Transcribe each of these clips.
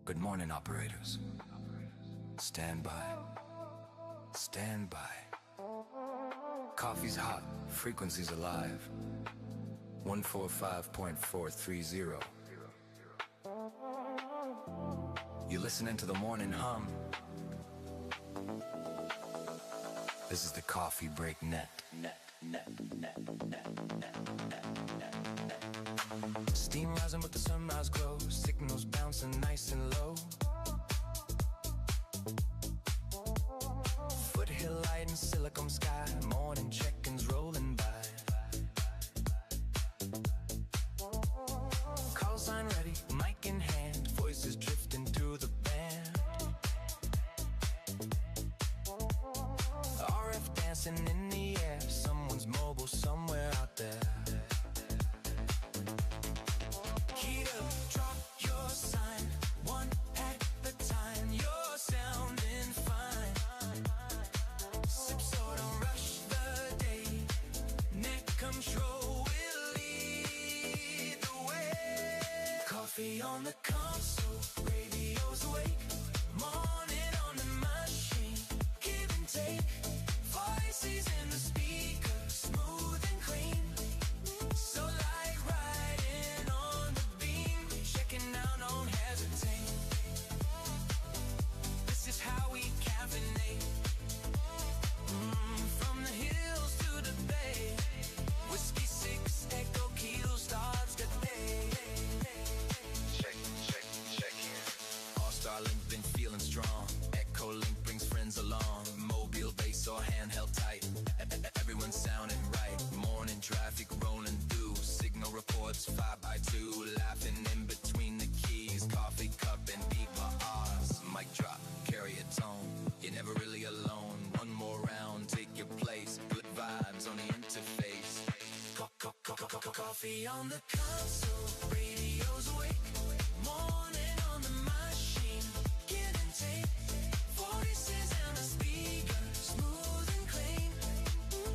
Good morning, operators. Stand by. Stand by. Coffee's hot, frequency's alive. 145.430. You're listening to the morning hum. This is the Coffee Break Net. Steam rising with the sunrise glow, signals bouncing nice and low. Foothill light and silicon sky, morning check-ins rolling by. Call sign ready, mic in hand, voices drifting through the band. RF dancing in the air, someone's mobile somewhere out there. Heat up, drop your sign, one at a time, you're sounding fine. Sip so don't rush the day, net control will lead the way. Coffee on the console, radio's awake, morning on the machine, give and take. Voices in the speaker, smooth and clean, so like riding on the beam. Checking out, don't hesitate. This is how we caffeinate. From the hills to the bay, W6EK Echo Kilo starts the day. Check in. AllStarLink been feeling strong. Echolink brings friends along. Mobile base or handheld tight. Everyone's sounding right. Morning traffic rolling through. Signal reports 5x2. Laughing in between the keys. Coffee cup and beeper R's. Mic drop, carry a tone. You're never really alone. One more round, take your place. Good vibes on the interface. Coffee on the console, radio's awake. Morning on the machine, give and take. Voices and the speaker, smooth and clean.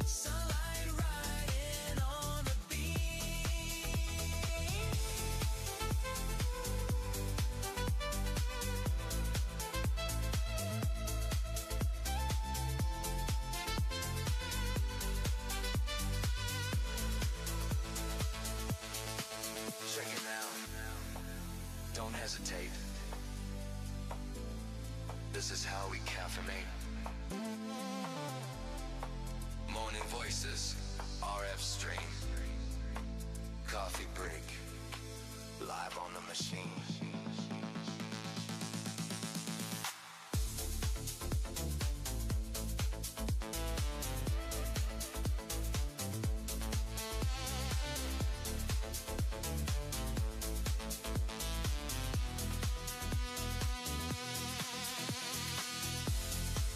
Sunlight riding on the beam. Check it out. Don't hesitate. This is how we caffeinate. Morning voices, RF stream. Coffee break, live on the machine.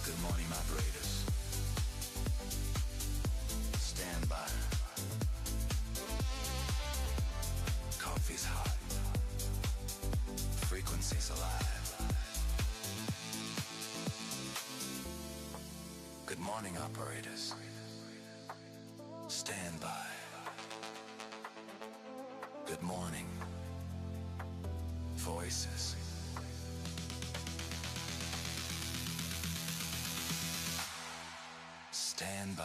Good morning, operators. Stand by. Coffee's hot. Frequency's alive. Good morning, operators. Stand by. Good morning. Voices. Stand by.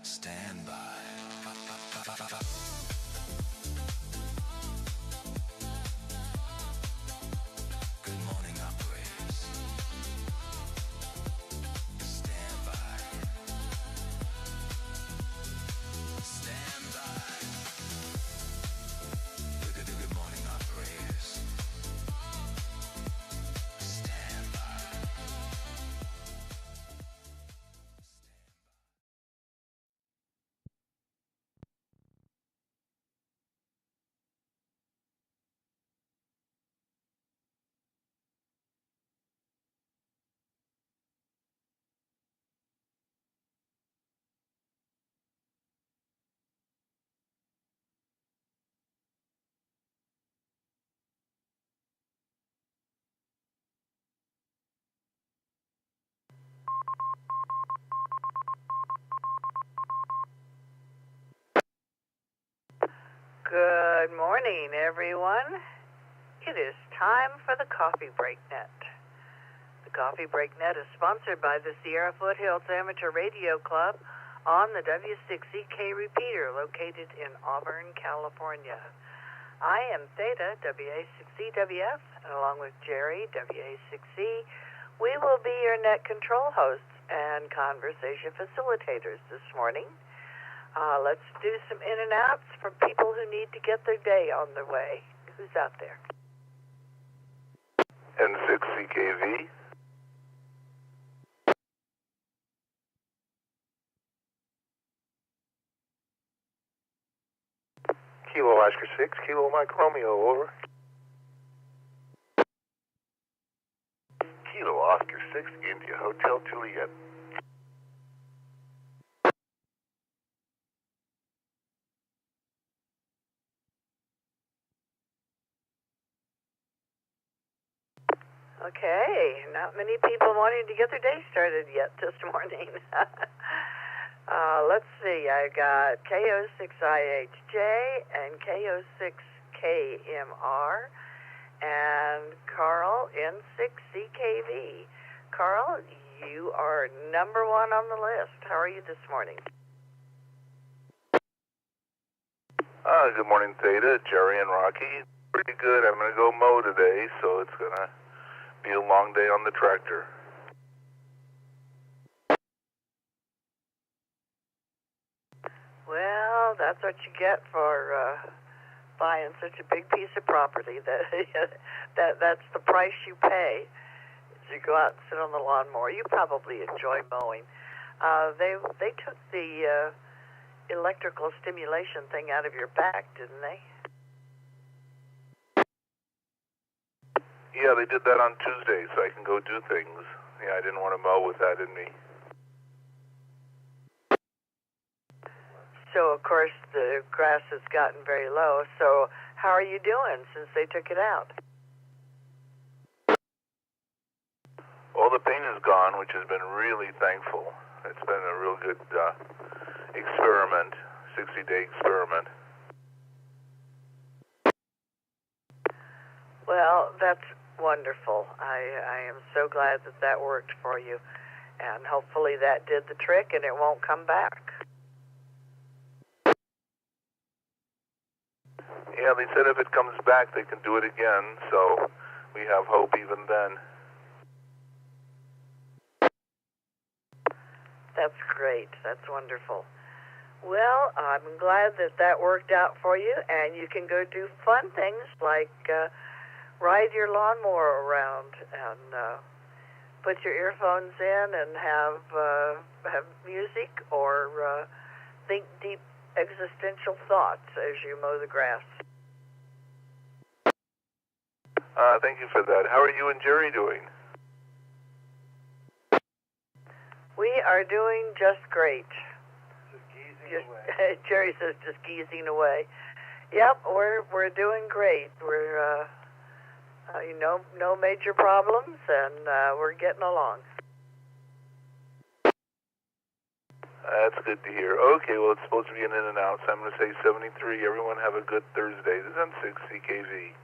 Stand by. Good morning, operators. Stand by. Stand by. Good morning, operators. Stand by. Good morning, everyone. It is time for the Coffee Break Net. The Coffee Break Net is sponsored by the Sierra Foothills Amateur Radio Club on the W6EK Repeater located in Auburn, California. I am Theta, W6EWF, and along with Gerry, W6E, we will be your net control hosts and conversation facilitators this morning. Let's do some in and outs for people who need to get their day on their way. Who's out there? N6CKV. Kilo Oscar 6, Kilo Mike Romeo, over. Kilo Oscar 6, India Hotel Juliet. Okay, not many people wanting to get their day started yet this morning. Let's see, I got KO6IHJ and KO6KMR and Carl N6CKV. Carl, you are number one on the list. How are you this morning? Good morning, Theta, Gerry, and Rocky. Pretty good. I'm going to go mow today, so it's going to be a long day on the tractor. Well, that's what you get for buying such a big piece of property. That's the price you pay. As you go out and sit on the lawnmower, you probably enjoy mowing. They took the electrical stimulation thing out of your back, didn't they? Yeah, they did that on Tuesday, so I can go do things. Yeah, I didn't want to mow with that in me. So, of course, the grass has gotten very low. So, how are you doing since they took it out? All the pain is gone, which has been really thankful. It's been a real good experiment, 60-day experiment. Well, that's wonderful. I am so glad that worked for you. And hopefully that did the trick and it won't come back. Yeah, they said if it comes back, they can do it again, so we have hope even then. That's great. That's wonderful. Well, I'm glad that worked out for you, and you can go do fun things like ride your lawnmower around and put your earphones in and have music or think deep existential thoughts as you mow the grass. Thank you for that. How are you and Gerry doing? We are doing just great. Just geezing away. Gerry says just geezing away. Yep, we're doing great. We're no major problems, and we're getting along. That's good to hear. Okay, well, it's supposed to be an in and out, so I'm going to say 73. Everyone have a good Thursday. This is N6CKV.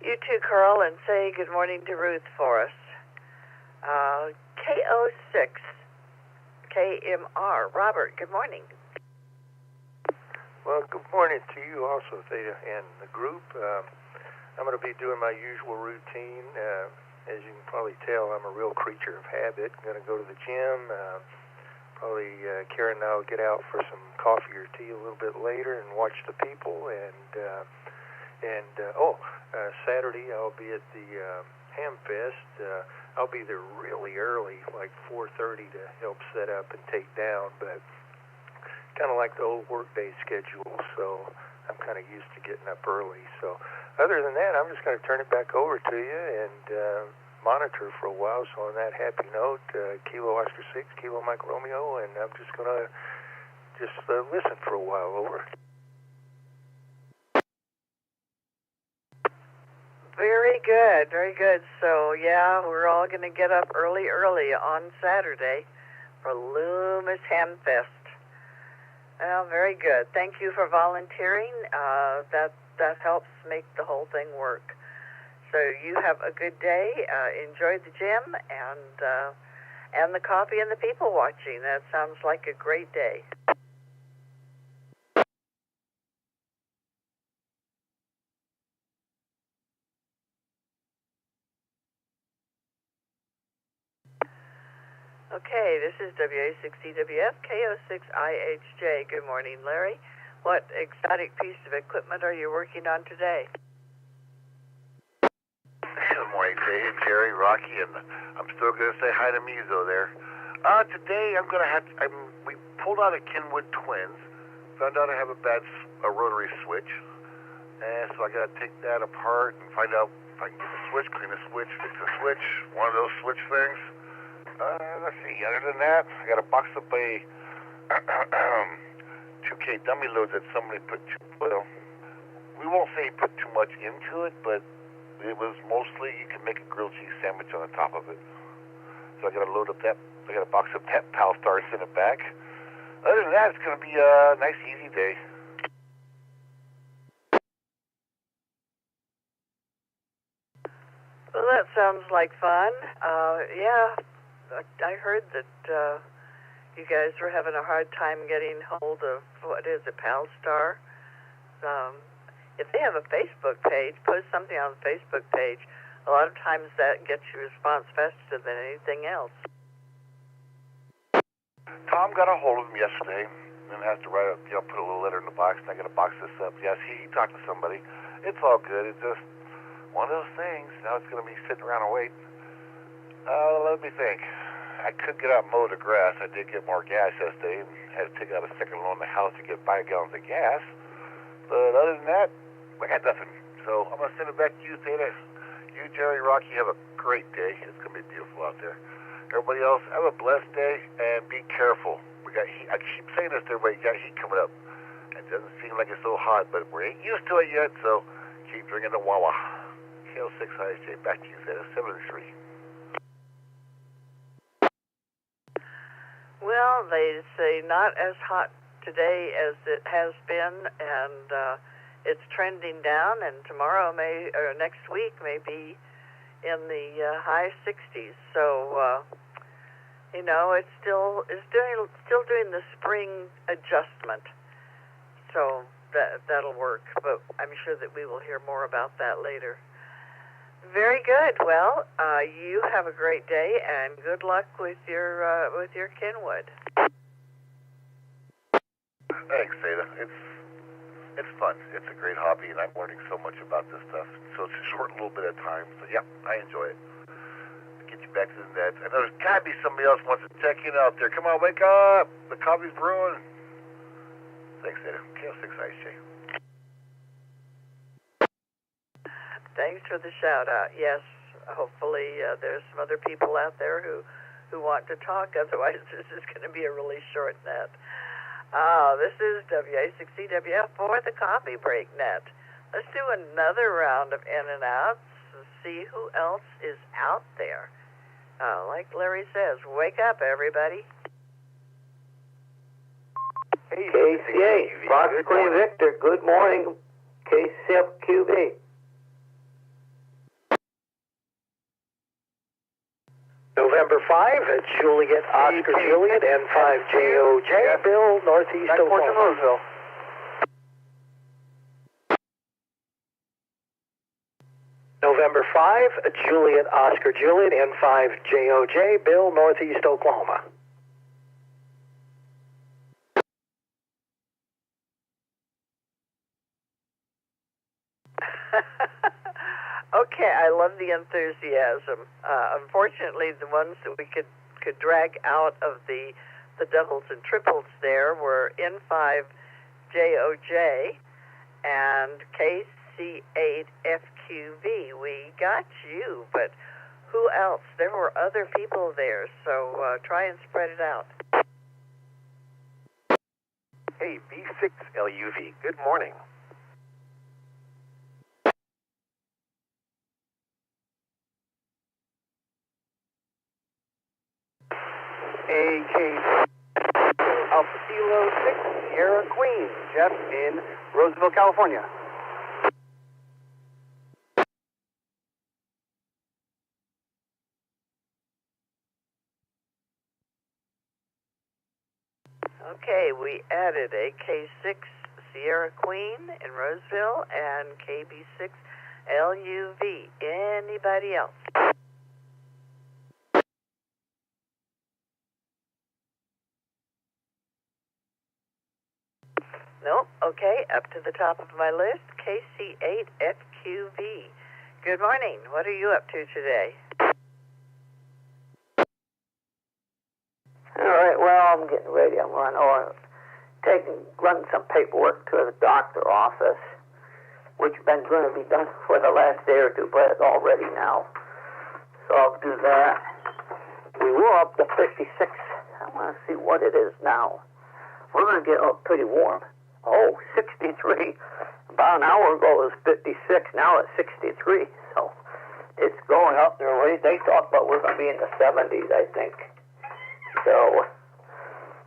You too, Carl, and say good morning to Ruth for us. KO6KMR. Robert, good morning. Well, good morning to you also, Theta, and the group. I'm going to be doing my usual routine. As you can probably tell, I'm a real creature of habit. I'm going to go to the gym. Probably Karen and I will get out for some coffee or tea a little bit later and watch the people. Saturday I'll be at the Hamfest. I'll be there really early, like 4:30, to help set up and take down, but kind of like the old workday schedule, so I'm kind of used to getting up early. So other than that, I'm just going to turn it back over to you and monitor for a while. So on that happy note, Kilo Oscar 6, Kilo Mike Romeo, and I'm just going to listen for a while. Over. Very good, very good. So, yeah, we're all going to get up early on Saturday for Loomis Hamfest. Well, very good. Thank you for volunteering. that helps make the whole thing work. So you have a good day. Enjoy the gym and the coffee and the people watching. That sounds like a great day. Okay, this is W6EK K06IHJ. Good morning, Larry. What exotic piece of equipment are you working on today? Good morning, hey, Gerry, Rocky, and I'm still going to say hi to Mizo there. Today I'm going to we pulled out a Kenwood Twins, found out I have a bad rotary switch, and so I got to take that apart and find out if I can get the switch, clean the switch, fix the switch, one of those switch things. Let's see, other than that, I got to box up a 2K dummy load that somebody put we won't say put too much into it, but it was mostly you can make a grilled cheese sandwich on the top of it. So I got to load up that, I got to box up that AllStar, send it back. Other than that, it's going to be a nice, easy day. Well, that sounds like fun. Yeah, I heard that you guys were having a hard time getting hold of, what is it, AllStar? If they have a Facebook page, post something on the Facebook page. A lot of times that gets your response faster than anything else. Tom got a hold of him yesterday and has to write put a little letter in the box, and I got to box this up. Yes, he talked to somebody. It's all good. It's just one of those things. Now it's going to be sitting around and wait. Let me think. I could get out and mow the grass. I did get more gas yesterday and had to take out a second loan on the house to get 5 gallons of gas. But other than that, I got nothing. So I'm going to send it back to you, Theta. You, Gerry, Rocky, have a great day. It's going to be beautiful out there. Everybody else, have a blessed day and be careful. We got heat. I keep saying this to everybody. We got heat coming up. It doesn't seem like it's so hot, but we ain't used to it yet, so keep drinking the Wawa. K06IHJ, back to you, Theta, 7-3. Well, they say not as hot today as it has been, and it's trending down, and tomorrow or next week may be in the high 60s. So, it's still doing the spring adjustment. So that'll work, but I'm sure that we will hear more about that later. Very good. Well, you have a great day, and good luck with your Kenwood. Thanks, Theta. It's fun. It's a great hobby, and I'm learning so much about this stuff. So it's a short little bit of time. So yeah, I enjoy it. Get you back to the net. I know there's got to be somebody else wants to check in out there. Come on, wake up. The coffee's brewing. Thanks, Theta. K06IHJ. Thanks for the shout out. Yes, hopefully there's some other people out there who want to talk. Otherwise, this is going to be a really short net. This is W6EK for the Coffee Break Net. Let's do another round of in and outs and see who else is out there. Like Larry says, wake up, everybody. Hey, KCA, Fox Queen Victor, good morning. K7QB. November 5, Juliet, Oscar, Juliet, N5JOJ, Bill, Northeast Oklahoma. November 5, Juliet, Oscar, Juliet, N5JOJ, Bill, Northeast Oklahoma. Okay, I love the enthusiasm. Unfortunately, the ones that we could drag out of the doubles and triples there were N5JOJ and KC8FQV. We got you, but who else? There were other people there, so try and spread it out. Hey, B6LUV, good morning. AK Alpha Kilo 6 Sierra Queen, Jeff in Roseville, California. Okay, we added a K6 Sierra Queen in Roseville and KB6 LUV. Anybody else? Nope. Okay, up to the top of my list, KC8FQV. Good morning. What are you up to today? All right, well, I'm getting ready. I'm running some paperwork to the doctor office, which has been going to be done for the last day or two, but it's all ready now. So I'll do that. We were up to 56. I want to see what it is now. We're going to get up pretty warm. Oh, 63. About an hour ago it was 56. Now it's 63. So it's going up there. They thought but we're going to be in the 70s, I think. So,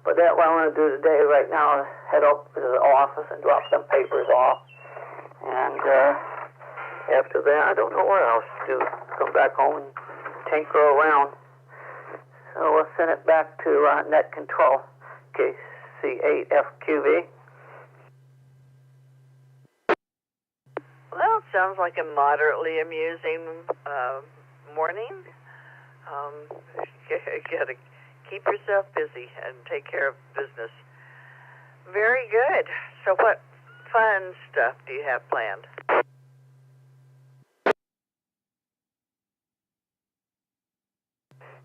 but that's what I want to do today right now, head up to the office and drop some papers off. And after that, I don't know what else to do. Come back home and tinker around. So we'll send it back to Net Control, KC8FQV. Well, it sounds like a moderately amusing morning. You gotta keep yourself busy and take care of business. Very good. So what fun stuff do you have planned?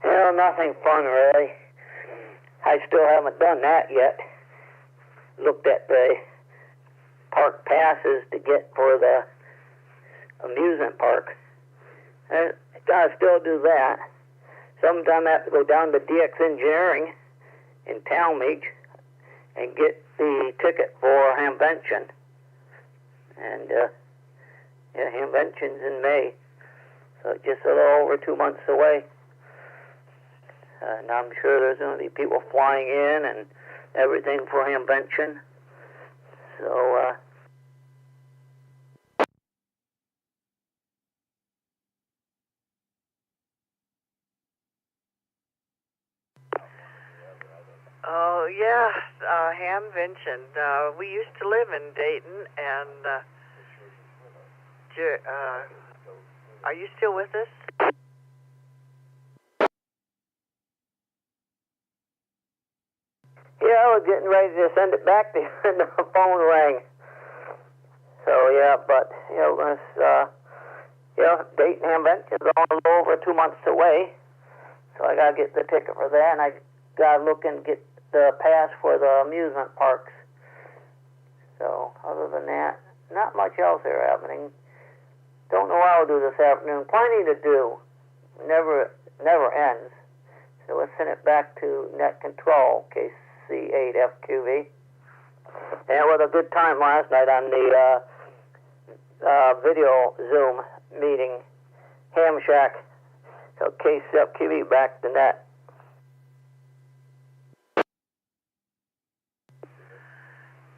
Well, nothing fun really. I still haven't done that yet. Looked at the park passes to get for the amusement park. I gotta still do that. Sometime I have to go down to DX Engineering in Talmadge and get the ticket for Hamvention. And Hamvention's in May, so just a little over 2 months away. And I'm sure there's going to be people flying in and everything for Hamvention. So, Oh, yeah, Hamvention. We used to live in Dayton, and are you still with us? yeah, I was getting ready to send it back to you, and the phone rang. So, yeah, but, Dayton Hamvention is all over 2 months away. So I got to get the ticket for that, and I got to look and get the pass for the amusement parks. So, other than that, not much else here happening. Don't know what I'll do this afternoon. Plenty to do. Never ends. So let's send it back to Net Control, KC8FQV. And it was a good time last night on the video Zoom meeting, Ham Shack. So KC8FQV back to Net.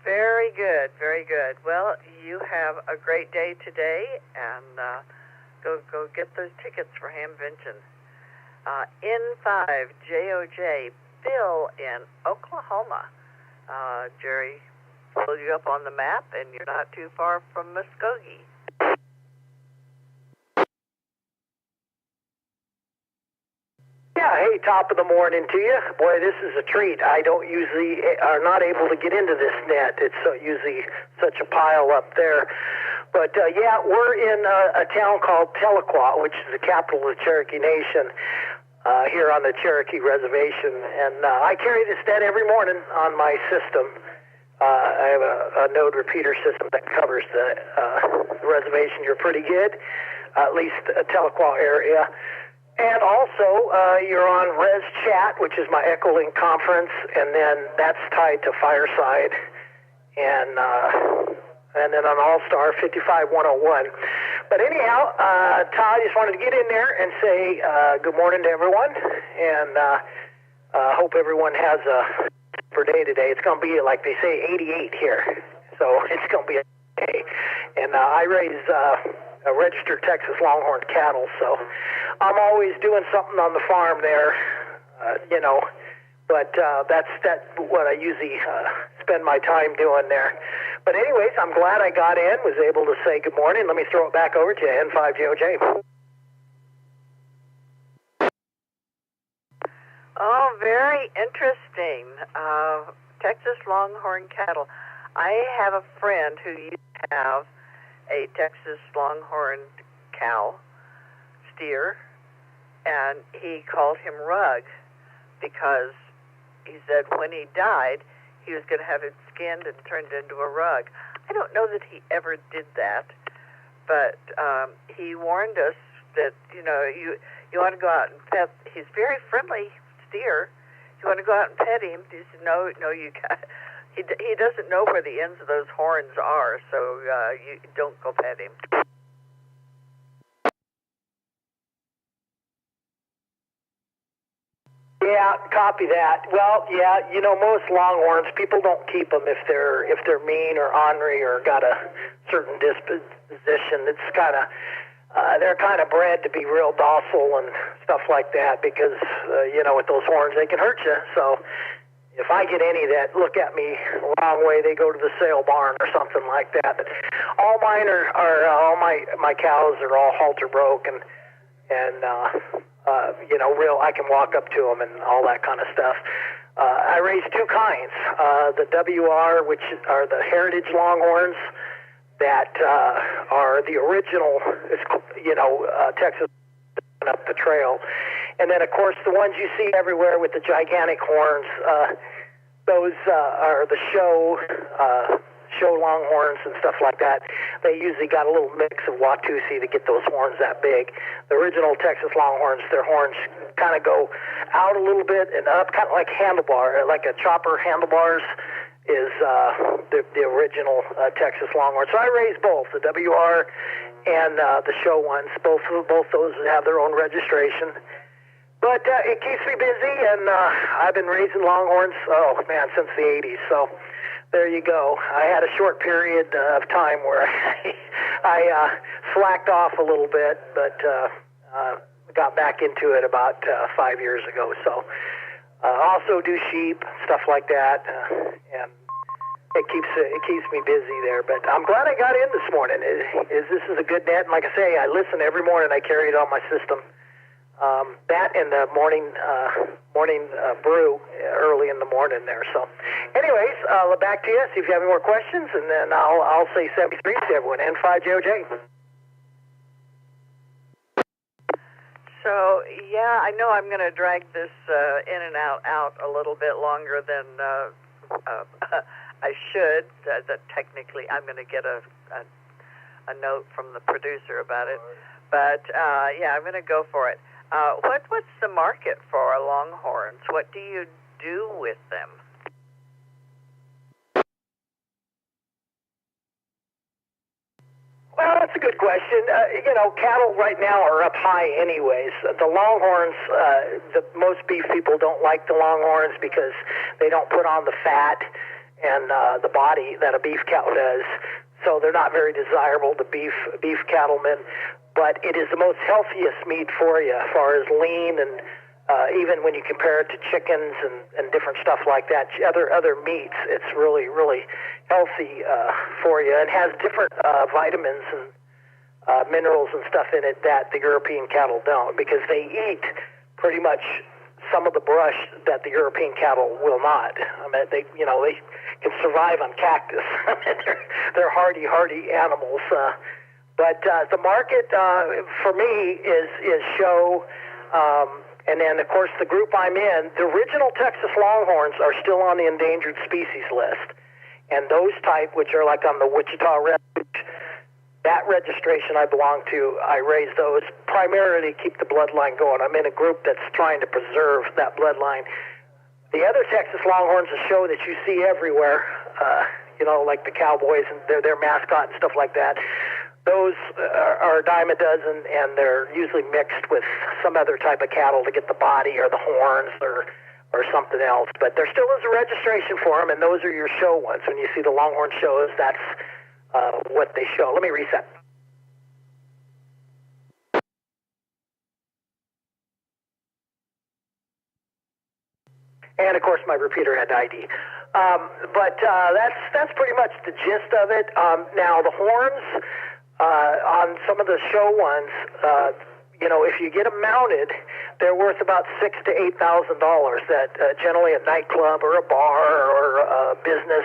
Very good, very good. Well, you have a great day today, and go get those tickets for Hamvention. N5 JOJ, Bill in Oklahoma. Gerry pulled you up on the map, and you're not too far from Muskogee. Yeah, hey, top of the morning to you. Boy, this is a treat. I don't usually are not able to get into this net. It's usually such a pile up there. But, yeah, we're in a town called Tahlequah, which is the capital of the Cherokee Nation, here on the Cherokee Reservation. And I carry this net every morning on my system. I have a node repeater system that covers the reservation. You're pretty good, at least the Tahlequah area. And also, you're on Res Chat, which is my Echolink conference, and then that's tied to Fireside, and then on AllStar 55101. But anyhow, Todd, just wanted to get in there and say good morning to everyone, and hope everyone has a super day today. It's going to be, like they say, 88 here, so it's going to be a day. And I raise registered Texas Longhorn cattle, so I'm always doing something on the farm there, But that's what I usually spend my time doing there. But anyways, I'm glad I got in, was able to say good morning. Let me throw it back over to you, N5JOJ. Oh, very interesting. Texas Longhorn cattle. I have a friend who used to have a Texas Longhorn cow, steer, and he called him Rug because he said when he died, he was going to have it skinned and turned into a rug. I don't know that he ever did that, but he warned us that, you want to go out and pet. He's very friendly steer. You want to go out and pet him? He said, no, you can't. He doesn't know where the ends of those horns are, so you don't go pet him. Yeah, copy that. Well, yeah, most longhorns, people don't keep them if they're mean or ornery or got a certain disposition. It's kind of they're kind of bred to be real docile and stuff like that because with those horns they can hurt you. So if I get any that look at me the wrong way, they go to the sale barn or something like that. But all mine are all my cows are all halter broke and I can walk up to them and all that kind of stuff. I raise two kinds. The WR, which are the heritage longhorns that are the original, Texas up the trail. And then, of course, the ones you see everywhere with the gigantic horns, those are the show longhorns and stuff like that. They usually got a little mix of Watusi to get those horns that big. The original Texas Longhorns, their horns kind of go out a little bit and up, kind of like like a chopper handlebars is the original Texas Longhorn. So I raise both, the WR and the show ones. Both those have their own registration. But it keeps me busy, and I've been raising Longhorns, since the 80s. So there you go. I had a short period of time where I slacked off a little bit, but got back into it about 5 years ago. So also do sheep, stuff like that, and it keeps me busy there. But I'm glad I got in this morning. This is a good net, and like I say, I listen every morning. I carry it on my system. That and the morning brew early in the morning there. So, anyways, back to you. See if you have any more questions, and then I'll say 73 to everyone. N5JOJ. So, yeah, I know I'm going to drag this in and out a little bit longer than I should. That technically, I'm going to get a note from the producer about it. But, I'm going to go for it. What's the market for longhorns? What do you do with them? Well, that's a good question. Cattle right now are up high anyways. The longhorns, most beef people don't like the longhorns because they don't put on the fat and the body that a beef cow does. So they're not very desirable to beef cattlemen. But it is the most healthiest meat for you as far as lean and even when you compare it to chickens and different stuff like that, other meats, it's really, really healthy for you and has different vitamins and minerals and stuff in it that the European cattle don't because they eat pretty much some of the brush that the European cattle will not. I mean, they can survive on cactus. They're hardy animals. But the market for me is show, and then of course the group I'm in. The original Texas Longhorns are still on the endangered species list, and those type, which are like on the Wichita Refuge, that registration I belong to, I raise those primarily to keep the bloodline going. I'm in a group that's trying to preserve that bloodline. The other Texas Longhorns, a show that you see everywhere, like the Cowboys and their mascot and stuff like that. Those are a dime a dozen, and they're usually mixed with some other type of cattle to get the body or the horns or something else. But there still is a registration for them, and those are your show ones. When you see the Longhorn shows, that's what they show. Let me reset. And of course, my repeater had ID. But that's pretty much the gist of it. Now the horns on some of the show ones, if you get them mounted, they're worth about $6,000 to $8,000. That generally a nightclub or a bar or a business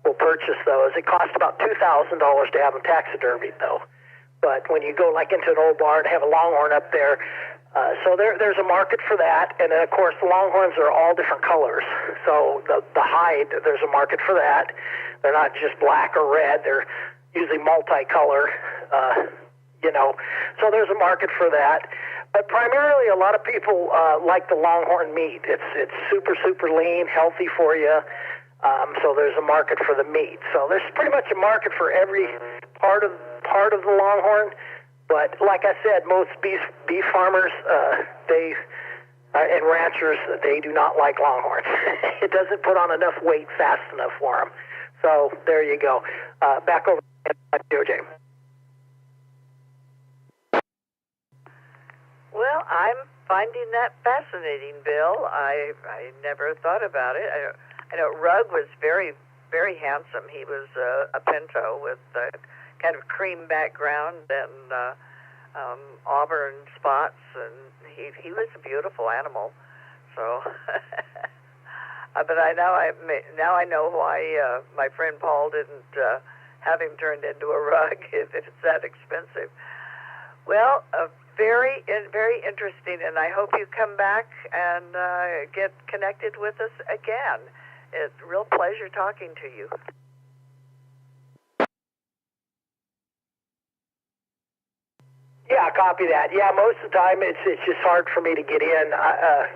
will purchase those. It costs about $2,000 to have them taxidermied, though. But when you go like into an old bar and have a longhorn up there, so there's a market for that. And then of course the longhorns are all different colors. So the hide, there's a market for that. They're not just black or red. They're usually multicolor. So there's a market for that. But primarily, a lot of people like the longhorn meat. It's super, super lean, healthy for you. So there's a market for the meat. So there's pretty much a market for every part of the longhorn. But like I said, most beef farmers, and ranchers, they do not like longhorns. It doesn't put on enough weight fast enough for them. So there you go. Back over to JoJ. Well, I'm finding that fascinating, Bill. I never thought about it. I know Rugg was very, very handsome. He was a pinto with a kind of cream background and auburn spots, and he was a beautiful animal. So, but I know why my friend Paul didn't have him turned into a rug if it's that expensive. Well, very, very interesting, and I hope you come back and get connected with us again. It's a real pleasure talking to you. Yeah, copy that. Yeah, most of the time it's just hard for me to get in via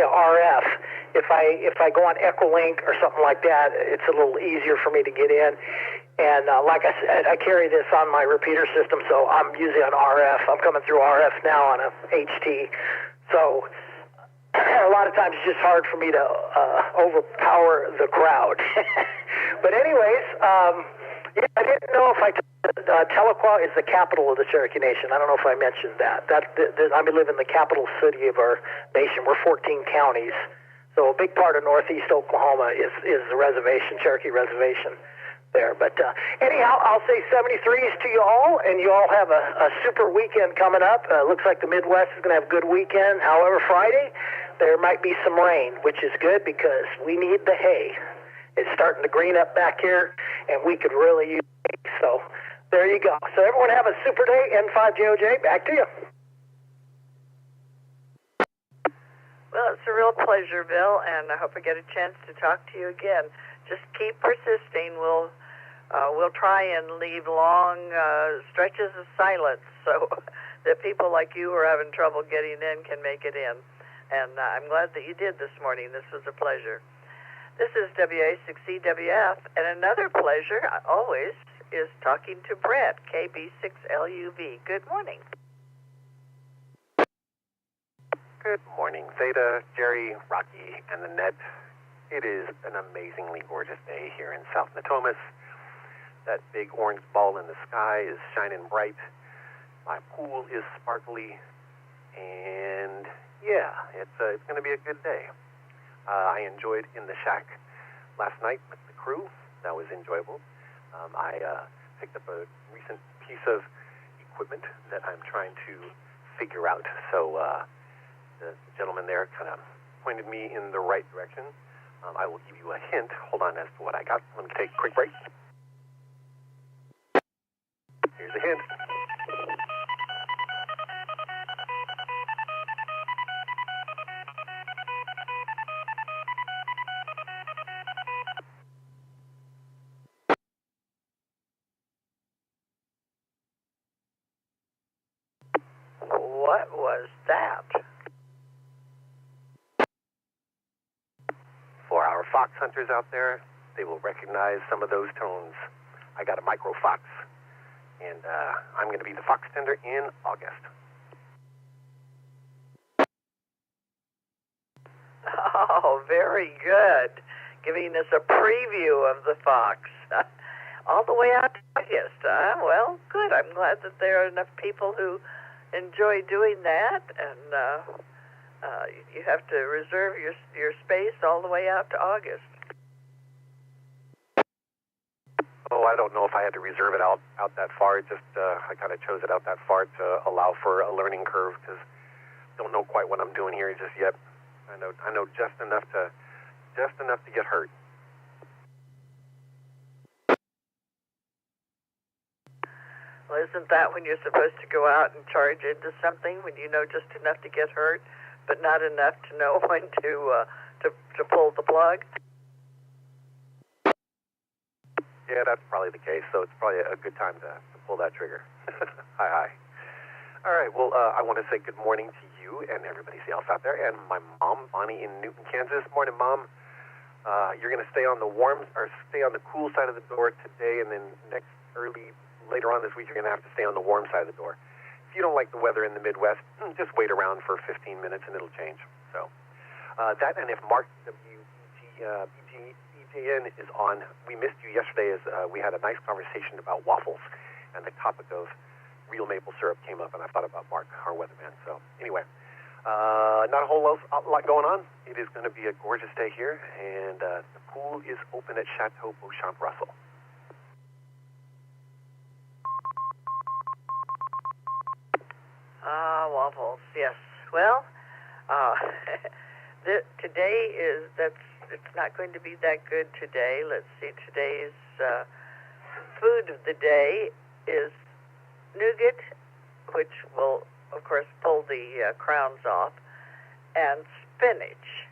RF. If I go on Echolink or something like that, it's a little easier for me to get in. And like I said, I carry this on my repeater system, so I'm usually on RF. I'm coming through RF now on a HT. So a lot of times it's just hard for me to overpower the crowd. But anyways, yeah, I didn't know if Tahlequah is the capital of the Cherokee Nation. I don't know if I mentioned that. I live in the capital city of our nation. We're 14 counties. So a big part of northeast Oklahoma is the reservation, Cherokee Reservation there. But anyhow, I'll say 73s to you all, and you all have a super weekend coming up. Looks like the Midwest is going to have a good weekend. However, Friday, there might be some rain, which is good because we need the hay. It's starting to green up back here, and we could really use it. So there you go. So everyone have a super day. N5JOJ, back to you. Well, it's a real pleasure, Bill, and I hope I get a chance to talk to you again. Just keep persisting. We'll try and leave long stretches of silence so that people like you who are having trouble getting in can make it in. And I'm glad that you did this morning. This was a pleasure. This is W6EWF, and another pleasure, always, is talking to Brett, KB6LUV. Good morning. Good morning, Theta, Gerry, Rocky, and the Net. It is an amazingly gorgeous day here in South Natomas. That big orange ball in the sky is shining bright. My pool is sparkly, and yeah, it's going to be a good day. I enjoyed in the shack last night with the crew. That was enjoyable. I picked up a recent piece of equipment that I'm trying to figure out. So the gentleman there kind of pointed me in the right direction. I will give you a hint. Hold on as to what I got. Let me take a quick break. Here's a hint. What was that? For our fox hunters out there, they will recognize some of those tones. I got a micro fox, and I'm going to be the fox tender in August. Oh, very good. Giving us a preview of the fox. All the way out to August. Well, good. I'm glad that there are enough people who enjoy doing that, and You have to reserve your space all the way out to August. Oh, I don't know if I had to reserve it out that far. It just I kind of chose it out that far to allow for a learning curve because I don't know quite what I'm doing here just yet. I know just enough to get hurt. Well, isn't that when you're supposed to go out and charge into something, when you know just enough to get hurt, but not enough to know when to pull the plug? Yeah, that's probably the case, so it's probably a good time to pull that trigger. Hi. All right, well, I want to say good morning to you and everybody else out there, and my mom, Bonnie, in Newton, Kansas. Morning, Mom. You're going to stay on the cool side of the door today, and then later on this week, you're going to have to stay on the warm side of the door. If you don't like the weather in the Midwest, just wait around for 15 minutes and it'll change. So that, and if Mark WGEN is on, we missed you yesterday as we had a nice conversation about waffles, and the topic of real maple syrup came up, and I thought about Mark, our weatherman. So anyway, not a whole lot going on. It is going to be a gorgeous day here, and the pool is open at Chateau Beauchamp-Russell. Waffles, yes. Well, today it's not going to be that good today. Let's see, today's food of the day is nougat, which will, of course, pull the crowns off, and spinach.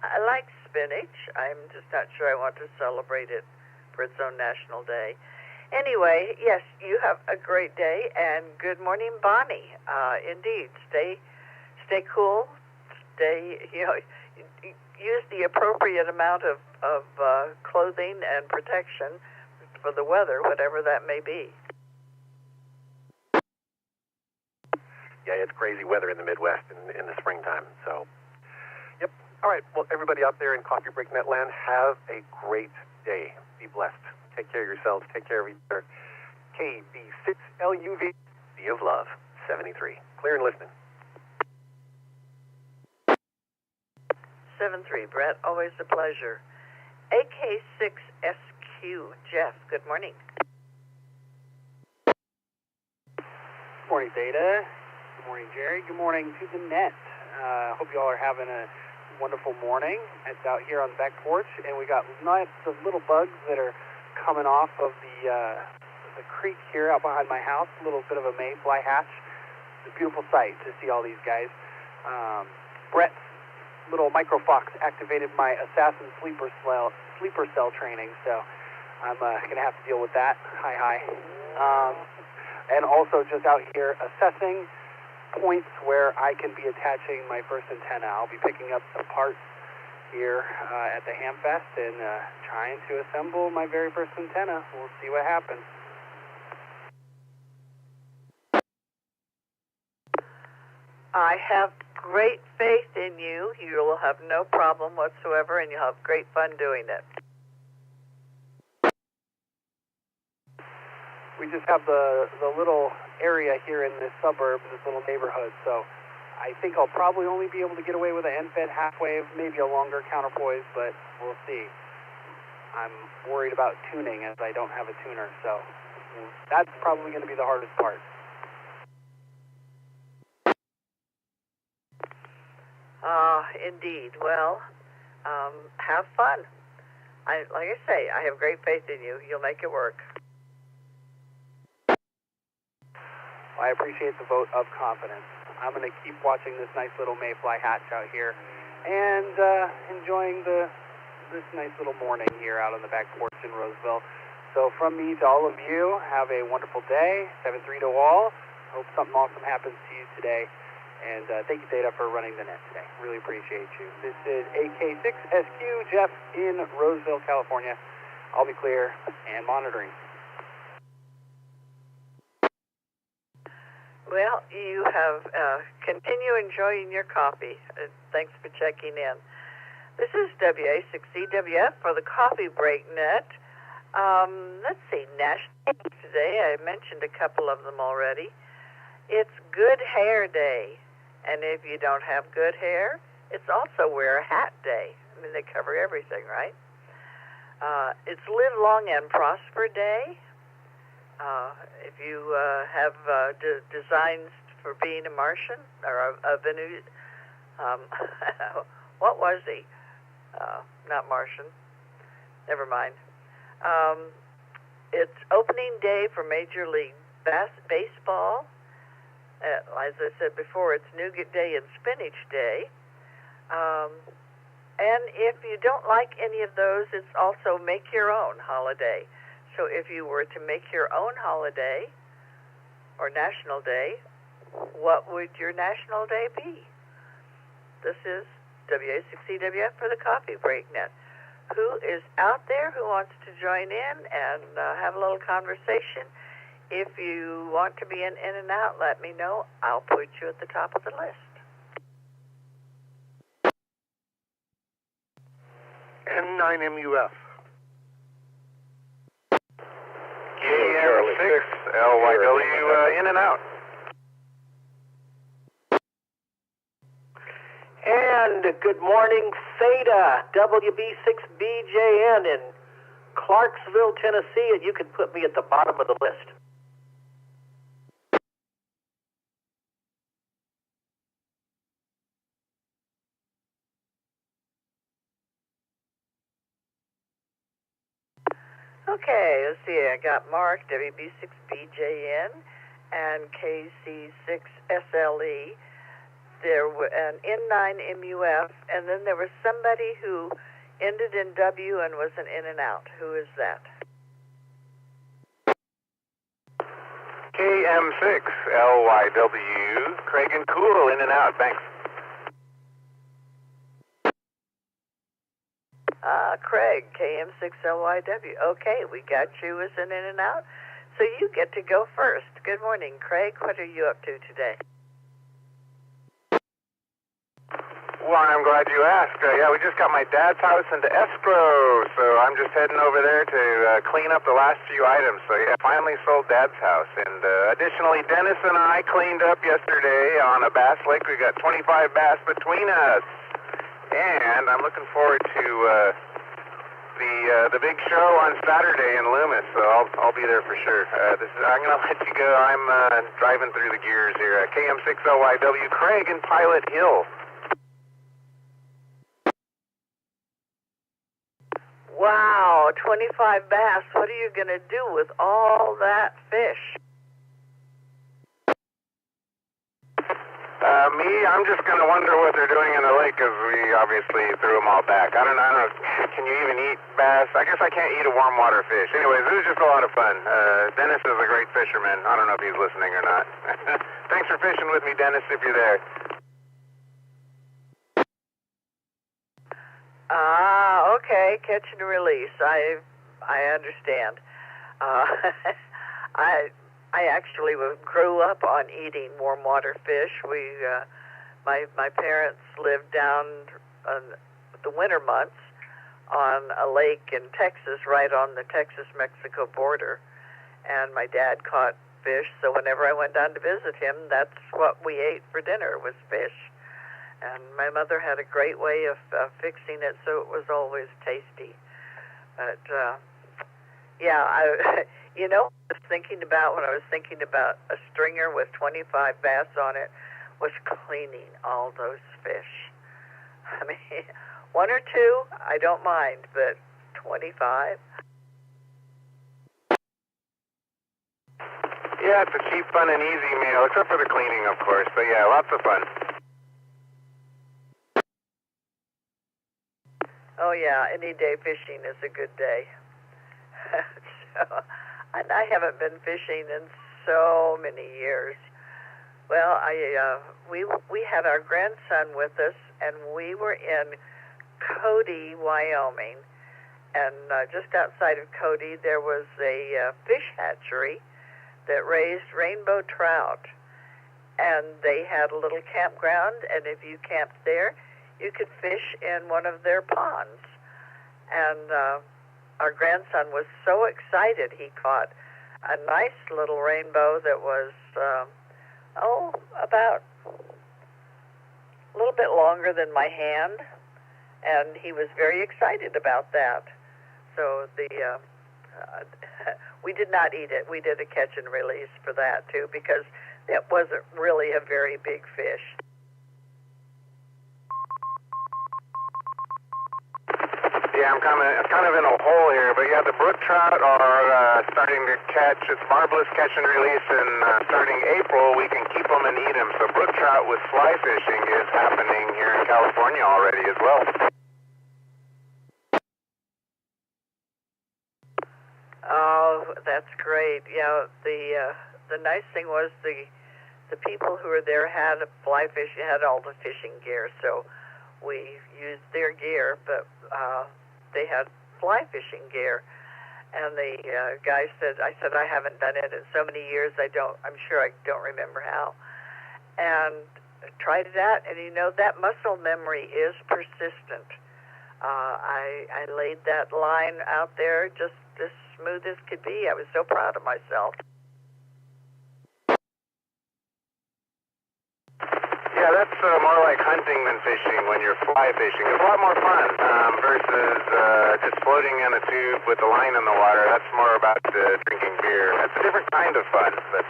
I like spinach. I'm just not sure I want to celebrate it for its own national day. Anyway, yes, you have a great day, and good morning, Bonnie. Indeed, stay cool. Use the appropriate amount of clothing and protection for the weather, whatever that may be. Yeah, it's crazy weather in the Midwest in the springtime. So, yep. All right. Well, everybody out there in Coffee Break Net land, have a great day. Be blessed. Take care of yourselves. Take care of each other. KB6LUV, Sea of Love, 73. Clear and listening. 73, Brett, always a pleasure. AK6SQ, Jeff, good morning. Good morning, Theta. Good morning, Gerry. Good morning to the net. Hope you all are having a wonderful morning. It's out here on the back porch, and we got lots of little bugs that are coming off of the creek here out behind my house. A little bit of a mayfly hatch. It's a beautiful sight to see all these guys. Brett's little microfox activated my assassin sleeper cell training, so I'm going to have to deal with that. Hi. And also just out here assessing points where I can be attaching my first antenna. I'll be picking up some parts here at the Hamfest and trying to assemble my very first antenna. We'll see what happens. I have great faith in you. You will have no problem whatsoever, and you'll have great fun doing it. We just have the little area here in this suburb, this little neighborhood, so I think I'll probably only be able to get away with an end-fed half-wave, maybe a longer counterpoise, but we'll see. I'm worried about tuning as I don't have a tuner, so that's probably going to be the hardest part. Indeed. Well, have fun. Like I say, I have great faith in you. You'll make it work. I appreciate the vote of confidence. I'm going to keep watching this nice little mayfly hatch out here and enjoying this nice little morning here out on the back porch in Roseville. So from me to all of you, have a wonderful day. 7-3 to all. Hope something awesome happens to you today. And thank you, Theta, for running the net today. Really appreciate you. This is AK6SQ, Jeff in Roseville, California. I'll be clear and monitoring. Well, you have continue enjoying your coffee. Thanks for checking in. This is W6EK for the Coffee Break Net. Let's see, national today. I mentioned a couple of them already. It's Good Hair Day. And if you don't have good hair, it's also Wear a Hat Day. I mean, they cover everything, right? It's Live Long and Prosper Day. If you have designs for being a Martian or a Venusian, what was he? Not Martian. Never mind. It's opening day for Major League Baseball. As I said before, it's Nougat Day and Spinach Day. And if you don't like any of those, it's also Make Your Own holiday. So if you were to make your own holiday or National Day, what would your National Day be? This is W6EK for the Coffee Break Net. Who is out there who wants to join in and have a little conversation? If you want to be in and out, let me know. I'll put you at the top of the list. N9MUF. KM6LYW, in and out. And good morning, Theta, WB6BJN in Clarksville, Tennessee, and you can put me at the bottom of the list. Okay, let's see. I got Mark, WB6BJN, and KC6SLE. There were an N9MUF, and then there was somebody who ended in W and was an in and out. Who is that? KM6LYW, Craig and Cool, in and out. Thanks. Craig, KM6LYW. Okay, we got you as an in and out, so you get to go first. Good morning, Craig. What are you up to today? Well, I'm glad you asked. Yeah, we just got my dad's house into escrow, so I'm just heading over there to clean up the last few items. So, yeah, finally sold Dad's house. And additionally, Dennis and I cleaned up yesterday on a bass lake. We got 25 bass between us. And I'm looking forward to the big show on Saturday in Loomis, so I'll be there for sure. I'm going to let you go. I'm driving through the gears here. KM6LYW, Craig in Pilot Hill. Wow, 25 bass. What are you going to do with all that fish? I'm just going to wonder what they're doing in the lake, because we obviously threw them all back. I don't know. Can you even eat bass? I guess I can't eat a warm water fish. Anyways, it was just a lot of fun. Dennis is a great fisherman. I don't know if he's listening or not. Thanks for fishing with me, Dennis, if you're there. Okay, catch and release. I understand. I actually grew up on eating warm water fish. My parents lived down on the winter months on a lake in Texas, right on the Texas-Mexico border, and my dad caught fish. So whenever I went down to visit him, that's what we ate for dinner, was fish. And my mother had a great way of fixing it, so it was always tasty. But yeah, I when I was thinking about a stringer with 25 bass on it, was cleaning all those fish. I mean, one or two, I don't mind, but 25? Yeah, it's a cheap, fun, and easy meal, except for the cleaning, of course. But yeah, lots of fun. Oh yeah, any day fishing is a good day. And I haven't been fishing in so many years. Well, we had our grandson with us, and we were in Cody, Wyoming, and just outside of Cody there was a fish hatchery that raised rainbow trout, and they had a little campground, and if you camped there, you could fish in one of their ponds. And our grandson was so excited. He caught a nice little rainbow that was, about a little bit longer than my hand, and he was very excited about that. So we did not eat it. We did a catch and release for that too, because it wasn't really a very big fish. Yeah, I'm kind of in a hole here, but yeah, the brook trout are starting to catch. It's marvelous catch and release, and starting April, we can keep them and eat them. So brook trout with fly fishing is happening here in California already as well. Oh, that's great. Yeah, the nice thing was the people who were there had fly fishing, had all the fishing gear, so we used their gear, but they had fly fishing gear. And the guy said, I haven't done it in so many years, I'm sure I don't remember how. And tried it out, and you know, that muscle memory is persistent. I laid that line out there just as smooth as could be. I was so proud of myself. Yeah, that's more like hunting than fishing when you're fly fishing. It's a lot more fun versus just floating in a tube with the line in the water. That's more about drinking beer. That's a different kind of fun, but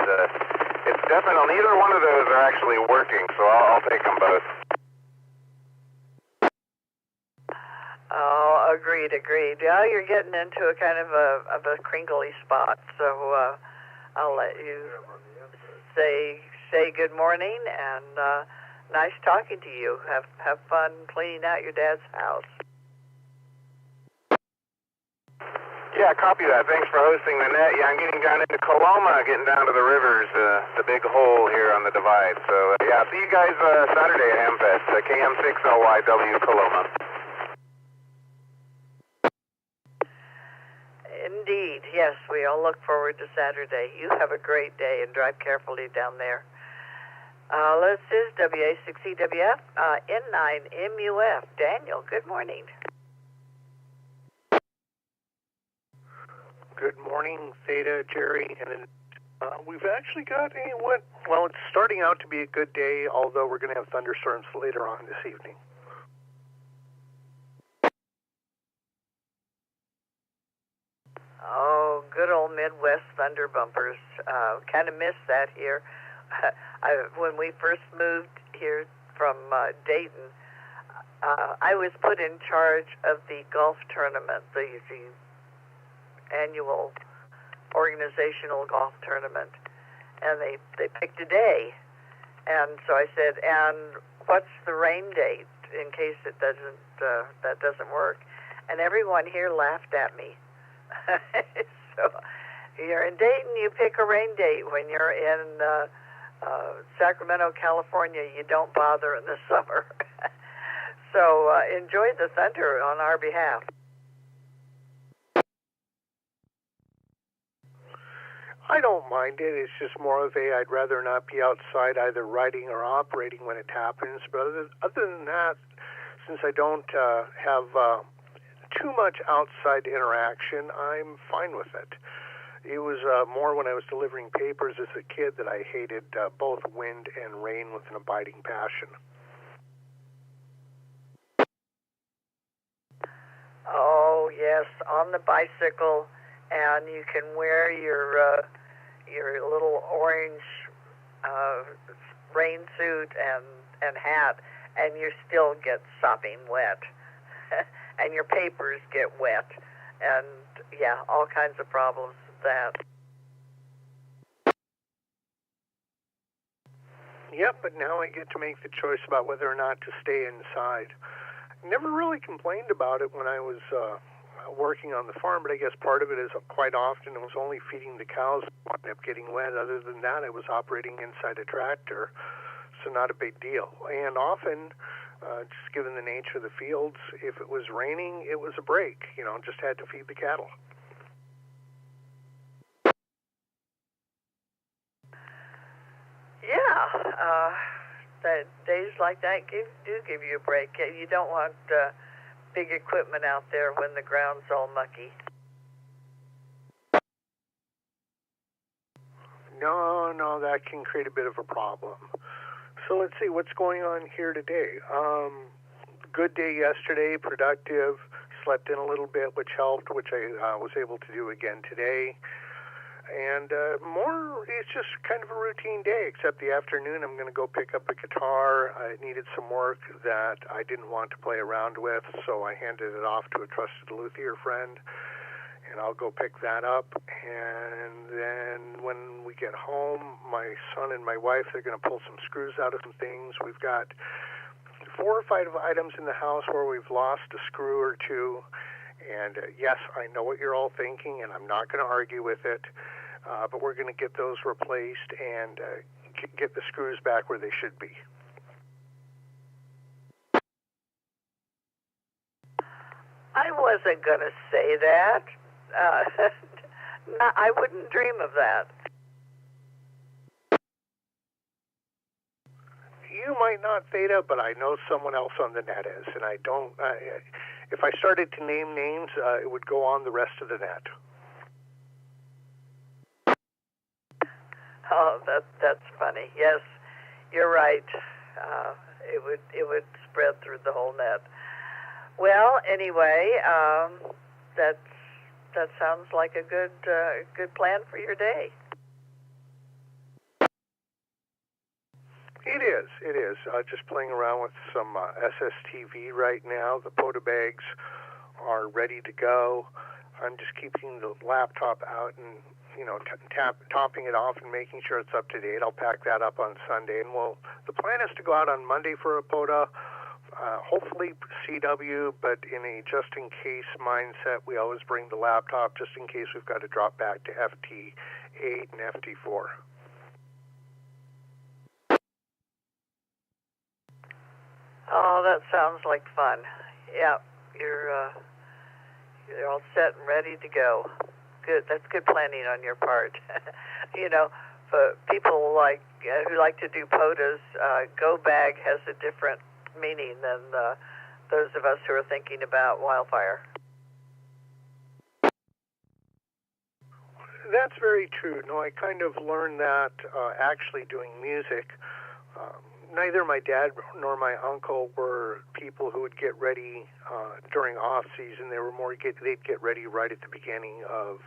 it's definitely, neither one of those are actually working, so I'll take them both. Oh, agreed. Now you're getting into a kind of a crinkly spot, so I'll let you say good morning, and nice talking to you. Have fun cleaning out your dad's house. Yeah, copy that. Thanks for hosting the net. Yeah, I'm getting down into Coloma, getting down to the rivers, the big hole here on the divide. So, yeah, see you guys Saturday at Hamfest, KM6LYW Coloma. Indeed, yes, we all look forward to Saturday. You have a great day and drive carefully down there. This is W6EK N9MUF. Daniel, good morning. Good morning, Theta, Gerry, and we've actually got it's starting out to be a good day, although we're going to have thunderstorms later on this evening. Oh, good old Midwest thunder bumpers. Kind of missed that here. When we first moved here from Dayton, I was put in charge of the golf tournament, the annual organizational golf tournament, and they picked a day, and so I said, and what's the rain date in case it that doesn't work? And everyone here laughed at me. So you're in Dayton, you pick a rain date. When you're in Sacramento, California, you don't bother in the summer. So enjoy the thunder on our behalf. I don't mind it. It's just more of I'd rather not be outside either riding or operating when it happens. But other than that, since I don't have too much outside interaction, I'm fine with it. It was more when I was delivering papers as a kid that I hated both wind and rain with an abiding passion. Oh, yes, on the bicycle, and you can wear your little orange rain suit and hat, and you still get sopping wet. And your papers get wet, and yeah, all kinds of problems with that. Yep, but now I get to make the choice about whether or not to stay inside. Never really complained about it when I was working on the farm, but I guess part of it is quite often it was only feeding the cows that wound up getting wet. Other than that, I was operating inside a tractor, so not a big deal. And often, just given the nature of the fields, if it was raining, it was a break. Just had to feed the cattle. Yeah, that days like that do give you a break. You don't want big equipment out there when the ground's all mucky. No, that can create a bit of a problem. So let's see what's going on here today. Good day yesterday, productive. Slept in a little bit, which helped, which I was able to do again today. And more, it's just kind of a routine day, except the afternoon I'm going to go pick up a guitar. I needed some work that I didn't want to play around with, so I handed it off to a trusted luthier friend, and I'll go pick that up. And then when we get home, my son and my wife, they're going to pull some screws out of some things. We've got 4 or 5 items in the house where we've lost a screw or two. And yes, I know what you're all thinking, and I'm not going to argue with it. But we're going to get those replaced and get the screws back where they should be. I wasn't going to say that. No, I wouldn't dream of that. You might not, Theta, but I know someone else on the net is, and I don't. If I started to name names, it would go on the rest of the net. Oh, that's funny. Yes, you're right. It would spread through the whole net. Well, anyway, that sounds like a good plan for your day. It is. Just playing around with some SSTV right now. The POTA bags are ready to go. I'm just keeping the laptop out and, topping it off and making sure it's up to date. I'll pack that up on Sunday. And the plan is to go out on Monday for a POTA, hopefully CW, but in a just-in-case mindset, we always bring the laptop just in case we've got to drop back to FT8 and FT4. Oh, that sounds like fun. Yeah, you're all set and ready to go. Good. That's good planning on your part. For people who like to do POTAs, go bag has a different meaning than those of us who are thinking about wildfire. That's very true. No, I kind of learned that actually doing music. Neither my dad nor my uncle were people who would get ready during off season. They were they'd get ready right at the beginning of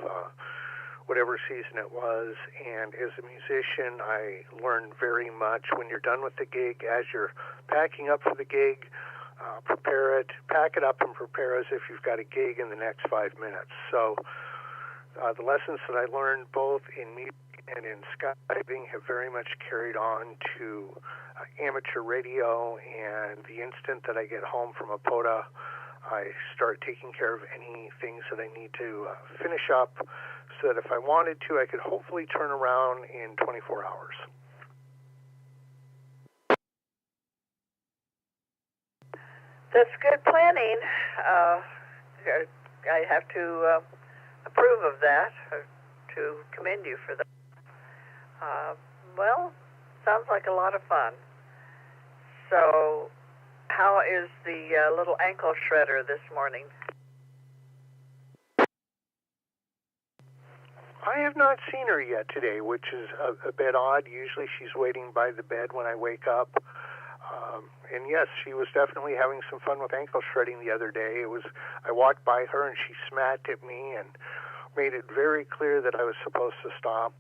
whatever season it was. And as a musician, I learned very much when you're done with the gig, as you're packing up for the gig, pack it up and prepare as if you've got a gig in the next 5 minutes. So the lessons that I learned both in music and in skydiving have very much carried on to amateur radio, and the instant that I get home from a POTA, I start taking care of any things that I need to finish up so that if I wanted to, I could hopefully turn around in 24 hours. That's good planning. I have to approve of that, to commend you for that. Sounds like a lot of fun. So, how is the little ankle shredder this morning? I have not seen her yet today, which is a bit odd. Usually she's waiting by the bed when I wake up. And yes, she was definitely having some fun with ankle shredding the other day. I walked by her and she smacked at me and made it very clear that I was supposed to stop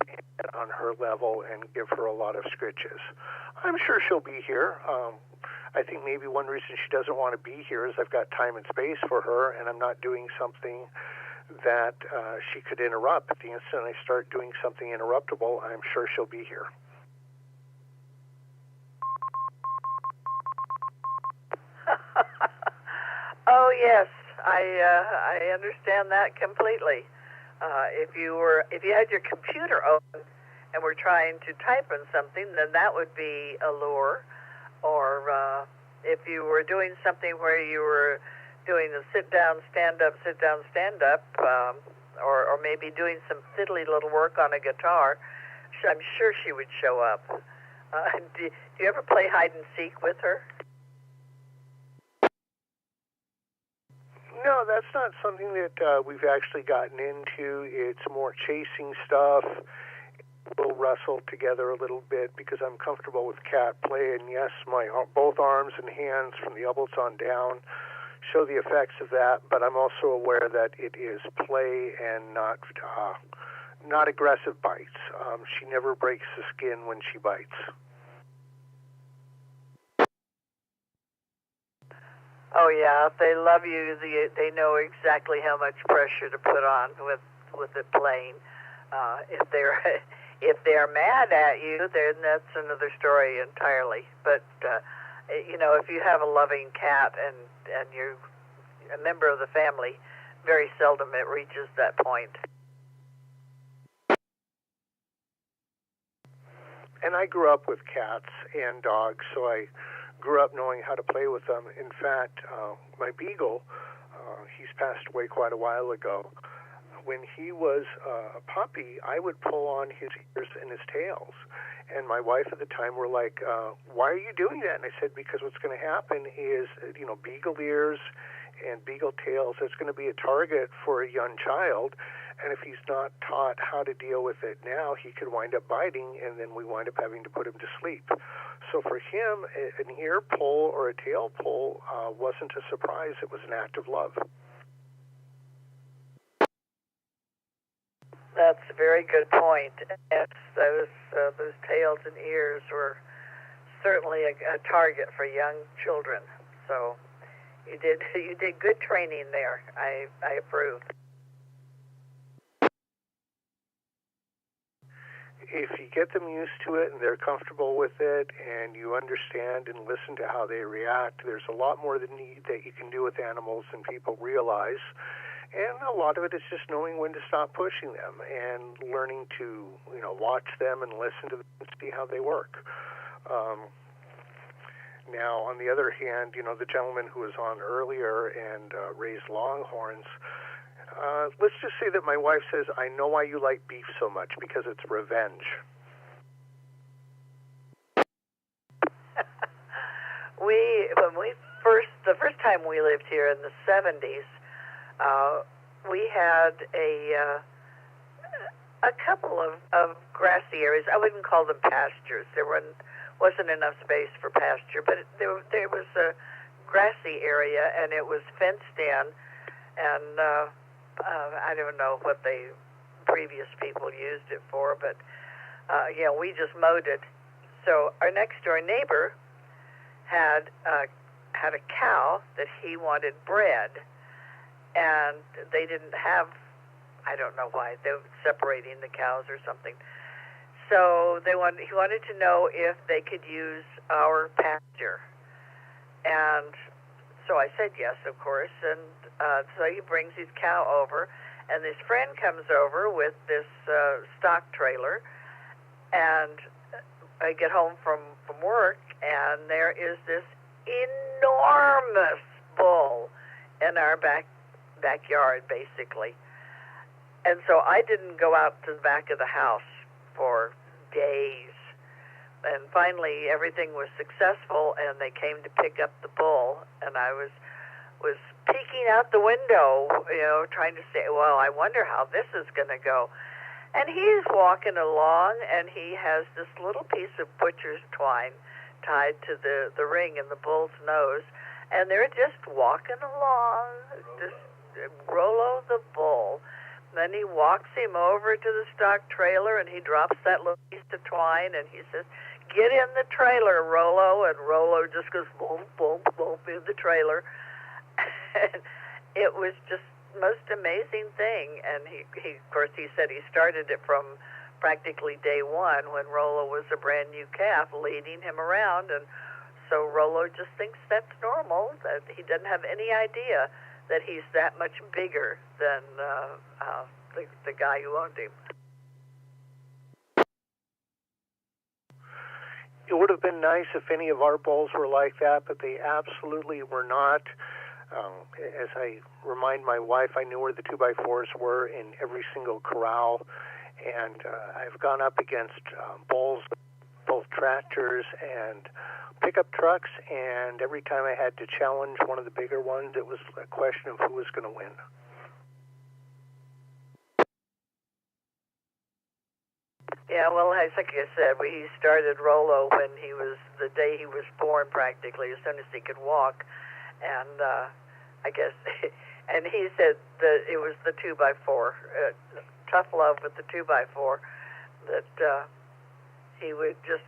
on her level and give her a lot of scritches. I'm sure she'll be here. I think maybe one reason she doesn't want to be here is I've got time and space for her, and I'm not doing something that she could interrupt. At the instant I start doing something interruptible, I'm sure she'll be here. Oh yes, I understand that completely. If you had your computer open and were trying to type on something, then that would be a lure. Or if you were doing something where you were doing the sit down, stand up, or maybe doing some fiddly little work on a guitar, I'm sure she would show up. Do you ever play hide and seek with her? No, that's not something that we've actually gotten into. It's more chasing stuff. we'll wrestle together a little bit because I'm comfortable with cat play. And yes, my both arms and hands from the elbows on down show the effects of that, but I'm also aware that it is play and not aggressive bites. She never breaks the skin when she bites. Oh yeah, if they love you, they know exactly how much pressure to put on with it playing. If they're mad at you, then that's another story entirely. But if you have a loving cat and you're a member of the family, very seldom it reaches that point. And I grew up with cats and dogs, so I grew up knowing how to play with them. In fact, my beagle, he's passed away quite a while ago. When he was a puppy, I would pull on his ears and his tails. And my wife at the time were like, why are you doing that? And I said, because what's going to happen is, beagle ears and beagle tails, it's going to be a target for a young child. And if he's not taught how to deal with it now, he could wind up biting, and then we wind up having to put him to sleep. So for him, an ear pull or a tail pull wasn't a surprise. It was an act of love. That's a very good point. Yes, those tails and ears were certainly a target for young children. So you did good training there. I approve. If you get them used to it and they're comfortable with it and you understand and listen to how they react, there's a lot more that you can do with animals than people realize. And a lot of it is just knowing when to stop pushing them and learning to, watch them and listen to them and see how they work. Now, on the other hand, the gentleman who was on earlier and raised longhorns, let's just say that my wife says, I know why you like beef so much, because it's revenge. The first time we lived here in the 70s, we had a couple of grassy areas. I wouldn't call them pastures. There wasn't enough space for pasture, but there was a grassy area, and it was fenced in, and I don't know what the previous people used it for, but we just mowed it. So our next door neighbor had a cow that he wanted bred, and they didn't have, I don't know why, they were separating the cows or something. So he wanted to know if they could use our pasture. And so I said yes, of course, and so he brings his cow over, and this friend comes over with this stock trailer, and I get home from work, and there is this enormous bull in our backyard, basically. And so I didn't go out to the back of the house for days. And finally, everything was successful, and they came to pick up the bull, and I was peeking out the window, trying to say, well, I wonder how this is going to go. And he's walking along, and he has this little piece of butcher's twine tied to the ring in the bull's nose, and they're just walking along, just Rollo the bull. Then he walks him over to the stock trailer, and he drops that little piece of twine, and he says, get in the trailer, Rollo. And Rollo just goes boom, boom, boom in the trailer. And it was just the most amazing thing. And he of course, he said he started it from practically day one when Rollo was a brand new calf, leading him around. And so Rollo just thinks that's normal, that he doesn't have any idea that he's that much bigger than the guy who owned him. It would have been nice if any of our bulls were like that, but they absolutely were not. As I remind my wife, I knew where the 2x4s were in every single corral, and I've gone up against bulls, both tractors and pickup trucks, and every time I had to challenge one of the bigger ones, it was a question of who was going to win. Yeah, well, like I said, he started Rollo when he was, the day he was born practically, as soon as he could walk. And I guess, and he said that it was the 2x4, tough love with the 2x4, that he would just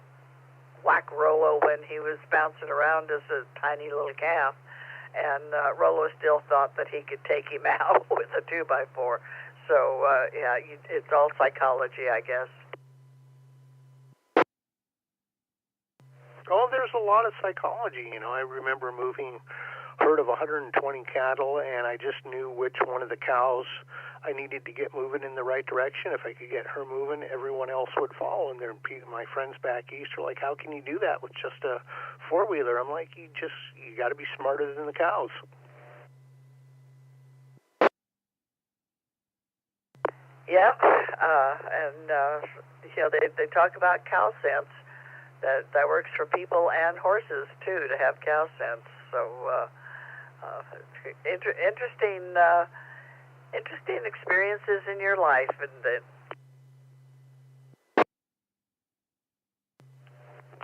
whack Rollo when he was bouncing around as a tiny little calf. And Rollo still thought that he could take him out with a 2x4. So, yeah, it's all psychology, I guess. Oh, there's a lot of psychology. You know, I remember moving herd of 120 cattle, and I just knew which one of the cows I needed to get moving in the right direction. If I could get her moving, everyone else would follow. And my friends back east are like, how can you do that with just a four-wheeler? I'm like, you got to be smarter than the cows. Yeah, and you know, they talk about cow sense. That works for people and horses too, to have cow sense. So interesting experiences in your life, and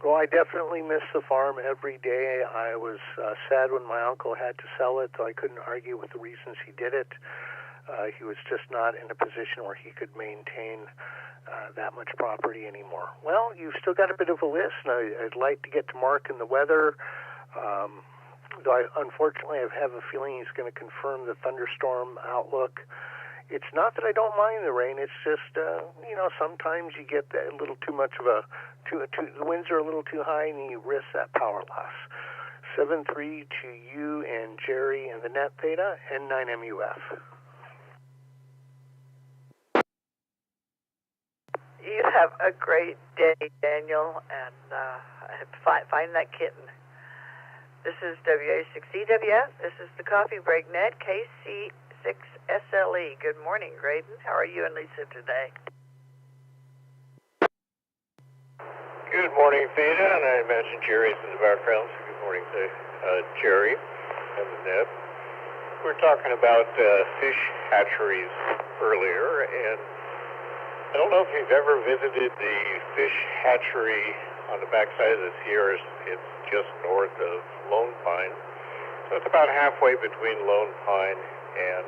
well, I definitely miss the farm every day. I was sad when my uncle had to sell it, though I couldn't argue with the reasons he did it. He was just not in a position where he could maintain that much property anymore. Well, you've still got a bit of a list, and I'd like to get to Mark in the weather. Though unfortunately, I have a feeling he's going to confirm the thunderstorm outlook. It's not that I don't mind the rain. It's just, you know, sometimes you get a little too much of the winds are a little too high, and you risk that power loss. 7-3 to you and Gerry and the Net Theta, N9MUF. you have a great day, Daniel, and find that kitten. This is W6EK. This is the Coffee Break Net, KC6SLE. Good morning, Graydon. How are you and Lisa today? Good morning, Theta, and I imagine Gerry's in the background, so good morning to Gerry and the Net. We were talking about fish hatcheries earlier, and I don't know if you've ever visited the fish hatchery on the backside of the Sierras. It's just north of Lone Pine. So it's about halfway between Lone Pine and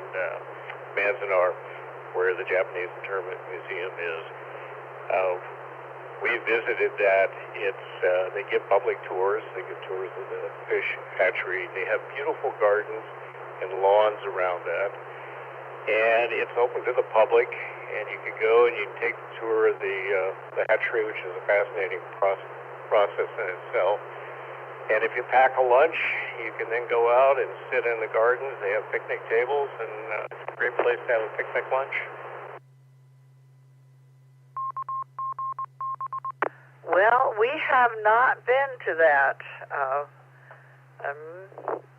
Manzanar, where the Japanese Internment Museum is. We visited that. It's they give public tours. They give tours of the fish hatchery. They have beautiful gardens and lawns around that. And it's open to the public, and you can go and you can take the tour of the hatchery, which is a fascinating process in itself. And if you pack a lunch, you can then go out and sit in the gardens. They have picnic tables, and it's a great place to have a picnic lunch. Well, we have not been to that.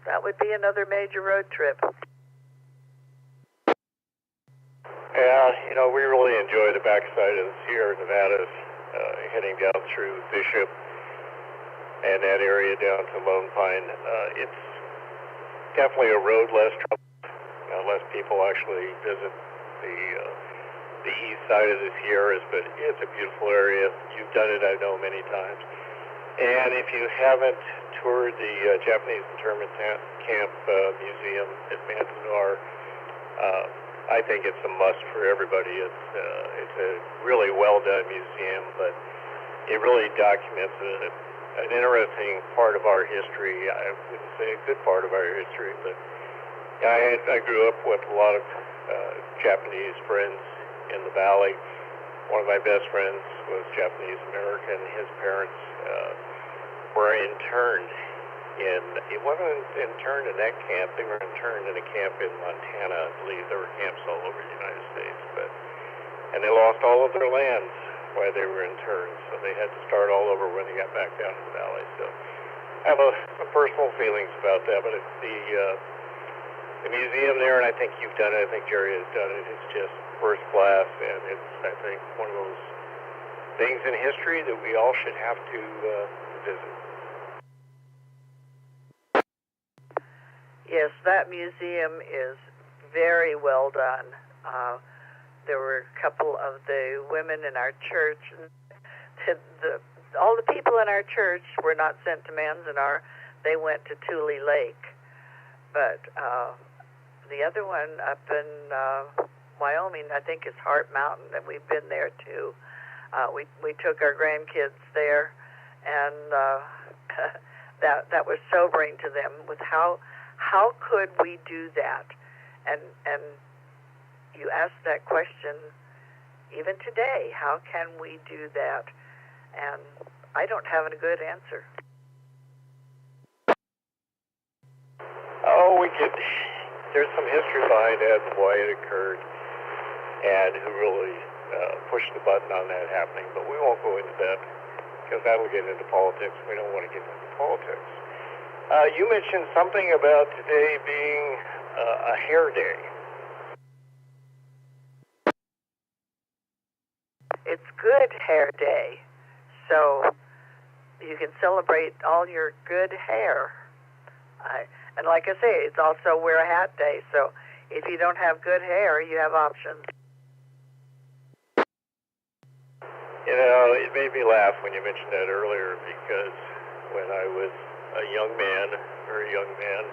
That would be another major road trip. Yeah, you know, we really enjoy the backside of the Sierra Nevadas, heading down through Bishop and that area down to Lone Pine. It's definitely a road less trouble. Less people actually visit the east side of the Sierras, but it's a beautiful area. You've done it, I know, many times. And if you haven't toured the Japanese Internment Camp Museum at Manzanar, I think it's a must for everybody. It's a really well-done museum, but it really documents an interesting part of our history. I wouldn't say a good part of our history, but I grew up with a lot of Japanese friends in the valley. One of my best friends was Japanese American. His parents were interned it wasn't interned in that camp. They were interned in a camp in Montana. I believe there were camps all over the United States, and they lost all of their lands while they were interned, so they had to start all over when they got back down to the valley. So I have some personal feelings about that, but the museum there, and I think you've done it, I think Gerry has done it, it's just first class, and it's, I think, one of those things in history that we all should have to visit. Yes, that museum is very well done. there were a couple of the women in our church. All the people in our church were not sent to Manzanar. They went to Tule Lake. But the other one up in Wyoming, I think, is Heart Mountain, and we've been there too. We took our grandkids there, and that was sobering to them. With how could we do that? And you ask that question even today. How can we do that? And I don't have a good answer. Oh, there's some history behind that and why it occurred and who really pushed the button on that happening, but we won't go into that because that'll get into politics. We don't want to get into politics. You mentioned something about today being a hair day. It's Good Hair Day, so you can celebrate all your good hair. And like I say, it's also Wear a Hat Day, so if you don't have good hair, you have options. You know, it made me laugh when you mentioned that earlier because when I was a young man, very young man,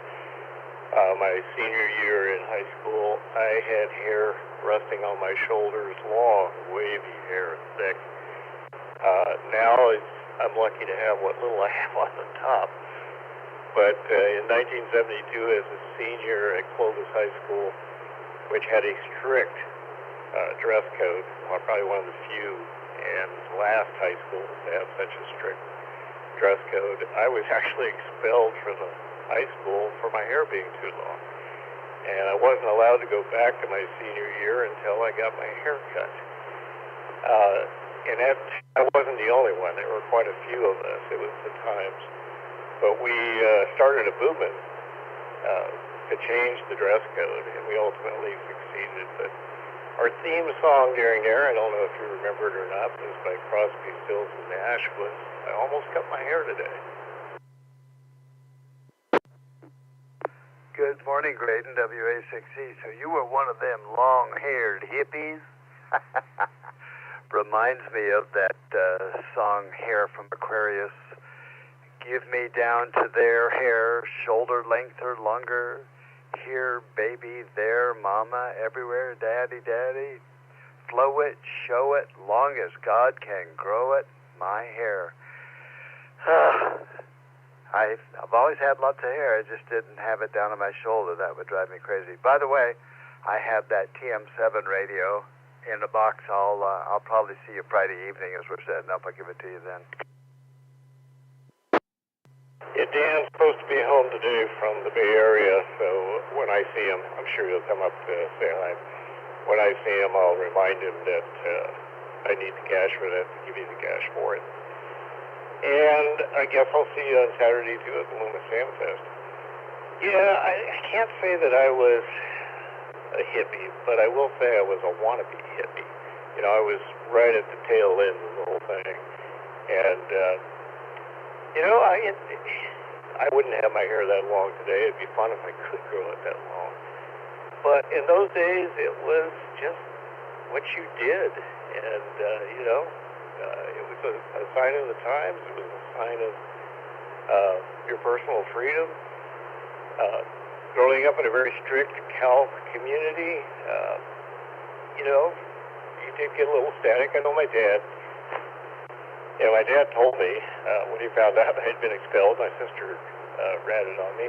my senior year in high school, I had hair resting on my shoulders, long, wavy hair, thick. Now I'm lucky to have what little I have on the top. But in 1972, as a senior at Clovis High School, which had a strict dress code, probably one of the few and last high schools to have such a strict dress code, I was actually expelled from the high school for my hair being too long. And I wasn't allowed to go back to my senior year until I got my hair cut. And I wasn't the only one. There were quite a few of us. It was the times. But we started a movement to change the dress code, and we ultimately succeeded. But our theme song during there, I don't know if you remember it or not, but it was by Crosby, Stills, and Nash, was I Almost Cut My Hair Today. Good morning, Graydon, W6EK. So you were one of them long-haired hippies? Reminds me of that song, Hair from Aquarius. Give me down to their hair, shoulder length or longer. Here, baby, there, mama, everywhere, daddy, daddy. Flow it, show it, long as God can grow it, my hair. I've always had lots of hair. I just didn't have it down on my shoulder. That would drive me crazy. By the way, I have that TM7 radio in the box. I'll probably see you Friday evening as we're setting up. I'll give it to you then. Yeah, Dan's supposed to be home today from the Bay Area, so when I see him, I'm sure he'll come up to say hi. When I see him, I'll remind him that I need the cash for that, give you the cash for it. And I guess I'll see you on Saturday, too, at the Luna Sam Fest. Yeah, I can't say that I was a hippie, but I will say I was a wannabe hippie. You know, I was right at the tail end of the whole thing. And, you know, I wouldn't have my hair that long today. It'd be fun if I could grow it that long. But in those days, it was just what you did. And, you know, it was a sign of the times. It was a sign of your personal freedom. Growing up in a very strict Calc community, you know, you did get a little static. I know my dad. You know, my dad told me when he found out I had been expelled, my sister ratted on me,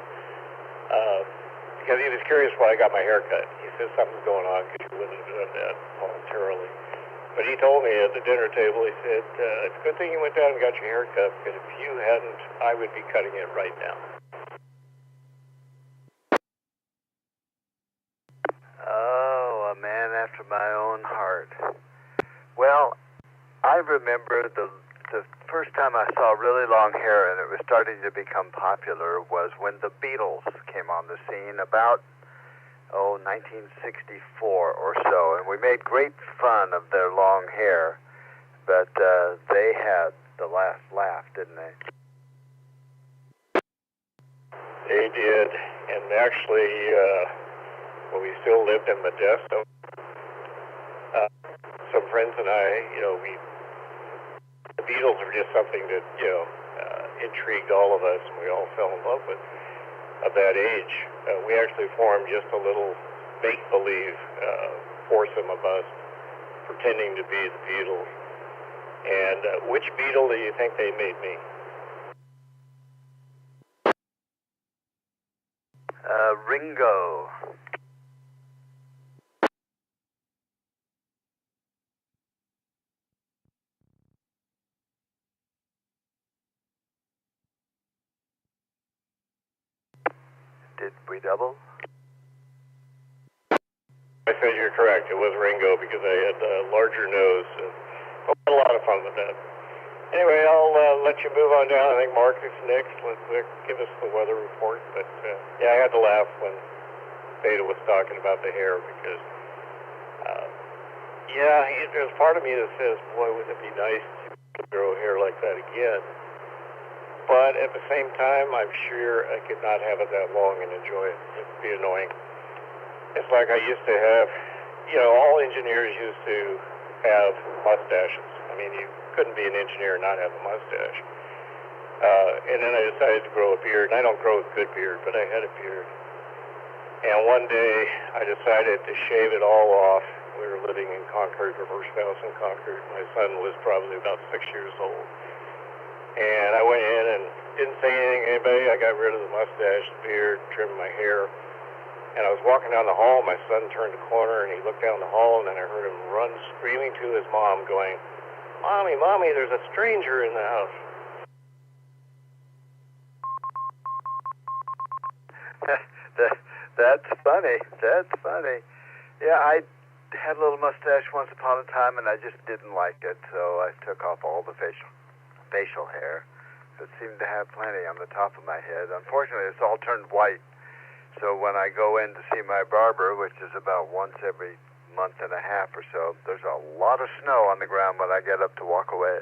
because he was curious why I got my hair cut. He said something's going on because you wouldn't have done that voluntarily. But he told me at the dinner table, he said, it's a good thing you went down and got your hair cut, because if you hadn't, I would be cutting it right now. Oh, a man after my own heart. Well, I remember the first time I saw really long hair and it was starting to become popular was when the Beatles came on the scene about 1964 or so, and we made great fun of their long hair, but they had the last laugh, didn't they? They did, and actually, when we still lived in Modesto, Some friends and I, the Beatles are just something that, intrigued all of us, and we all fell in love with at that age. We actually formed just a little make-believe foursome of us pretending to be the Beatles. And which Beatle do you think they made me? Ringo. Did we double? I said you're correct. It was Ringo because I had a larger nose. I had a lot of fun with that. Anyway, I'll let you move on down. I think Mark is next. Let's give us the weather report. But I had to laugh when Theta was talking about the hair because, there's part of me that says, boy, wouldn't it be nice to grow hair like that again. But at the same time, I'm sure I could not have it that long and enjoy it. It'd be annoying. It's like I used to have, all engineers used to have mustaches. I mean, you couldn't be an engineer and not have a mustache. And then I decided to grow a beard. And I don't grow a good beard, but I had a beard. And one day, I decided to shave it all off. We were living in Concord, reverse house in Concord. My son was probably about 6 years old. And I went in and didn't say anything to anybody. I got rid of the mustache, the beard, trimmed my hair. And I was walking down the hall. My son turned the corner, and he looked down the hall, and then I heard him run screaming to his mom, going, Mommy, Mommy, there's a stranger in the house. That's funny. That's funny. Yeah, I had a little mustache once upon a time, and I just didn't like it, so I took off all the facial hair. It seemed to have plenty on the top of my head. Unfortunately, it's all turned white. So when I go in to see my barber, which is about once every month and a half or so, there's a lot of snow on the ground when I get up to walk away.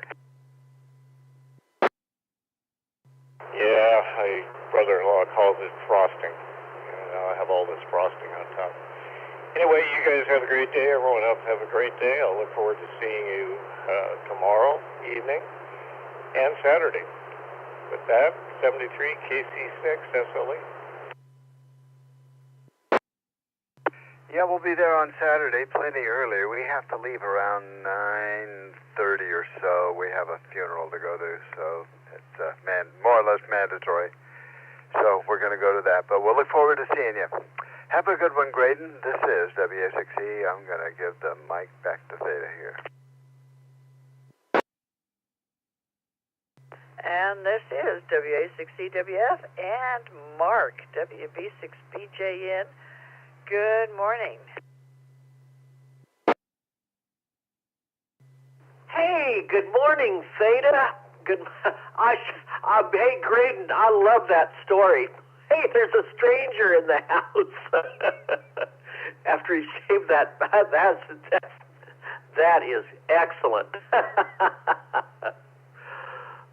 Yeah, my brother-in-law calls it frosting. I have all this frosting on top. Anyway, you guys have a great day. Everyone else have a great day. I'll look forward to seeing you tomorrow evening and Saturday. With that, 73 KC6 SLE. Yeah, we'll be there on Saturday, plenty earlier. We have to leave around 9:30 or so. We have a funeral to go to, so it's more or less mandatory. So we're going to go to that, but we'll look forward to seeing you. Have a good one, Graydon. This is W6E. I'm going to give the mic back to Theta here. And this is W6EWF and Mark, WB6BJN. Good morning. Hey, good morning, Theta. Hey, Graydon, I love that story. Hey, there's a stranger in the house. After he shaved that is excellent.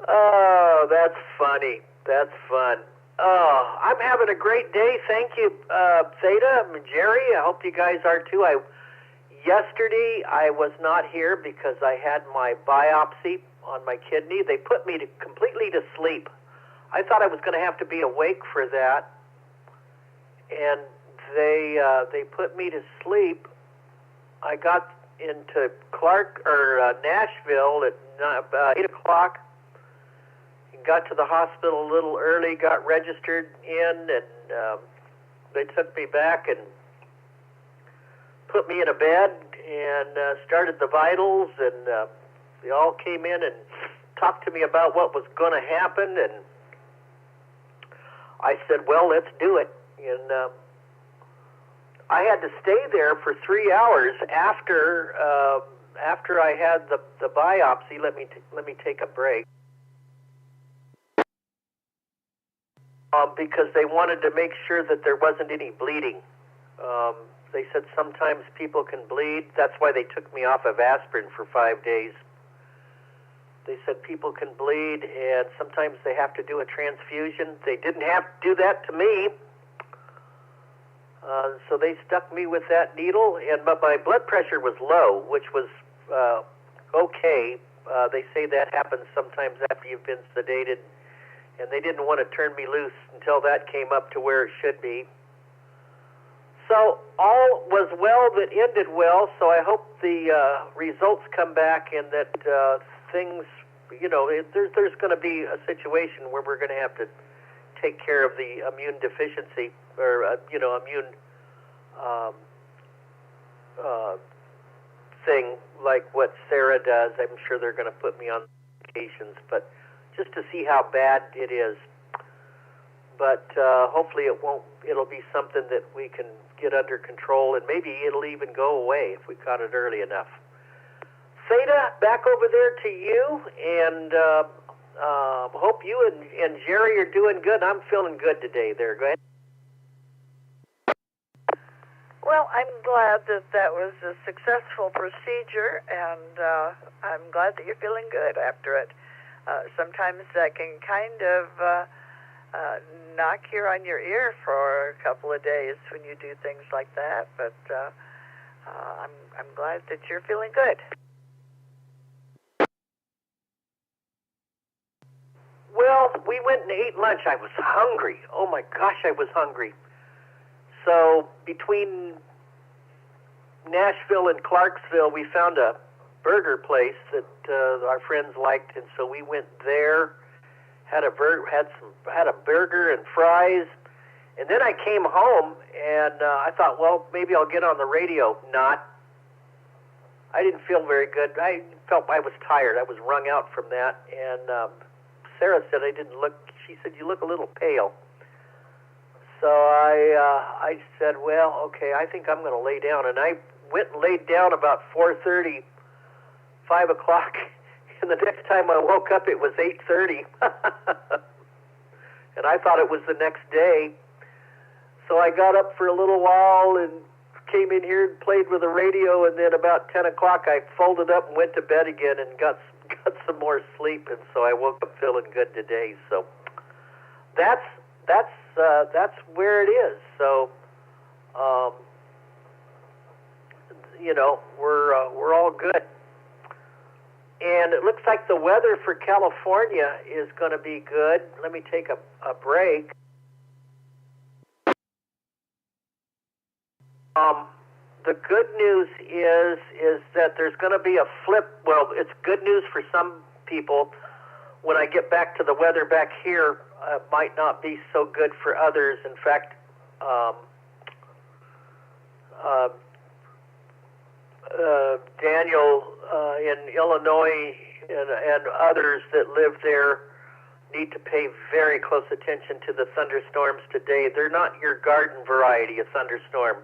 Oh, that's funny. That's fun. Oh, I'm having a great day. Thank you, Theta and Gerry. I hope you guys are too. Yesterday, I was not here because I had my biopsy on my kidney. They put me completely to sleep. I thought I was going to have to be awake for that, and they put me to sleep. I got into Nashville at about 8 o'clock. Got to the hospital a little early, got registered in, and they took me back and put me in a bed and started the vitals, and they all came in and talked to me about what was going to happen, and I said, well, let's do it. And I had to stay there for 3 hours after I had the biopsy. Let me take a break. Because they wanted to make sure that there wasn't any bleeding. They said sometimes people can bleed. That's why they took me off of aspirin for 5 days. They said people can bleed, and sometimes they have to do a transfusion. They didn't have to do that to me. So they stuck me with that needle, but my blood pressure was low, which was okay. They say that happens sometimes after you've been sedated, and they didn't want to turn me loose until that came up to where it should be. So all was well that ended well, so I hope the results come back and that things, there's going to be a situation where we're going to have to take care of the immune deficiency or, immune thing like what Sarah does. I'm sure they're going to put me on medications, but just to see how bad it is. But hopefully it'll be something that we can get under control, and maybe it'll even go away if we caught it early enough. Theta, back over there to you, and hope you and Gerry are doing good. I'm feeling good today there. Go ahead. Well, I'm glad that was a successful procedure, and I'm glad that you're feeling good after it. Sometimes that can kind of knock you on your ear for a couple of days when you do things like that, but I'm glad that you're feeling good. Well, we went and ate lunch. I was hungry. Oh my gosh, I was hungry. So between Nashville and Clarksville, we found a burger place that our friends liked, and so we went there. Had a burger and fries, and then I came home and I thought, well, maybe I'll get on the radio. I didn't feel very good. I felt I was tired. I was wrung out from that, and Sarah said I didn't look. She said you look a little pale. So I said, well, okay, I think I'm going to lay down, and I went and laid down about 4:30, 5 o'clock. And the next time I woke up, it was 8:30, and I thought it was the next day. So I got up for a little while and came in here and played with the radio, and then about 10 o'clock I folded up and went to bed again and got some more sleep, and so I woke up feeling good today. So that's where it is. So we're all good. And it looks like the weather for California is going to be good. Let me take a break. The good news is that there's going to be a flip. Well, it's good news for some people. When I get back to the weather back here, it might not be so good for others. In fact, Daniel in Illinois and others that live there need to pay very close attention to the thunderstorms today. They're not your garden variety of thunderstorm.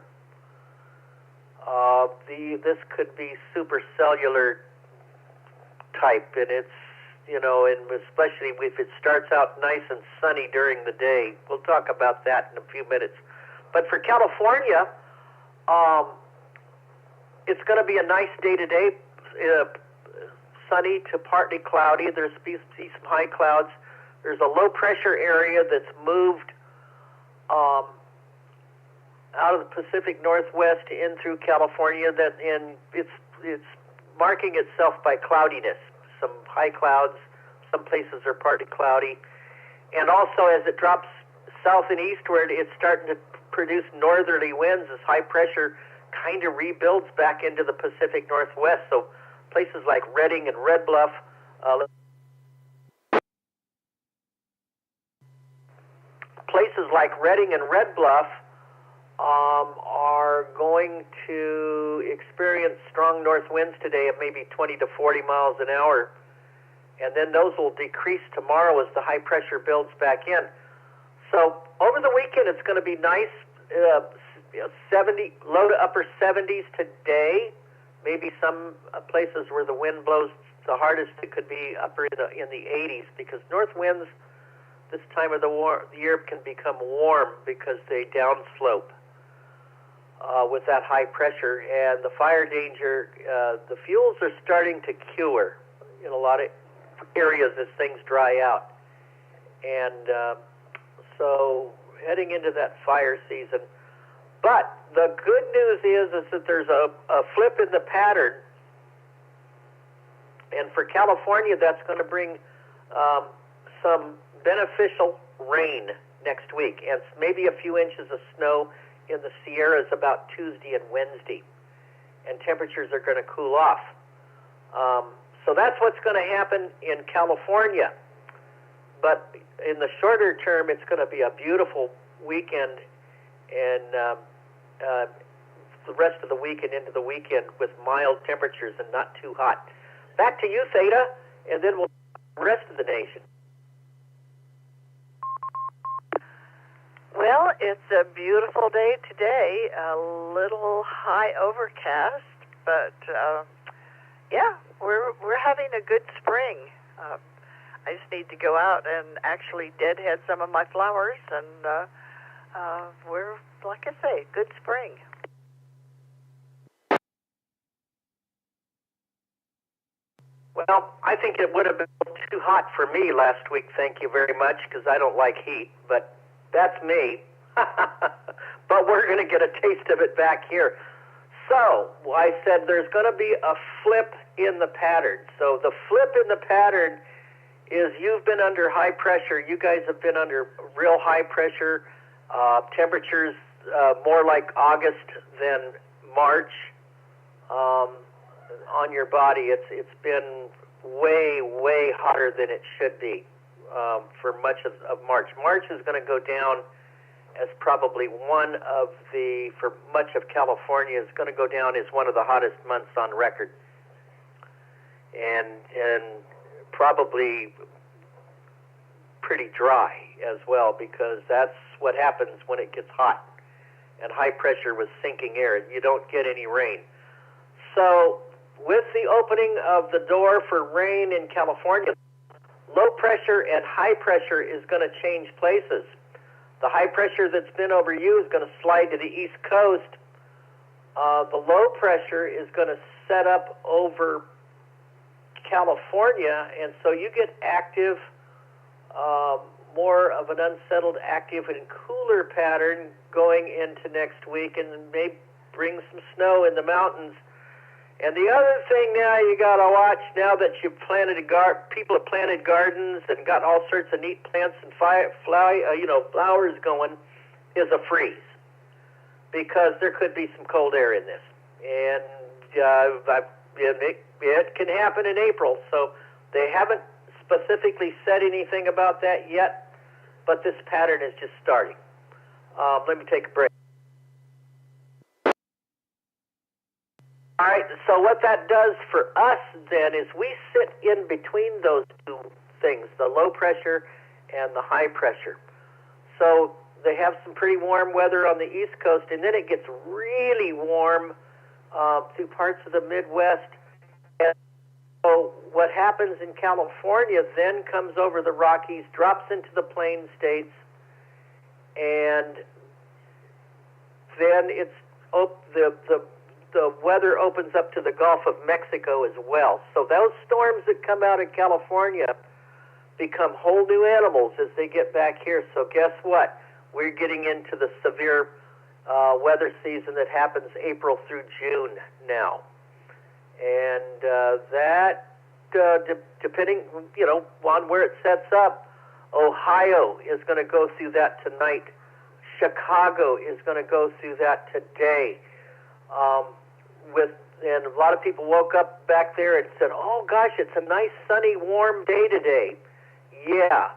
This could be supercellular type, and it's, and especially if it starts out nice and sunny during the day. We'll talk about that in a few minutes. But for California, it's going to be a nice day today, sunny to partly cloudy. There's be some high clouds. There's a low pressure area that's moved out of the Pacific Northwest in through California. It's marking itself by cloudiness. Some high clouds. Some places are partly cloudy. And also, as it drops south and eastward, it's starting to produce northerly winds as high pressure kind of rebuilds back into the Pacific Northwest. So places like Redding and Red Bluff, are going to experience strong north winds today of maybe 20 to 40 miles an hour. And then those will decrease tomorrow as the high pressure builds back in. So over the weekend, it's going to be nice, 70, low to upper 70s today. Maybe some places where the wind blows the hardest, it could be upper in the 80s, because north winds this time of the year can become warm because they downslope with that high pressure. And the fire danger, the fuels are starting to cure in a lot of areas as things dry out. And so heading into that fire season. But the good news is that there's a flip in the pattern, and for California, that's going to bring some beneficial rain next week, and maybe a few inches of snow in the Sierras about Tuesday and Wednesday, and temperatures are going to cool off. So that's what's going to happen in California. But in the shorter term, it's going to be a beautiful weekend, and the rest of the week and into the weekend with mild temperatures and not too hot. Back to you, Theta, and then we'll the rest of the nation. Well, it's a beautiful day today. A little high overcast, but yeah, we're having a good spring. I just need to go out and actually deadhead some of my flowers, and we're, like I say, good spring. Well, I think it would have been too hot for me last week, thank you very much, because I don't like heat, but that's me. But we're going to get a taste of it back here. So, I said there's going to be a flip in the pattern. So the flip in the pattern is you've been under high pressure. You guys have been under real high pressure, temperatures more like August than March on your body. It's been way, way hotter than it should be for much of March. March is going to go down as probably one of the, for much of California, is going to go down as one of the hottest months on record. And probably pretty dry as well, because that's what happens when it gets hot and high pressure with sinking air, and you don't get any rain. So with the opening of the door for rain in California, low pressure and high pressure is going to change places. The high pressure that's been over you is going to slide to the east coast. The low pressure is going to set up over California, and so you get active, more of an unsettled, active and cooler pattern going into next week, and may bring some snow in the mountains. And the other thing now you got to watch, now that you've planted people have planted gardens and got all sorts of neat plants and flowers going, is a freeze, because there could be some cold air in this, and it can happen in April. So they haven't specifically said anything about that yet, but this pattern is just starting. Let me take a break. All right, so what that does for us then is we sit in between those two things, the low pressure and the high pressure. So they have some pretty warm weather on the East Coast, and then it gets really warm through parts of the Midwest. And so what happens in California then comes over the Rockies, drops into the Plain States, and then it's the weather opens up to the Gulf of Mexico as well. So those storms that come out of California become whole new animals as they get back here. So guess what? We're getting into the severe weather season that happens April through June now. And that, depending, on where it sets up, Ohio is going to go through that tonight. Chicago is going to go through that today. And a lot of people woke up back there and said, oh gosh, it's a nice sunny warm day today. Yeah.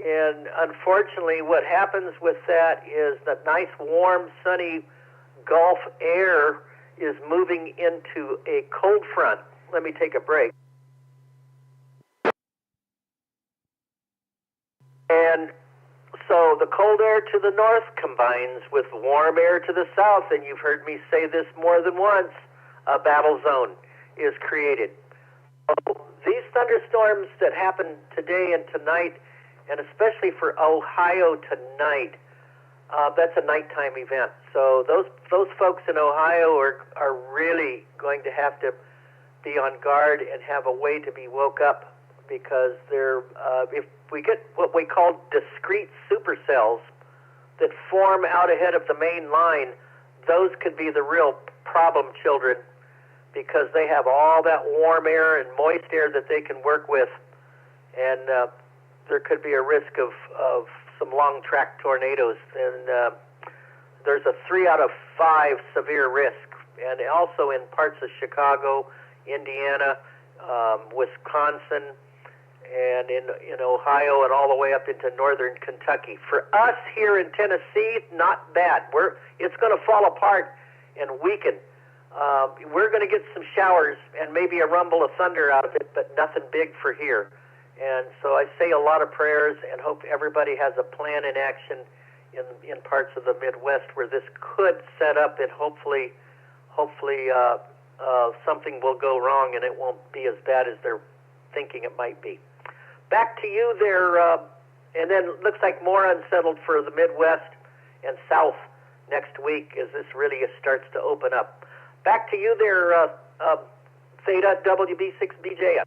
And unfortunately what happens with that is that nice warm sunny Gulf air is moving into a cold front. Let me take a break. And so the cold air to the north combines with warm air to the south, and you've heard me say this more than once, a battle zone is created. So these thunderstorms that happen today and tonight, and especially for Ohio tonight, that's a nighttime event. So those folks in Ohio are really going to have to be on guard and have a way to be woke up, because they're if we get what we call discrete supercells, that form out ahead of the main line, those could be the real problem children, because they have all that warm air and moist air that they can work with, and there could be a risk of some long track tornadoes. And there's a 3 out of 5 severe risk, and also in parts of Chicago, Indiana, Wisconsin, and in Ohio, and all the way up into northern Kentucky. For us here in Tennessee, not bad. It's going to fall apart and weaken. We're going to get some showers and maybe a rumble of thunder out of it, but nothing big for here. And so I say a lot of prayers and hope everybody has a plan in action in parts of the Midwest where this could set up, and hopefully something will go wrong and it won't be as bad as they're thinking it might be. Back to you there, and then looks like more unsettled for the Midwest and South next week as this really starts to open up. Back to you there, Theta, WB6BJ.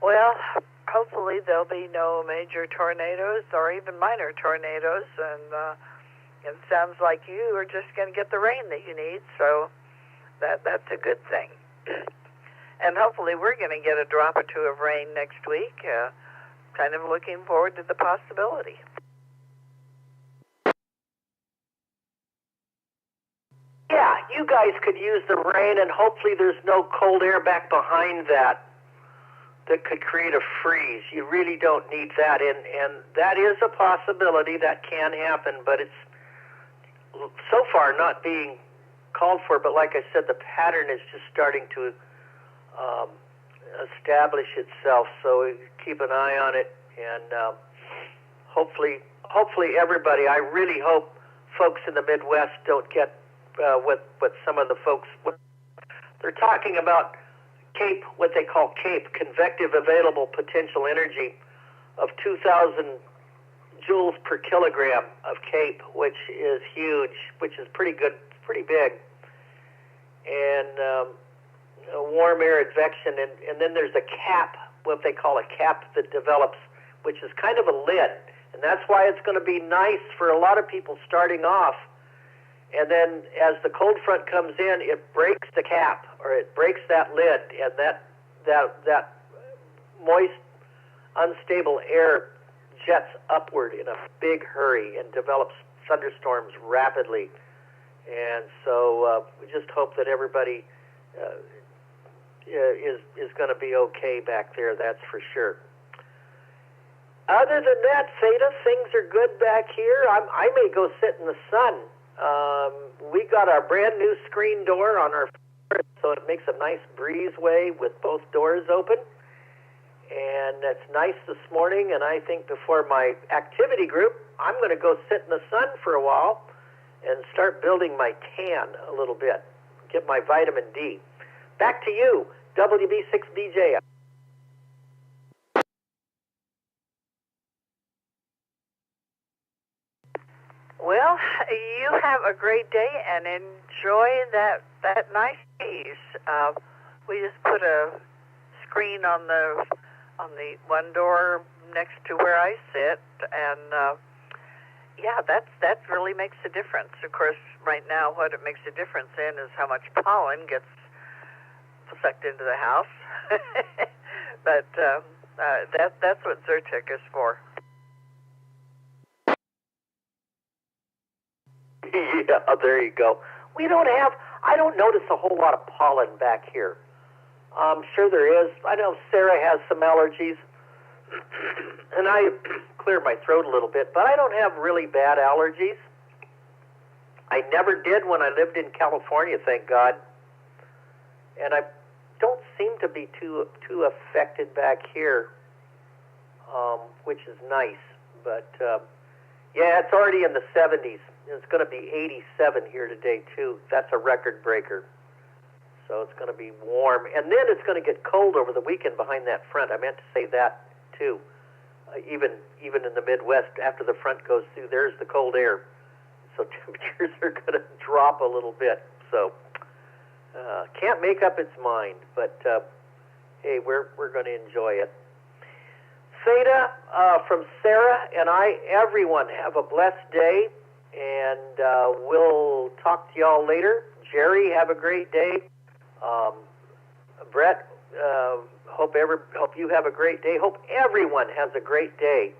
Well, hopefully there'll be no major tornadoes or even minor tornadoes, and it sounds like you are just going to get the rain that you need, so that's a good thing. And hopefully we're going to get a drop or two of rain next week. Kind of looking forward to the possibility. Yeah, you guys could use the rain, and hopefully there's no cold air back behind that could create a freeze. You really don't need that, and that is a possibility that can happen, but it's so far not being called for. But like I said, the pattern is just starting to establish itself, so keep an eye on it, and hopefully everybody, I really hope folks in the Midwest don't get what some of the folks, they're talking about CAPE, what they call CAPE, convective available potential energy of 2,000 joules per kilogram of CAPE, which is huge, which is pretty good, pretty big. And warm air advection, and then there's a cap, what they call a cap that develops, which is kind of a lid, and that's why it's going to be nice for a lot of people starting off. And then as the cold front comes in, it breaks the cap, or it breaks that lid, and that moist, unstable air jets upward in a big hurry and develops thunderstorms rapidly. And so we just hope that everybody is going to be okay back there, that's for sure. Other than that, Theta, things are good back here. I may go sit in the sun. We got our brand new screen door on our floor, so it makes a nice breezeway with both doors open. And it's nice this morning, and I think before my activity group, I'm going to go sit in the sun for a while and start building my tan a little bit, get my vitamin D. Back to you, WB6BJ. Well, you have a great day and enjoy that nice breeze. We just put a screen on the one door next to where I sit, and yeah, that really makes a difference. Of course, right now, what it makes a difference in is how much pollen gets sucked into the house. But that's what Zyrtec is for. Yeah, there you go. I don't notice a whole lot of pollen back here. I'm sure there is. I know Sarah has some allergies, and I clear my throat a little bit, but I don't have really bad allergies. I never did when I lived in California, thank God. And I don't seem to be too affected back here, which is nice. But yeah, it's already in the 70s. It's going to be 87 here today, too. That's a record breaker. So it's going to be warm. And then it's going to get cold over the weekend behind that front. I meant to say that, too. Even in the Midwest, after the front goes through, there's the cold air. So temperatures are going to drop a little bit. So can't make up its mind. But, hey, we're going to enjoy it. Theta, from Sarah and I, everyone have a blessed day, and we'll talk to y'all later. Gerry, have a great day. Brett, hope you have a great day. Hope everyone has a great day.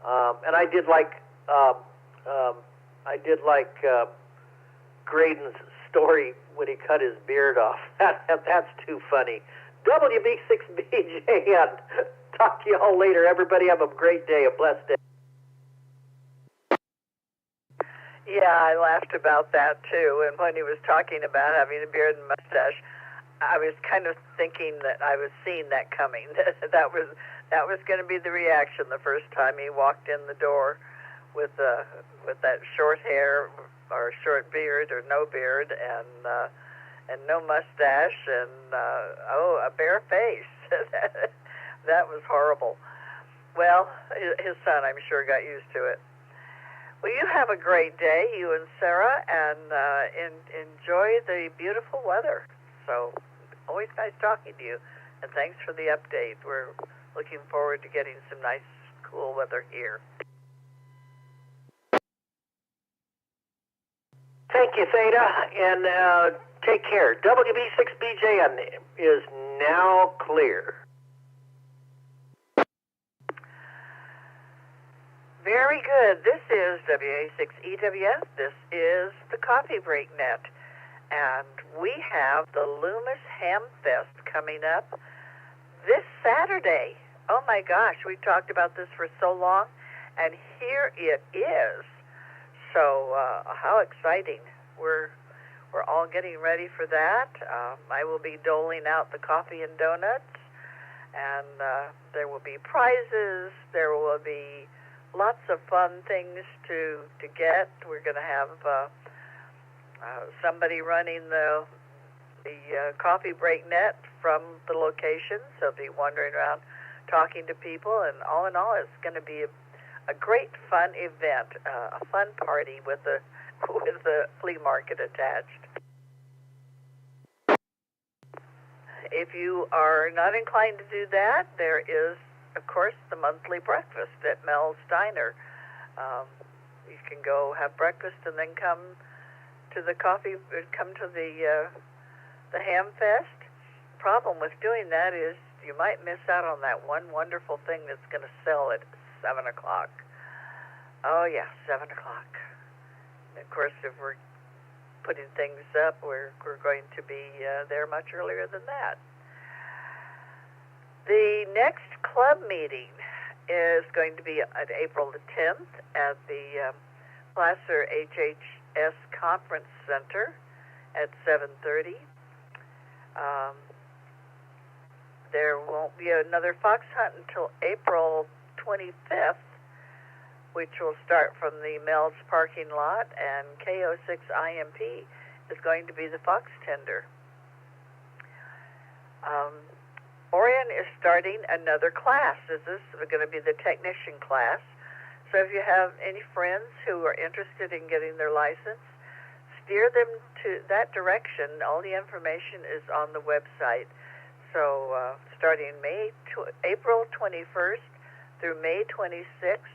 And I did like Graydon's story when he cut his beard off. That's too funny. W6BJN. Talk to y'all later. Everybody have a great day, a blessed day. Yeah, I laughed about that too. And when he was talking about having a beard and mustache, I was kind of thinking that I was seeing that coming. that was going to be the reaction the first time he walked in the door with that short hair or short beard or no beard and no mustache and a bare face. That was horrible. Well, his son, I'm sure, got used to it. Well, you have a great day, you and Sarah, and enjoy the beautiful weather. So, always nice talking to you, and thanks for the update. We're looking forward to getting some nice, cool weather here. Thank you, Theta, and take care. WB6BJN is now clear. Very good. This is WA6EWS. This is the Coffee Break Net. And we have the Loomis Ham Fest coming up this Saturday. Oh my gosh, we talked about this for so long, and here it is. So how exciting. We're all getting ready for that. I will be doling out the coffee and donuts, and there will be prizes. There will be lots of fun things to get. We're going to have somebody running the Coffee Break Net from the location, so they'll be wandering around talking to people, and all in all, it's going to be a great fun event, a fun party with the flea market attached. If you are not inclined to do that, there is, of course, the monthly breakfast at Mel's Diner. You can go have breakfast and then come to the Ham Fest. The problem with doing that is you might miss out on that one wonderful thing that's going to sell at 7 o'clock. Oh yeah, 7 o'clock. And of course, if we're putting things up, we're going to be there much earlier than that. The next club meeting is going to be at April the 10th at the Placer HHS Conference Center at 7:30. There won't be another fox hunt until April 25th, which will start from the Mel's parking lot, and KO6IMP is going to be the fox tender. Orion is starting another class. This is going to be the technician class. So if you have any friends who are interested in getting their license, steer them to that direction. All the information is on the website. So starting April 21st through May 26th,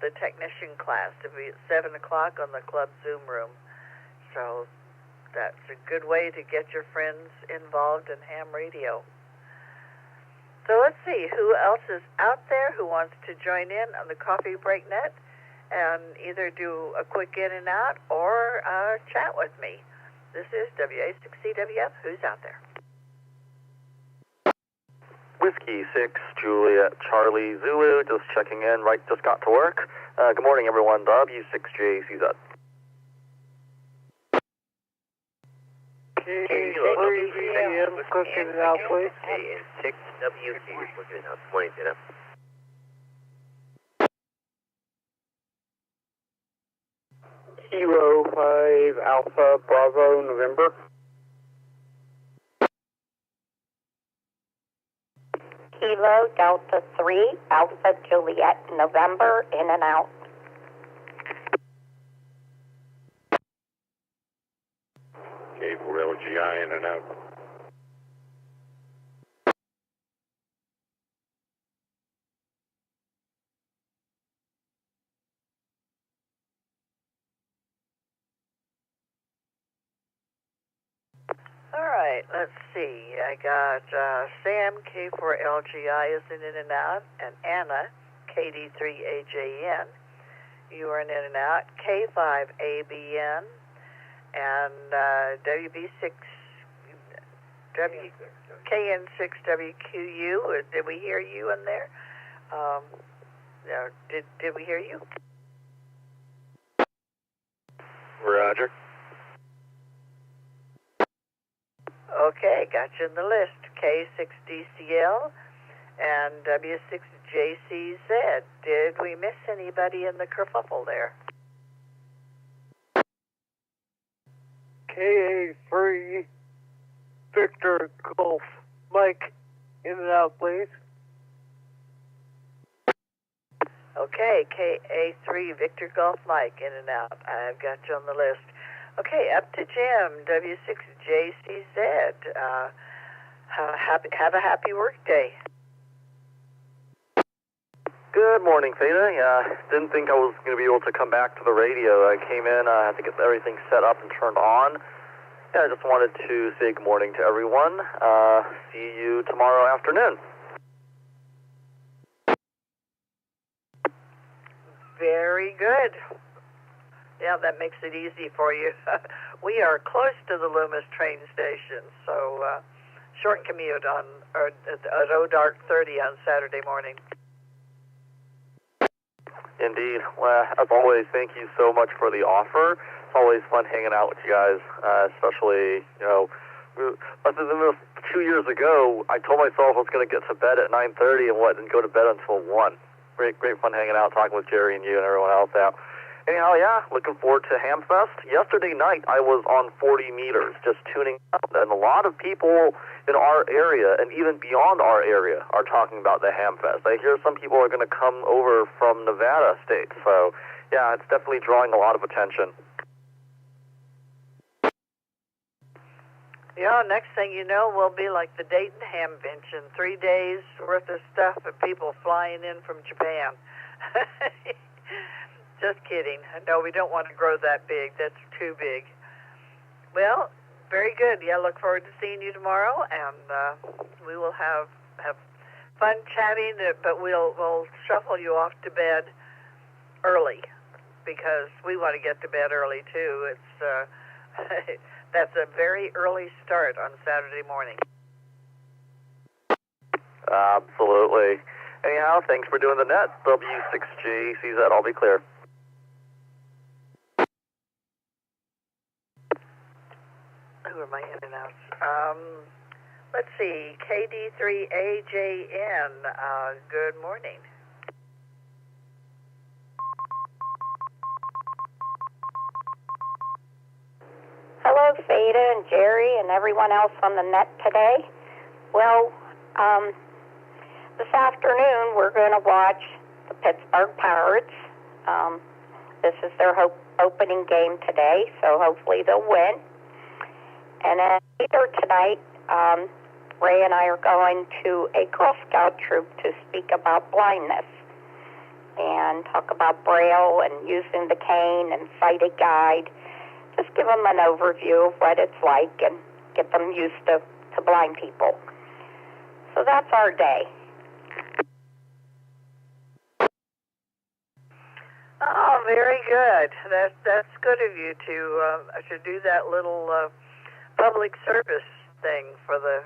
the technician class will be at 7 o'clock on the club Zoom room. So that's a good way to get your friends involved in ham radio. So let's see who else is out there who wants to join in on the Coffee Break Net and either do a quick in and out or chat with me. This is WA6CWF. Who's out there? Whiskey 6, Juliet, Charlie, Zulu, just checking in, just got to work. Good morning, everyone. W6JCZ. Push it out, please. 6WC, push it out. Good morning, Theta. Kilo 5 Alpha Bravo November. Kilo Delta 3 Alpha Juliet November, in and out. Cable LGI, in and out. All right, let's see. I got Sam, K4LGI is in and out, and Anna, KD3AJN. You are in and out. K5ABN, and KN6WQU. Did we hear you in there? Did we hear you? Roger. Okay, got you in the list. K6DCL and W6JCZ. Did we miss anybody in the kerfuffle there? KA3 Victor Golf Mike, in and out, please. Okay, KA3 Victor Golf Mike, in and out. I've got you on the list. Okay, up to Jim, W6JCZ. Have a happy work day. Good morning, Theta. Yeah, didn't think I was going to be able to come back to the radio. I came in, I had to get everything set up and turned on. Yeah, I just wanted to say good morning to everyone. See you tomorrow afternoon. Very good. Yeah, that makes it easy for you. We are close to the Loomis train station, so short commute at dark 30 on Saturday morning. Indeed. Well, as always, thank you so much for the offer. It's always fun hanging out with you guys, especially, other than 2 years ago, I told myself I was going to get to bed at 9:30 and go to bed until 1. Great fun hanging out, talking with Gerry and you and everyone else out. Anyhow, yeah, looking forward to Hamfest. Yesterday night, I was on 40 meters, just tuning out, and a lot of people in our area and even beyond our area are talking about the Hamfest. I hear some people are going to come over from Nevada State, so yeah, it's definitely drawing a lot of attention. Yeah, next thing you know, we'll be like the Dayton Hamvention, 3 days worth of stuff of people flying in from Japan. Just kidding. No, we don't want to grow that big. That's too big. Well, very good. Yeah, look forward to seeing you tomorrow, and we will have fun chatting, but we'll shuffle you off to bed early because we want to get to bed early, too. It's that's a very early start on Saturday morning. Absolutely. Anyhow, thanks for doing the net. W6JCZ, I'll be clear. Who are my in and outs? Let's see, KD3AJN, good morning. Hello, Theta and Gerry and everyone else on the net today. Well, this afternoon we're going to watch the Pittsburgh Pirates. This is their opening game today, so hopefully they'll win. And then later tonight, Ray and I are going to a Girl Scout troop to speak about blindness and talk about Braille and using the cane and sighted guide. Just give them an overview of what it's like and get them used to blind people. So that's our day. Oh, very good. That's good of you to do that little public service thing for the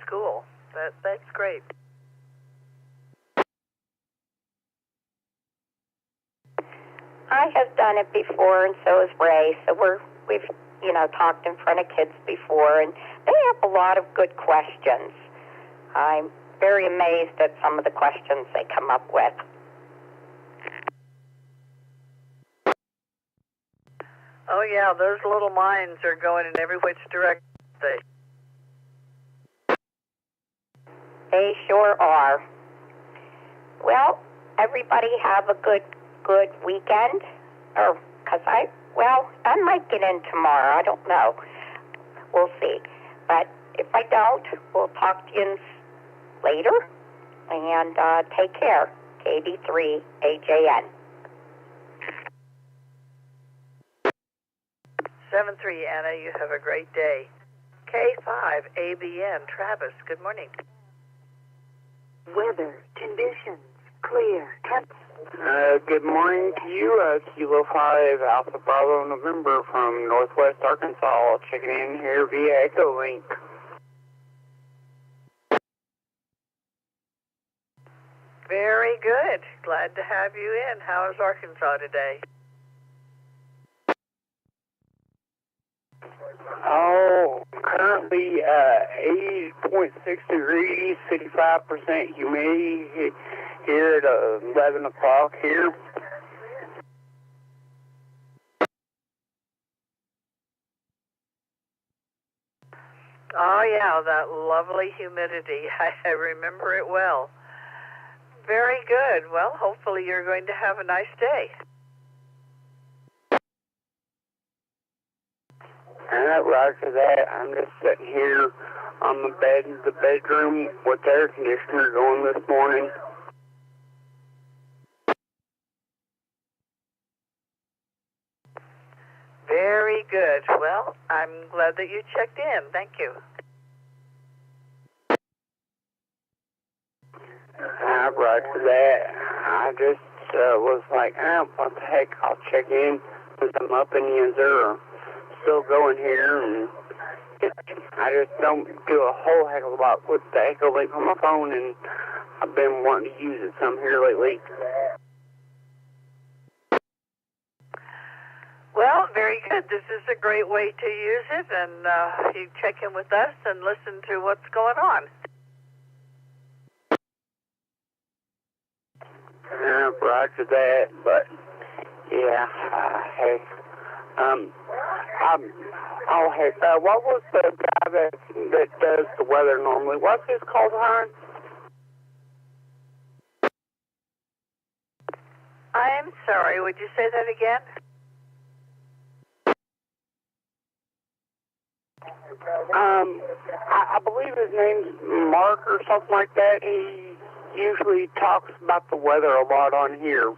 school. That's great. I have done it before, and so has Ray. So we've talked in front of kids before, and they have a lot of good questions. I'm very amazed at some of the questions they come up with. Oh yeah, those little minds are going in every which direction. They sure are. Well, everybody have a good weekend. I might get in tomorrow. I don't know. We'll see. But if I don't, we'll talk to you later. And take care. KD3AJN. 7-3, Anna. You have a great day. W6EK Travis, good morning. Weather conditions clear. Good morning to you, Kilo 5 Alpha Bravo November from Northwest Arkansas, checking in here via Echolink. Very good. Glad to have you in. How is Arkansas today? Oh, currently 80.6 degrees, 65% humidity here at 11 o'clock here. Oh, yeah, that lovely humidity. I remember it well. Very good. Well, hopefully you're going to have a nice day. Right after that, I'm just sitting here on the bed in the bedroom with the air conditioner going this morning. Very good. Well, I'm glad that you checked in. Thank you. Right after that, I just was like, what the heck, I'll check in since I'm up in the Missouri. Still going here, and I just don't do a whole heck of a lot with the Echolink on my phone, and I've been wanting to use it some here lately. Well, very good. This is a great way to use it, and you check in with us and listen to what's going on. Roger that, but yeah, hey, oh heck, what was the guy that does the weather normally? What's his call sign? I'm sorry, would you say that again? I believe his name's Mark or something like that. He usually talks about the weather a lot on here.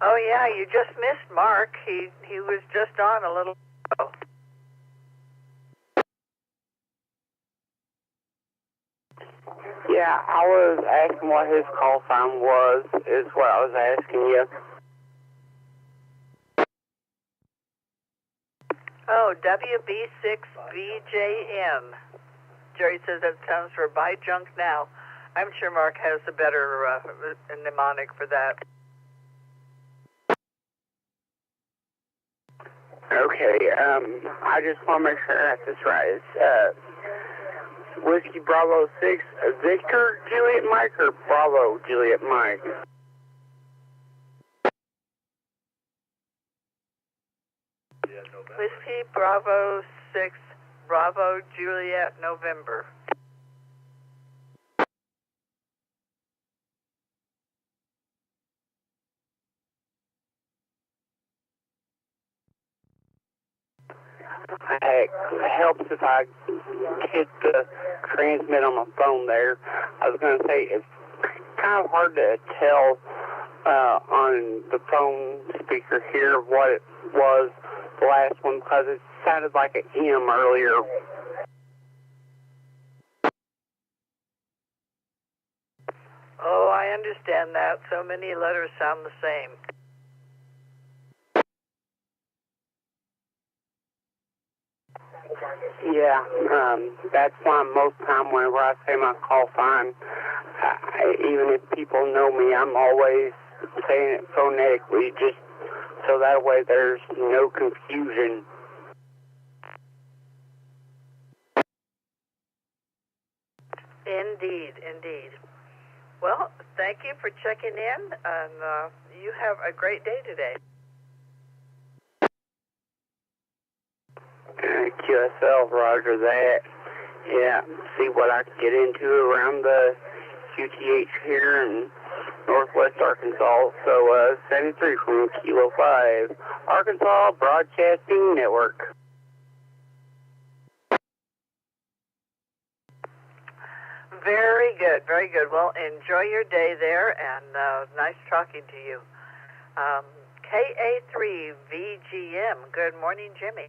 Oh, yeah, you just missed Mark. He was just on a little ago. Yeah, I was asking what his call sign was, is what I was asking you. Oh, W6EK. Gerry says that sounds for buy junk now. I'm sure Mark has a better mnemonic for that. Okay, I just want to make sure I got this right. It's Whiskey Bravo 6, Victor Juliet Mike, or Bravo Juliet Mike? Whiskey Bravo 6, Bravo Juliet November. Heck, it helps if I hit the transmit on my phone there. I was going to say, it's kind of hard to tell on the phone speaker here what it was, the last one, because it sounded like an M earlier. Oh, I understand that. So many letters sound the same. Yeah, that's why most time whenever I say my call sign, even if people know me, I'm always saying it phonetically, just so that way there's no confusion. Indeed, indeed. Well, thank you for checking in, and you have a great day today. QSL, roger that. Yeah, see what I can get into around the QTH here in Northwest Arkansas. So, 73 from Kilo 5, Arkansas Broadcasting Network. Very good, very good. Well, enjoy your day there, and nice talking to you. KA3VGM, good morning, Jimmy.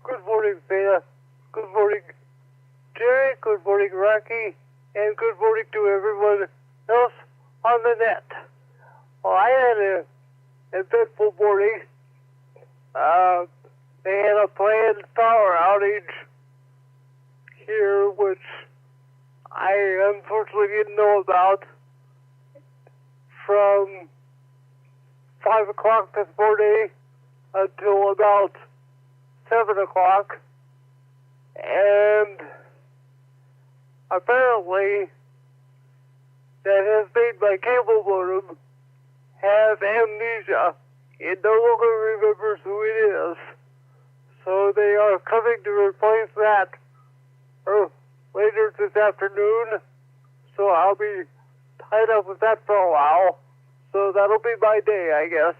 Good morning, Theta. Good morning, Gerry. Good morning, Rocky. And good morning to everyone else on the net. Well, I had an eventful morning. They had a planned power outage here, which I unfortunately didn't know about, from 5 o'clock this morning until about 7 o'clock. And apparently that has made my cable modem have amnesia. It no longer remembers who it is. So they are coming to replace that later this afternoon. So I'll be tied up with that for a while. So that'll be my day, I guess.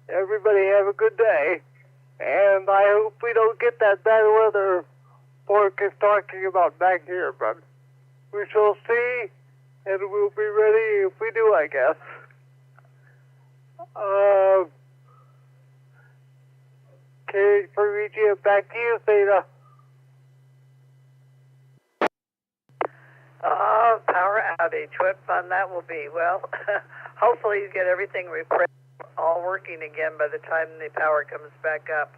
Everybody have a good day. And I hope we don't get that bad weather Bork is talking about back here, but we shall see, and we'll be ready if we do, I guess. Okay, for reaching back to you, Theta. Power outage. What fun that will be. Well, hopefully you get everything all working again by the time the power comes back up.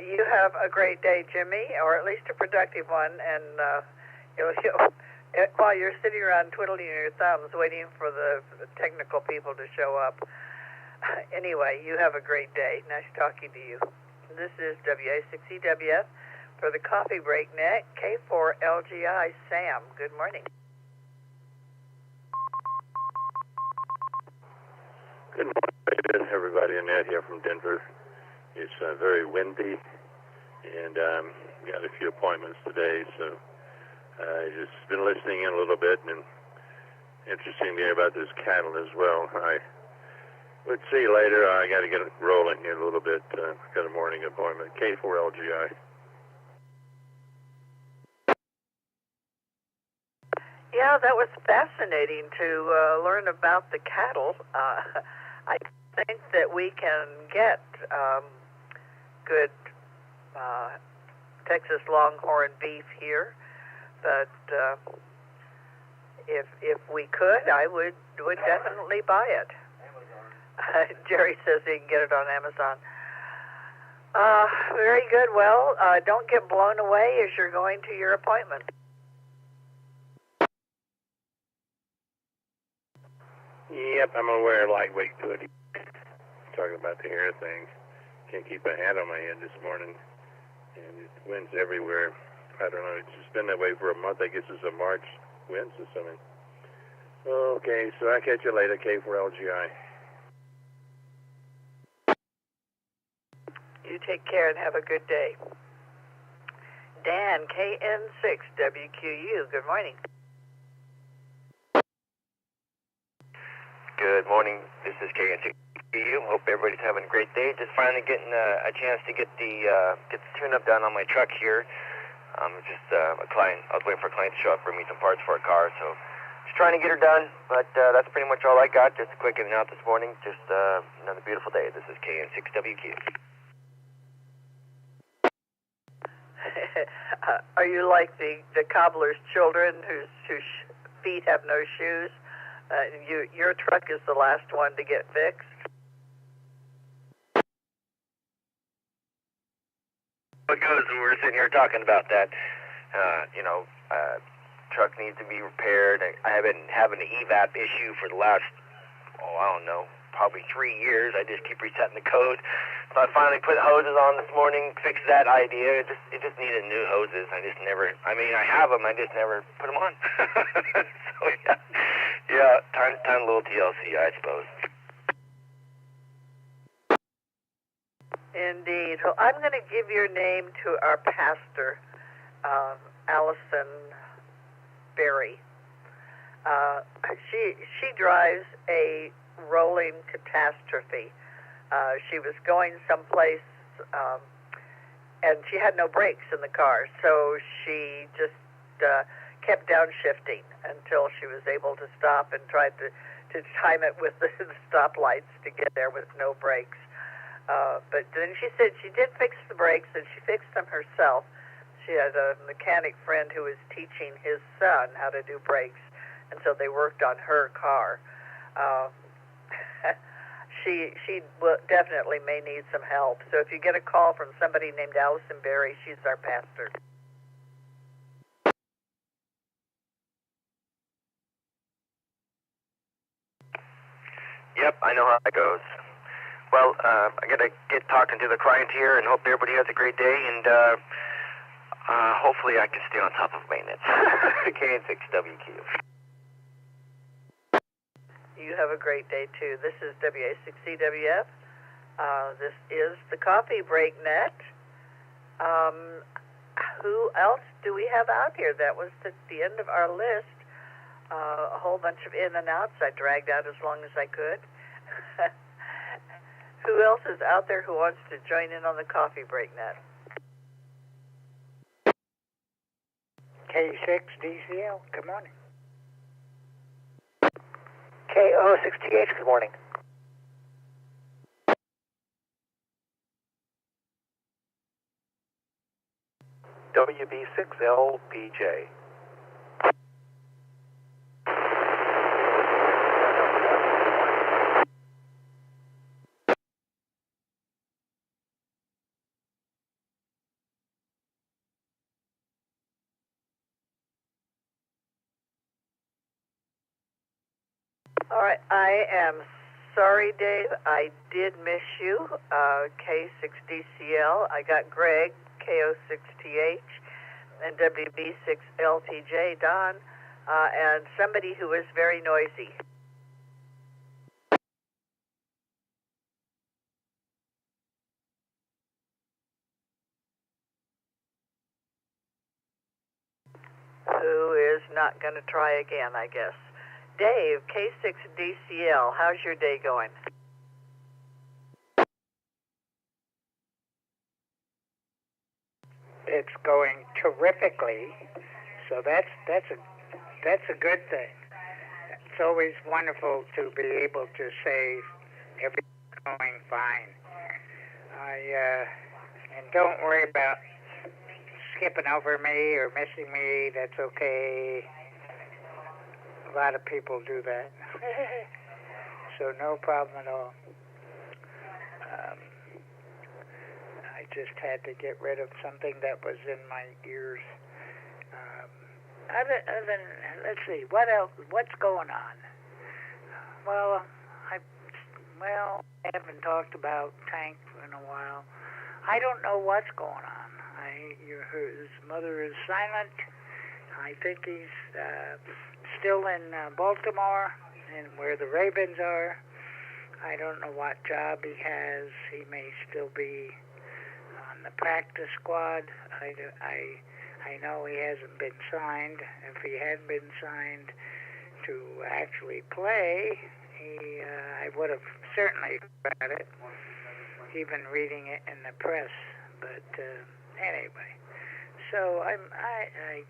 You have a great day, Jimmy, or at least a productive one, and while you're sitting around twiddling your thumbs waiting for the technical people to show up. Anyway, you have a great day. Nice talking to you. This is W6EK for the Coffee Break Net, K4LGI. Sam, good morning. Good morning, everybody. Annette here from Denver. It's very windy, and got a few appointments today, so I just been listening in a little bit, and interesting to hear about this cattle as well. I would see you later. I got to get it rolling here a little bit. Got a morning appointment. K4LGI. Yeah, that was fascinating to learn about the cattle. I think that we can get good Texas Longhorn beef here, but if we could, I would definitely buy it. Gerry says he can get it on Amazon. Very good. Well, don't get blown away as you're going to your appointment. Yep, I'm aware of lightweight hoodie. Talking about the hair thing. Can't keep a hat on my head this morning. And it winds everywhere. I don't know, it's just been that way for a month. I guess it's a March winds or something. Okay, so I'll catch you later, K4LGI. You take care and have a good day. Dan, KN6WQU, good morning. Good morning. This is KN6WQU. Hope everybody's having a great day. Just finally getting a chance to get the tune-up done on my truck here. A client. I was waiting for a client to show up for me some parts for a car, so just trying to get her done. But that's pretty much all I got. Just a quick in and out this morning. Just another beautiful day. This is KN6WQ. Are you like the cobbler's children whose feet have no shoes? Your truck is the last one to get fixed. It goes, and we're sitting here talking about that. Truck needs to be repaired. I have been having an EVAP issue for the last, probably 3 years. I just keep resetting the code. So I finally put hoses on this morning, fixed that idea. It just needed new hoses. I have them, I just never put them on. So yeah, time a little TLC, I suppose. Indeed. Well, I'm going to give your name to our pastor, Allison Berry. She drives a rolling catastrophe. She was going someplace, and she had no brakes in the car, so she just kept downshifting until she was able to stop and tried to time it with the stoplights to get there with no brakes. But then she said she did fix the brakes, and she fixed them herself. She had a mechanic friend who was teaching his son how to do brakes, and so they worked on her car. She definitely may need some help. So if you get a call from somebody named Allison Berry, she's our pastor. Yep, I know how that goes. Well, I gotta get talking to the client here, and hope everybody has a great day, and hopefully I can stay on top of maintenance. KN6WQ. You have a great day, too. This is W6EWF. This is the Coffee Break Net. Who else do we have out here? That was the end of our list. A whole bunch of in and outs I dragged out as long as I could. Who else is out there who wants to join in on the Coffee Break Net? K6DCL, good morning. KO6TH, good morning. WB6LPJ. All right, I am sorry, Dave. I did miss you. K6DCL. I got Greg, KO6TH, and WB6LPJ, Don, and somebody who is very noisy. Who is not going to try again, I guess. Dave, K6DCL, how's your day going? It's going terrifically, so that's a good thing. It's always wonderful to be able to say everything's going fine. And don't worry about skipping over me or missing me. That's okay. A lot of people do that. So no problem at all. I just had to get rid of something that was in my ears. Let's see, what else? What's going on? Well, I haven't talked about Tank in a while. I don't know what's going on. His mother is silent. I think he's still in Baltimore, and where the Ravens are. I don't know what job he has. He may still be on the practice squad. I know he hasn't been signed. If he had been signed to actually play, I would have certainly read it, even reading it in the press. But anyway, so I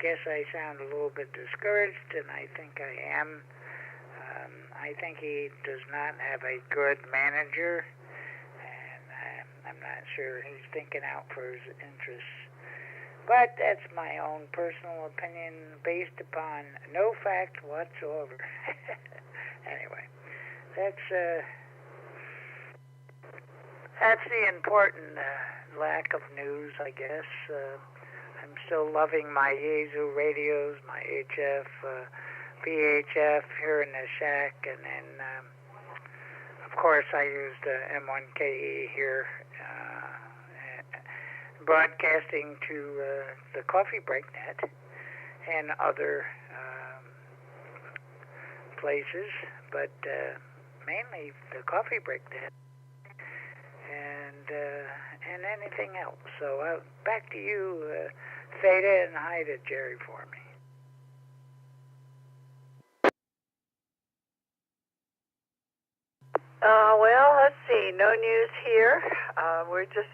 guess I sound a little bit discouraged, and I think I am. I think he does not have a good manager, and I'm not sure he's thinking out for his interests. But that's my own personal opinion based upon no fact whatsoever. Anyway, that's the important lack of news, I guess. I'm still loving my Yaesu radios, my HF, VHF here in the shack, and then, of course, I used M1KE here, broadcasting to the Coffee Break Net and other places, but mainly the Coffee Break Net and anything else. So back to you, Theta, and hi to Gerry for me. Well, let's see. No news here. We're just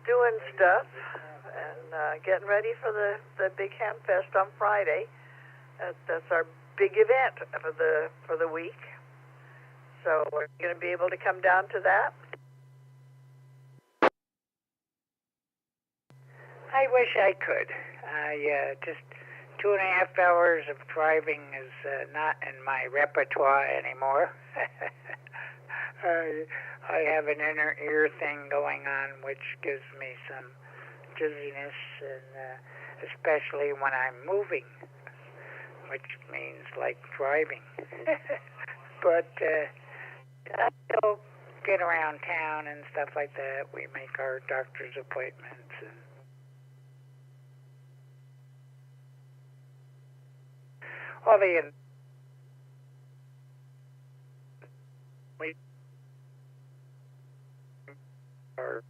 doing stuff and getting ready for the big Ham Fest on Friday. That's our big event for the week. So we're going to be able to come down to that. I wish I could. Just 2.5 hours of driving is not in my repertoire anymore. I have an inner ear thing going on which gives me some dizziness, and especially when I'm moving, which means like driving. But I still get around town and stuff like that. We make our doctor's appointments and all the we are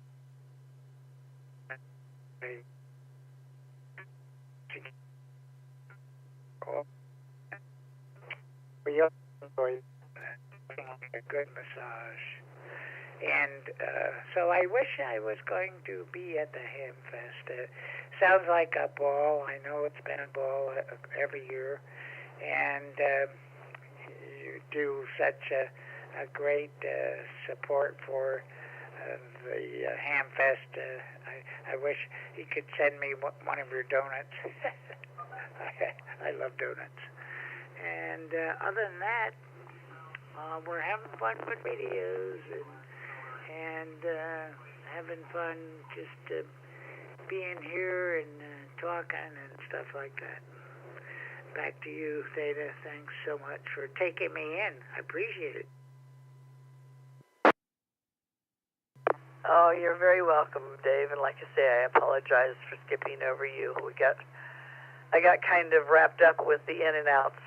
we enjoy a good massage, and so I wish I was going to be at the Ham Fest. Sounds like a ball. I know it's been a ball every year, and you do such a great support for the Ham Fest. I wish you could send me one of your donuts. I love donuts. And other than that, we're having fun with videos and having fun just being here and talking and stuff like that. Back to you, Theta. Thanks so much for taking me in. I appreciate it. Oh, you're very welcome, Dave. And like I say, I apologize for skipping over you. I got kind of wrapped up with the in and outs.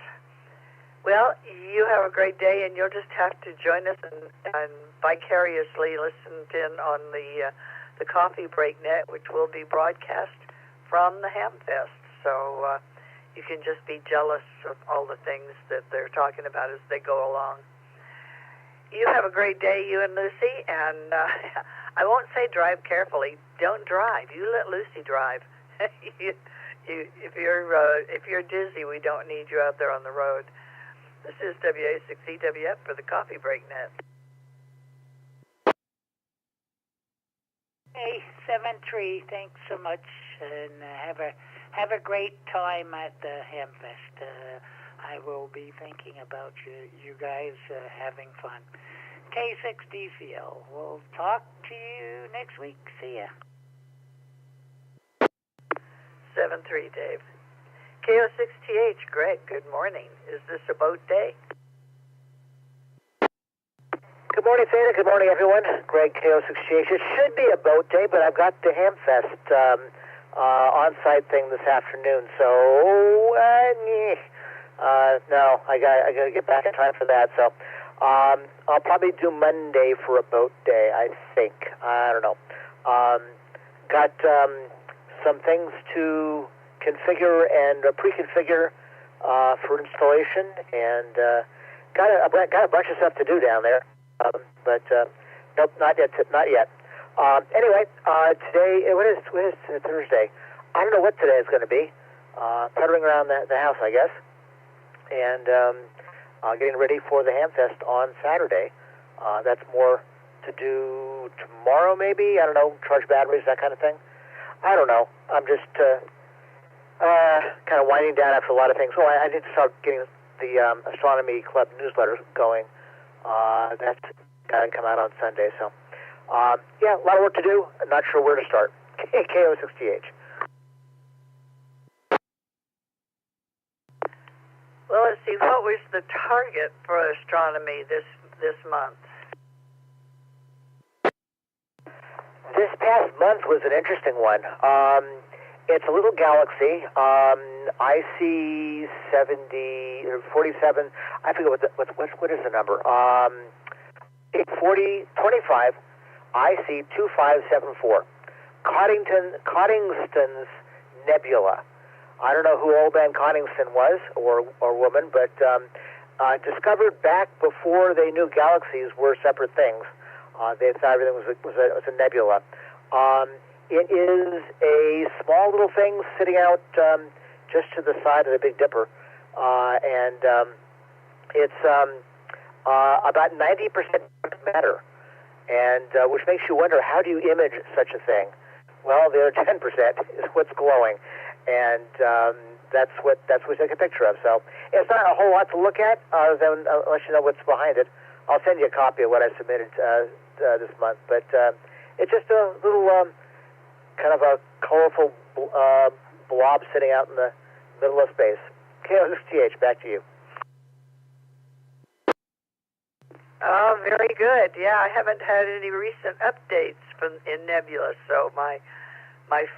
Well, you have a great day, and you'll just have to join us and vicariously listen in on the Coffee Break Net, which will be broadcast from the Ham Fest. So you can just be jealous of all the things that they're talking about as they go along. You have a great day, you and Lucy, and I won't say drive carefully. Don't drive. You let Lucy drive. If you're dizzy, we don't need you out there on the road. This is W6EK for the Coffee Break Net. Hey, 7-3, thanks so much, and have a great time at the Ham Fest. I will be thinking about you guys having fun. K6DCL. We'll talk to you next week. See ya. 7-3, Dave. KO6TH, Greg, good morning. Is this a boat day? Good morning, Theta. Good morning, everyone. Greg, KO6TH. It should be a boat day, but I've got the Hamfest on-site thing this afternoon, so no, I got to get back in time for that. So I'll probably do Monday for a boat day, I think. I don't know. Got some things to configure and pre-configure for installation, and got a bunch of stuff to do down there. But nope, not yet. Anyway, today what is Thursday? I don't know what today is going to be. Puttering around the house, I guess, and getting ready for the Hamfest on Saturday. That's more to do tomorrow, maybe. I don't know. Charge batteries, that kind of thing. I don't know. I'm just kind of winding down after a lot of things. Oh, I need to start getting the Astronomy Club newsletter going. That's got to come out on Sunday. So, yeah, a lot of work to do. I'm not sure where to start. KO6TH. Well, let's see. What was the target for astronomy this month? This past month was an interesting one. It's a little galaxy, IC 70 or 47. I forget what is the number. 25 IC 2574. Coddington's Nebula. I don't know who old man Coddington was or woman, but discovered back before they knew galaxies were separate things. They thought everything was a nebula. It is a small little thing sitting out just to the side of the Big Dipper, and it's about 90% matter, and which makes you wonder, how do you image such a thing? Well, the other 10% is what's glowing, and that's what we take a picture of. So it's not a whole lot to look at, than unless you know what's behind it. I'll send you a copy of what I submitted this month, but it's just a little kind of a colorful blob sitting out in the middle of space. KO6TH, back to you. Oh, very good. Yeah, I haven't had any recent updates in nebula, so my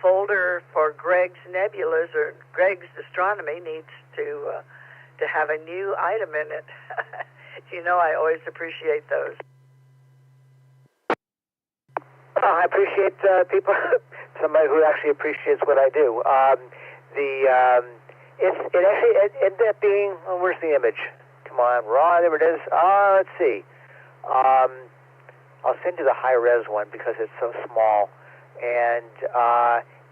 folder for Greg's nebulas or Greg's astronomy needs to have a new item in it. You know, I always appreciate those. I appreciate people, somebody who actually appreciates what I do. It actually ended up being, where's the image? Come on, Ron, there it is. Let's see. I'll send you the high-res one because it's so small. And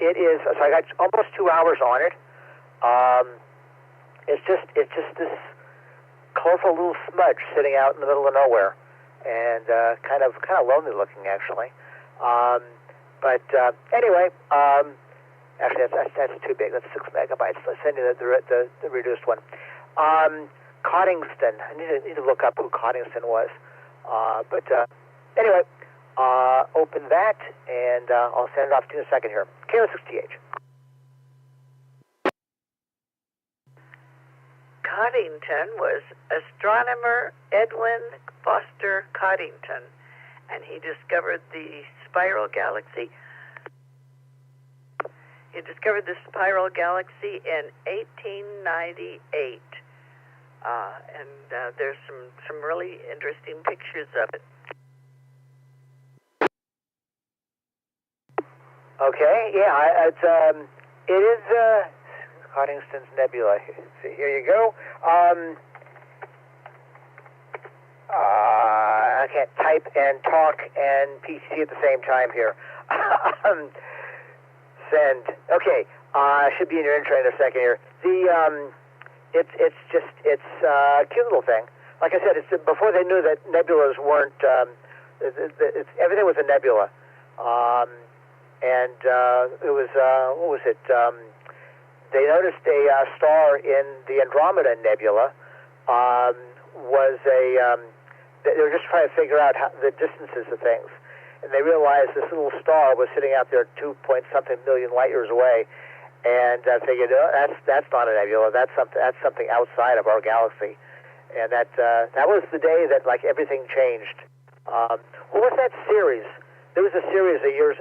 it is, so I got almost 2 hours on it. It's just this colorful little smudge sitting out in the middle of nowhere. And kind of lonely looking, actually. But anyway, actually that's too big. That's 6 megabytes. Let's send you the reduced one. Cottingston. I need to look up who Cottingston was. But anyway, open that, and I'll send it off to you in a second here. KO6TH. Coddington was astronomer Edwin Foster Coddington, and he discovered the spiral galaxy. He discovered the spiral galaxy in 1898. And there's some really interesting pictures of it. Okay, yeah, it is Cottingston's Nebula. So here you go. I can't type and talk and PC at the same time here. Send. Okay, should be in your intro in a second here. It's a cute little thing. Like I said, it's before they knew that nebulas weren't. Everything was a nebula, and it was what was it? They noticed a star in the Andromeda Nebula. They were just trying to figure out the distances of things, and they realized this little star was sitting out there 2-point-something million light years away. And I figured, that's not a nebula. That's something outside of our galaxy, and that was the day that like everything changed. What was that series? There was a series of years,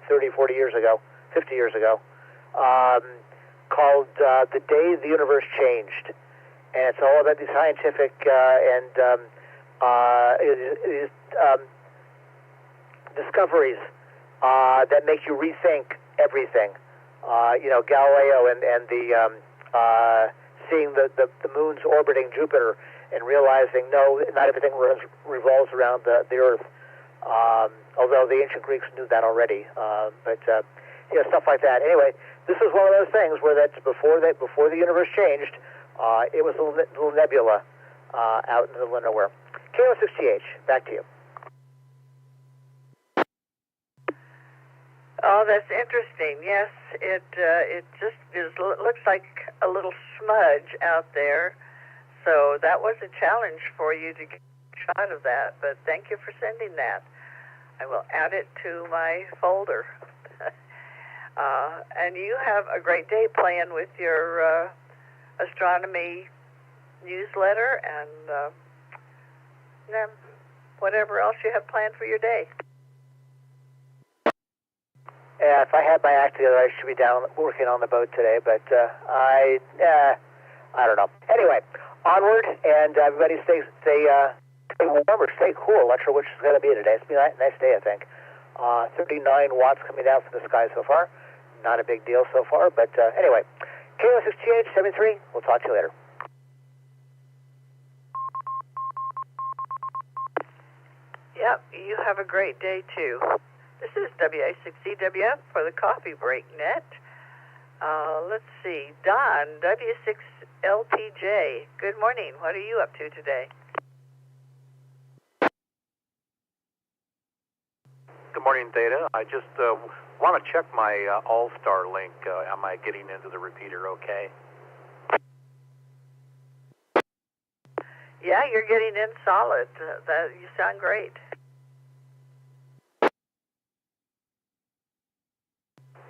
30, 40 years ago, 50 years ago, called "The Day the Universe Changed," and it's all about the scientific discoveries that make you rethink everything. Galileo and the seeing the moons orbiting Jupiter and realizing no, not everything revolves around the Earth. Although the ancient Greeks knew that already, but stuff like that. Anyway, this is one of those things where that's before the universe changed. It was a little nebula out in the middle of nowhere. KO6TH, back to you. Oh, that's interesting. Yes, it just looks like a little smudge out there. So that was a challenge for you to get a shot of that. But thank you for sending that. I will add it to my folder. And you have a great day playing with your astronomy newsletter and whatever else you have planned for your day. Yeah, if I had my act together, I should be down working on the boat today, but I don't know. Anyway, onward, and everybody stay warm or stay cool. Not sure which is going to be today. It's been a nice day, I think. 39 watts coming down from the sky so far. Not a big deal so far, but anyway. KO6TH 73. We'll talk to you later. Yep, you have a great day, too. This is W6EK for the Coffee Break Net. Let's see. Don, W6LPJ. Good morning. What are you up to today? Good morning, Theta. I just want to check my AllStarLink. Am I getting into the repeater okay? Yeah, you're getting in solid. You sound great.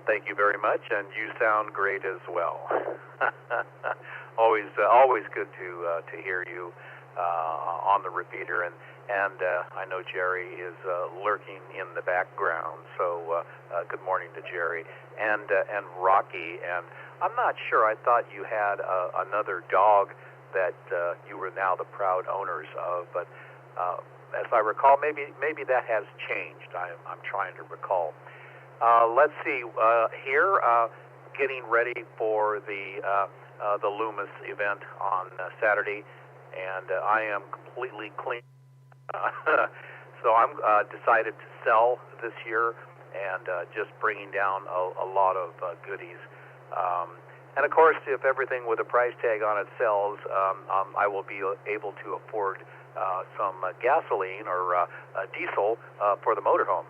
Thank you very much, and you sound great as well. always good to hear you on the repeater, and I know Gerry is lurking in the background. So good morning to Gerry and Rocky. And I'm not sure. I thought you had another dog that you were now the proud owners of, but as I recall, maybe that has changed. I'm trying to recall. Let's see, here, getting ready for the Loomis event on Saturday, and I am completely clean. So I'm decided to sell this year and just bringing down a lot of goodies. And of course, if everything with a price tag on it sells, I will be able to afford some gasoline or diesel for the motorhome.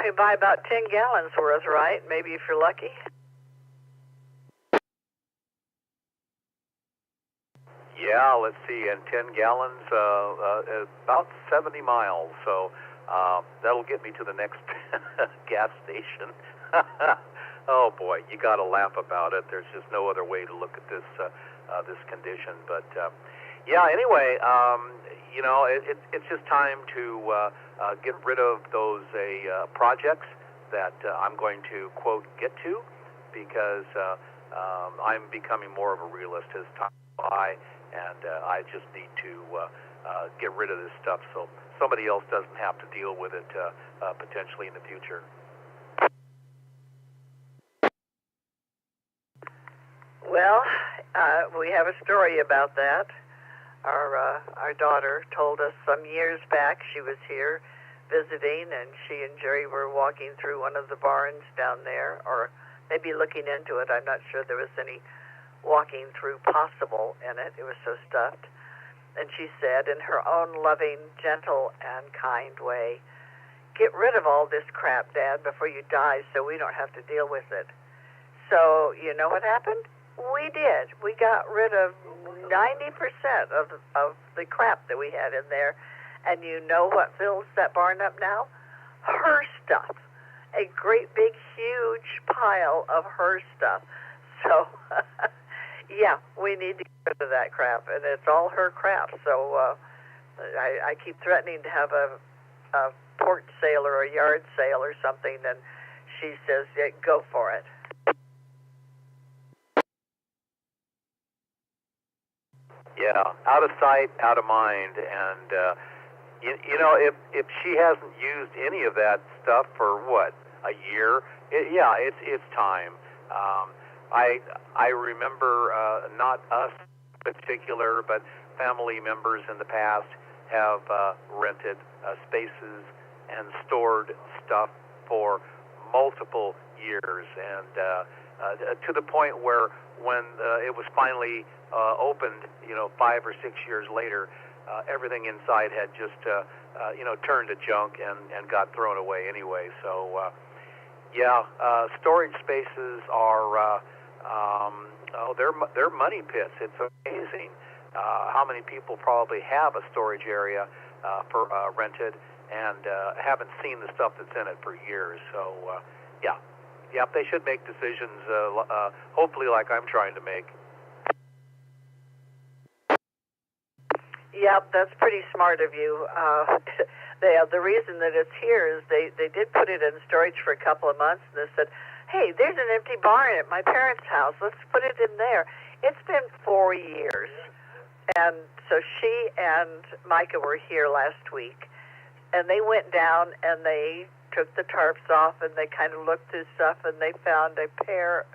You buy about 10 gallons worth, right? Maybe if you're lucky. Yeah, let's see, and 10 gallons, about 70 miles, so that'll get me to the next gas station. Oh boy, you got to laugh about it. There's just no other way to look at this this condition. But yeah, anyway, you know, it's just time to get rid of those projects that I'm going to, quote, get to, because I'm becoming more of a realist as time goes by, and I just need to get rid of this stuff so somebody else doesn't have to deal with it potentially in the future. Well, we have a story about that. Our daughter told us some years back. She was here visiting, and she and Gerry were walking through one of the barns down there, or maybe looking into it. I'm not sure there was any walking through possible in it. It was so stuffed. And she said, in her own loving, gentle, and kind way, "Get rid of all this crap, Dad, before you die so we don't have to deal with it." So, you know what happened? We did. We got rid of 90% of the crap that we had in there. And you know what fills that barn up now? Her stuff. A great big, huge pile of her stuff. So, yeah, we need to get rid of that crap. And it's all her crap. So I keep threatening to have a port sale or a yard sale or something. And she says, yeah, go for it. Yeah, out of sight, out of mind, and you know, if she hasn't used any of that stuff for what, a year, yeah, it's time. I remember not us in particular, but family members in the past have rented spaces and stored stuff for multiple years, and to the point where when it was finally opened, you know, 5 or 6 years later, everything inside had just, you know, turned to junk and got thrown away anyway. So, yeah, storage spaces are, oh, they're money pits. It's amazing how many people probably have a storage area for rented and haven't seen the stuff that's in it for years. So, yeah. Yep, they should make decisions, hopefully like I'm trying to make. Yep, that's pretty smart of you. The reason that it's here is they did put it in storage for a couple of months, and they said, hey, there's an empty barn at my parents' house. Let's put it in there. It's been 4 years. And so she and Micah were here last week, and they went down and they took the tarps off, and they kind of looked through stuff, and they found a pair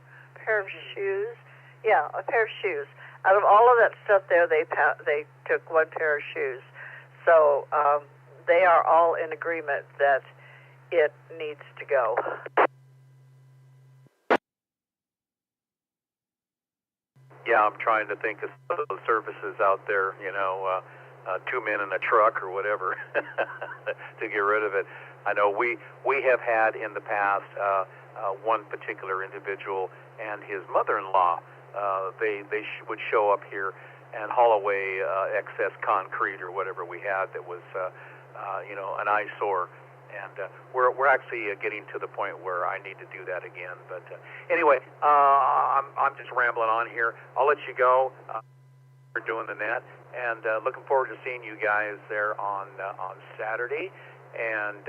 of shoes. Yeah, a pair of shoes. Out of all of that stuff there, they took one pair of shoes. So they are all in agreement that it needs to go. Yeah, I'm trying to think of some of the services out there, 2 men in a truck or whatever to get rid of it. I know we have had in the past one particular individual and his mother-in-law. They would show up here and haul away excess concrete or whatever we had that was an eyesore. And we're actually getting to the point where I need to do that again. But anyway, I'm just rambling on here. I'll let you go. We're doing the net, and looking forward to seeing you guys there on Saturday. And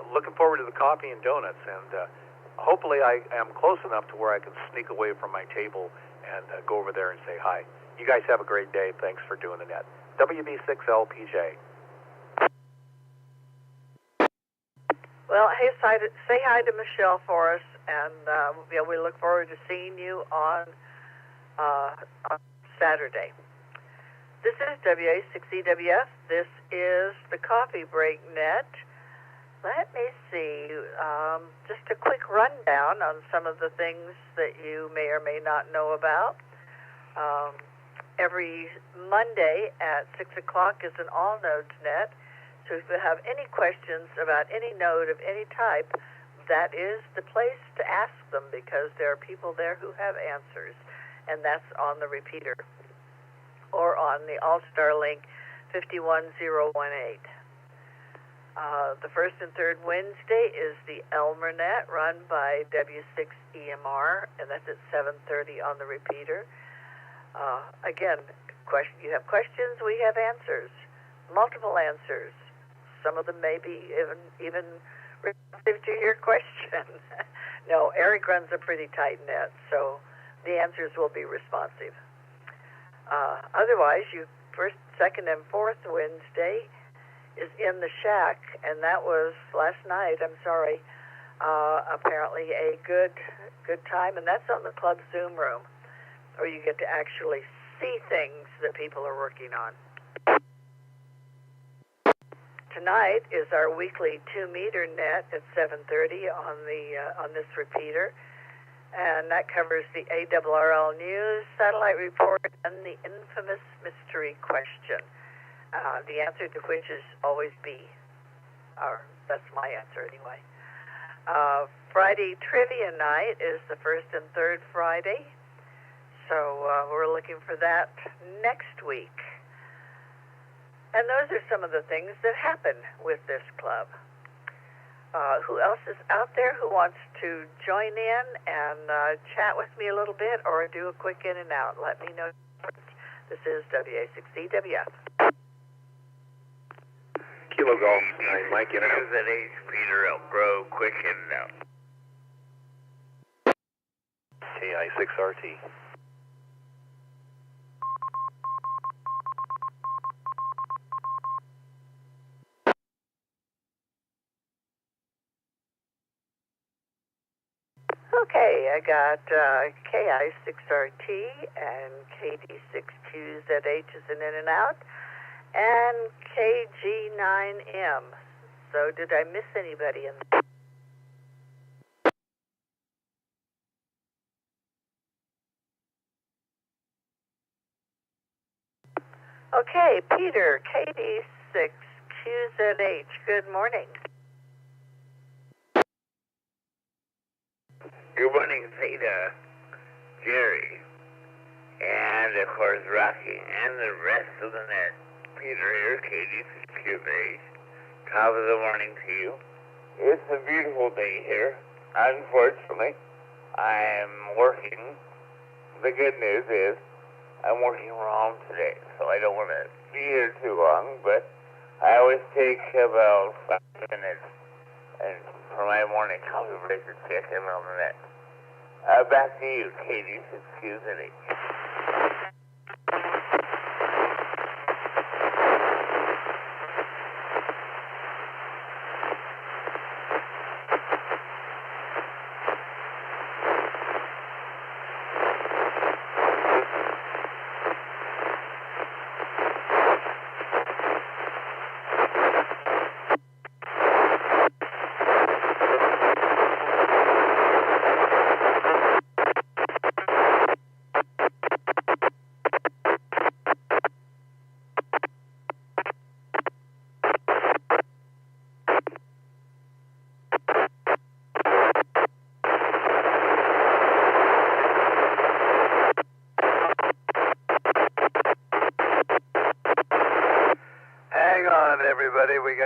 looking forward to the coffee and donuts. And hopefully I am close enough to where I can sneak away from my table and go over there and say hi. You guys have a great day. Thanks for doing the net. WB6LPJ. Well, hey, say hi to Michelle for us, and we look forward to seeing you on Saturday. This is W6EWF. This is the Coffee Break Net. Let me see, just a quick rundown on some of the things that you may or may not know about. Every Monday at 6 o'clock is an All Nodes Net. So if you have any questions about any node of any type, that is the place to ask them, because there are people there who have answers, and that's on the repeater or on the AllStarLink 51018. The first and third Wednesday is the Elmer Net, run by W6EMR, and that's at 7:30 on the repeater. Again, you have questions, we have answers, multiple answers. Some of them may be even responsive to your question. No, Eric runs a pretty tight net, so the answers will be responsive. Otherwise, first, second, and fourth Wednesday is in the shack, and that was last night. I'm sorry. Apparently a good time, and that's on the club Zoom room, where you get to actually see things that people are working on. Tonight is our weekly 2-meter net at 7:30 on this repeater, and that covers the ARRL news, satellite report, and the infamous mystery question. The answer to which is always B. Or that's my answer anyway. Friday trivia night is the first and third Friday, so we're looking for that next week. And those are some of the things that happen with this club. Who else is out there who wants to join in and chat with me a little bit, or do a quick in and out? Let me know. This is WA6EWF. Kilo Golf 9, Mike in and out. That H, Peter L. Bro, quick in and out. KI6RT. Okay, I got KI6RT and KD6QZH is an in and out, and KG9M. So did I miss anybody in there? Okay, Peter, KD6QZH, good morning. Good morning, Theta, Gerry, and of course Rocky, and the rest of the net. Peter here, KD6QZH. Top of the morning to you. It's a beautiful day here. Unfortunately, I'm working. The good news is I'm working from home today, so I don't want to be here too long, but I always take about 5 minutes and for my morning coffee break to check in on the net. Back to you, KD6QZH.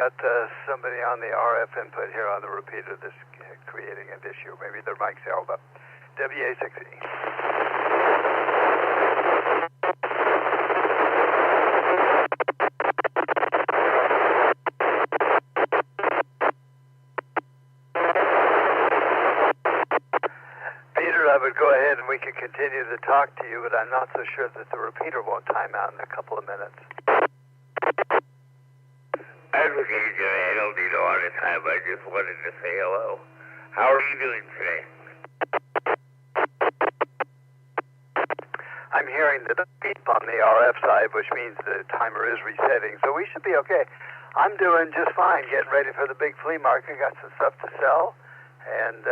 got somebody on the RF input here on the repeater that's creating an issue. Maybe their mic's held up. W6EK. I would go ahead and we could continue to talk to you, but I'm not so sure that the repeater won't time out in a couple of minutes. That's okay, Gerry. I don't need a lot of time. I just wanted to say hello. How are you doing today? I'm hearing the beep on the RF side, which means the timer is resetting, so we should be okay. I'm doing just fine, getting ready for the big flea market. Got some stuff to sell. And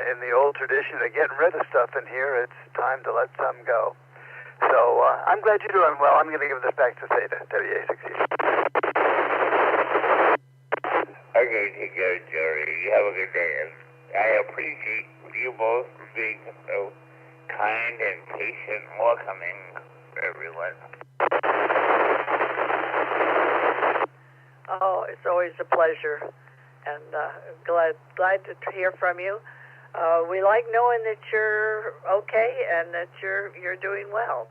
in the old tradition of getting rid of stuff in here, it's time to let some go. So I'm glad you're doing well. I'm going to give this back to Theta, W6EK. Okay, take care, Gerry. You have a good day. And I appreciate you both for being so kind and patient and welcoming for everyone. Oh, it's always a pleasure. And glad to hear from you. We like knowing that you're okay and that you're doing well.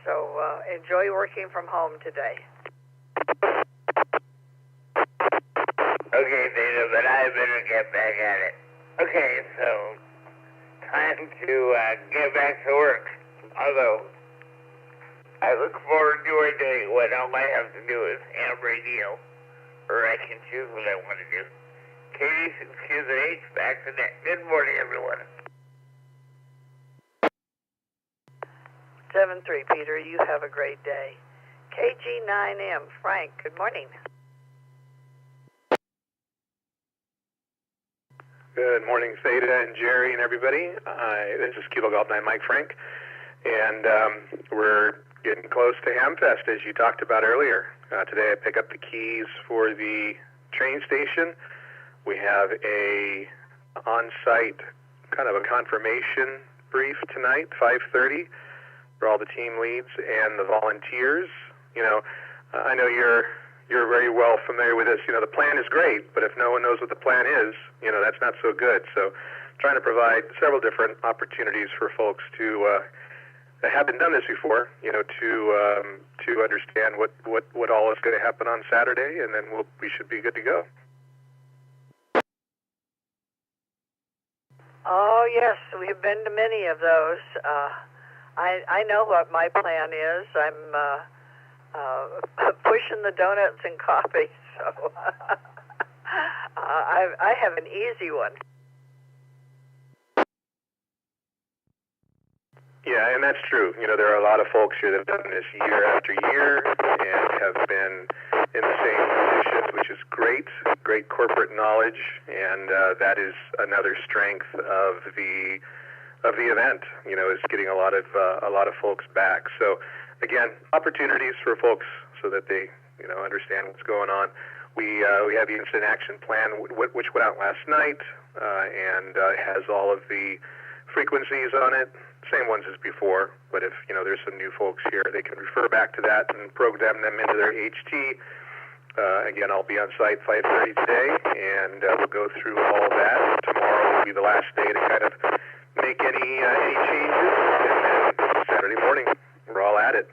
So enjoy working from home today. Okay, Theta, but I better get back at it. Okay, so time to get back to work. Although I look forward to a day when all I have to do is ham radio, or I can choose what I want to do. KD6Q&H, back to net. Good morning, everyone. 7-3, Peter, you have a great day. KG9M, Frank, good morning. Good morning, Theta and Gerry and everybody. This is Kilo Golf 9 Mike Frank, and we're getting close to Hamfest, as you talked about earlier. Today I pick up the keys for the train station. We have a on-site kind of a confirmation brief tonight, 5:30, for all the team leads and the volunteers. You know, I know you're very well familiar with this. You know, the plan is great, but if no one knows what the plan is, you know, that's not so good. So trying to provide several different opportunities for folks to that haven't done this before, you know, to understand what all is going to happen on Saturday, and then we should be good to go. Oh, yes, we've been to many of those. I know what my plan is. I'm pushing the donuts and coffee, so I have an easy one. Yeah, and that's true. You know, there are a lot of folks here that have done this year after year and have been in the same positions, which is great corporate knowledge, and that is another strength of the event. You know, is getting a lot of folks back. So again, opportunities for folks so that they, you know, understand what's going on. We have the incident action plan, which went out last night, and has all of the frequencies on it. Same ones as before, but if, you know, there's some new folks here, they can refer back to that and program them into their HT. Again, I'll be on site 5:30 today, and we'll go through all that. Tomorrow will be the last day to kind of make any changes, and then Saturday morning, we're all at it.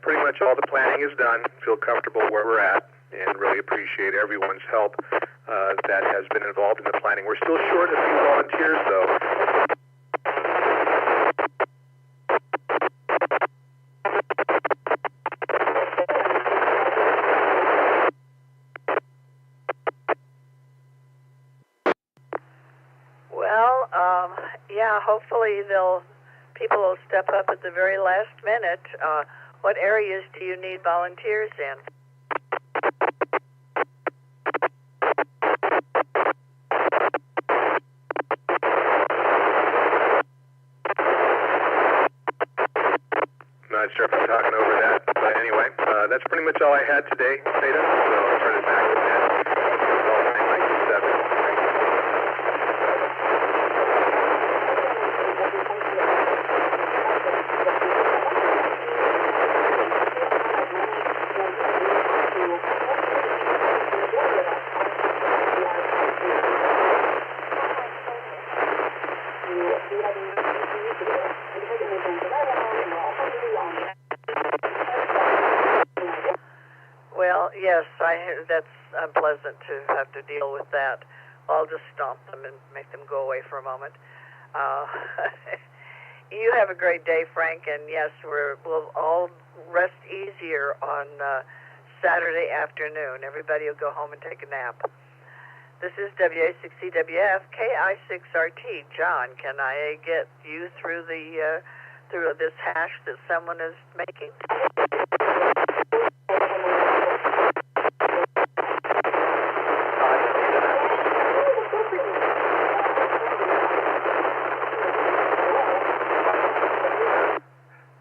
Pretty much all the planning is done. Feel comfortable where we're at, and really appreciate everyone's help that has been involved in the planning. We're still short a few volunteers, though. Yeah, hopefully people will step up at the very last minute. What areas do you need volunteers in? Not sure if I'm talking over that, but anyway, that's pretty much all I had today, Theta, so I'll turn it back to Ned. Well, yes, that's unpleasant to have to deal with that. I'll just stomp them and make them go away for a moment. You have a great day, Frank, and yes, we'll all rest easier on Saturday afternoon. Everybody will go home and take a nap. This is W6EWF KI6RT. John, can I get you through through this hash that someone is making?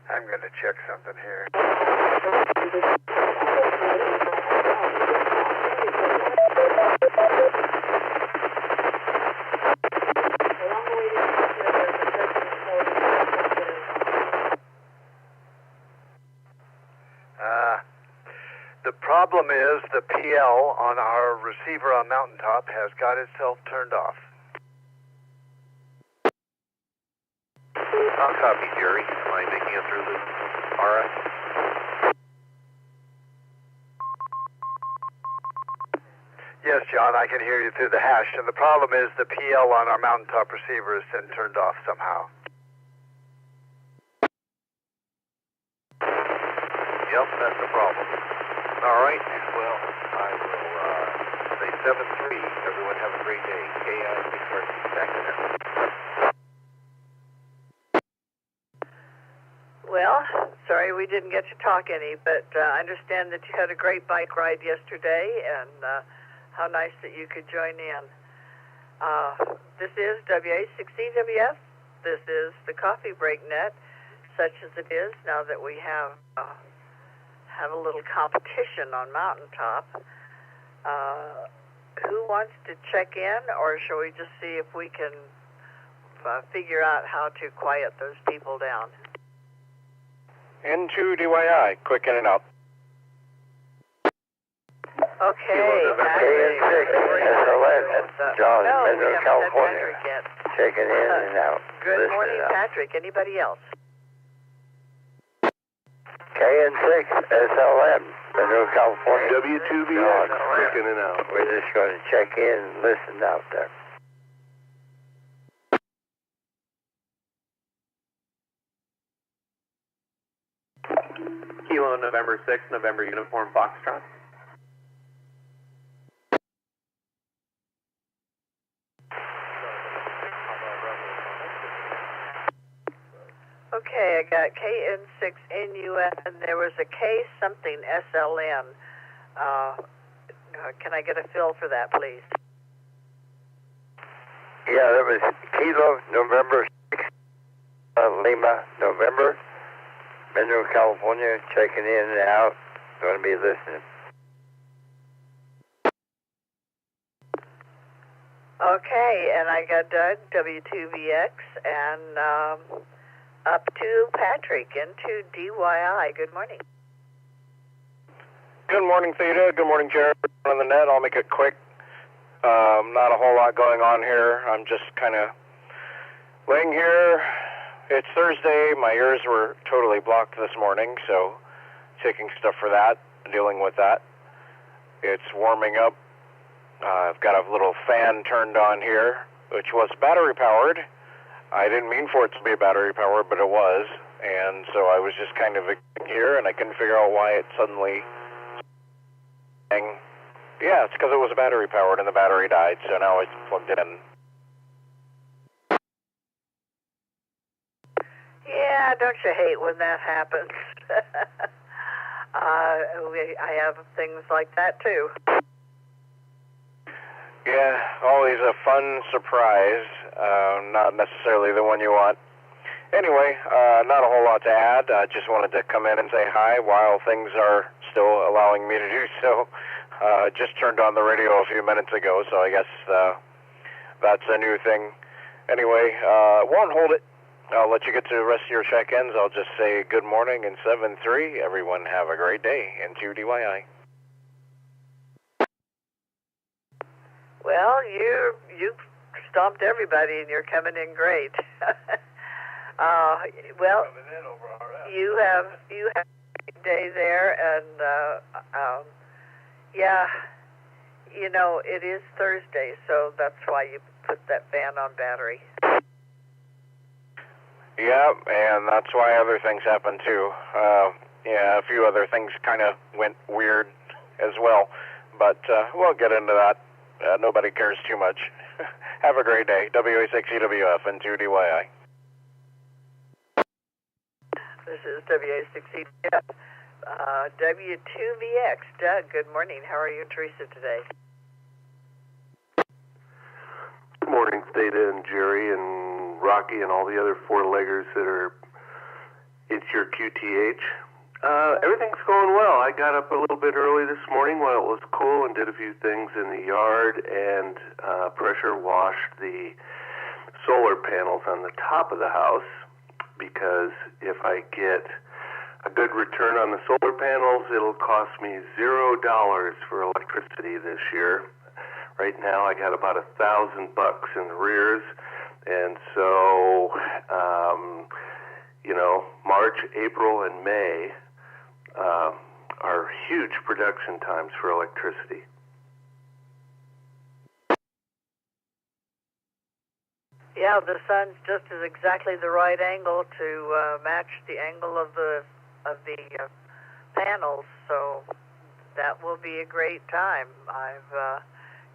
I'm going to check something here. The problem is the PL on our receiver on Mountaintop has got itself turned off. I'll copy, Gerry. Am I making it through the RF? Yes, John, I can hear you through the hash, and the problem is the PL on our Mountaintop receiver has been turned off somehow. Yep, that's the problem. All right, well, I will say 7-3. Everyone have a great day. KI6RT, back to them. Well, sorry we didn't get to talk any, but I understand that you had a great bike ride yesterday, and how nice that you could join in. This is W6EWF. This is the Coffee Break Net, such as it is now that we have a little competition on Mountaintop. Who wants to check in, or shall we just see if we can figure out how to quiet those people down? Into DYI, quick in and out. Okay. John, no, Metro, California. Checking in and out. Good morning, Patrick. Anybody else? KN6, SLM, Metro, California. W2VX, quick in and out. We're just going to check in and listen out there. Kilo November 6, November Uniform Foxtrot. Okay, I got KN6NUS, and there was a K something SLN. Can I get a fill for that, please? Yeah, that was Kilo November 6, Lima, November. Metro, California, checking in and out. Going to be listening. Okay, and I got W2VX and up to Patrick into DYI. Good morning. Good morning, Theta. Good morning, Gerry. On the net, I'll make it quick. Not a whole lot going on here. I'm just kind of laying here. It's Thursday. My ears were totally blocked this morning, so taking stuff for that, dealing with that. It's warming up. I've got a little fan turned on here, which was battery powered. I didn't mean for it to be battery powered, but it was. And so I was just kind of here, and I couldn't figure out why it suddenly... Yeah, it's because it was battery powered and the battery died, so now it's plugged it in. Yeah, don't you hate when that happens? I have things like that too. Yeah, always a fun surprise, not necessarily the one you want. Anyway, not a whole lot to add. I just wanted to come in and say hi while things are still allowing me to do so. Just turned on the radio a few minutes ago, so I guess that's a new thing. Anyway, won't hold it. I'll let you get to the rest of your check-ins. I'll just say good morning and 7-3. Everyone have a great day. Into DYI. Well, you stomped everybody, and you're coming in great. Well, you have a great day there, and yeah, you know, it is Thursday, so that's why you put that fan on battery. Yeah, and that's why other things happen too. Yeah, a few other things kind of went weird as well, but we'll get into that. Nobody cares too much. Have a great day. W6EWF and 2DYI. This is W6EK W2VX. Doug, good morning. How are you and Teresa today? Good morning, Theta and Gerry and Rocky and all the other four-leggers that are, it's your QTH. Everything's going well. I got up a little bit early this morning while it was cool and did a few things in the yard and pressure washed the solar panels on the top of the house, because if I get a good return on the solar panels, it'll cost me $0 for electricity this year. Right now I got about $1,000 in arrears, and so you know, March, April, and May are huge production times for electricity. Yeah, the sun's just at exactly the right angle to match the angle of the panels, so that will be a great time.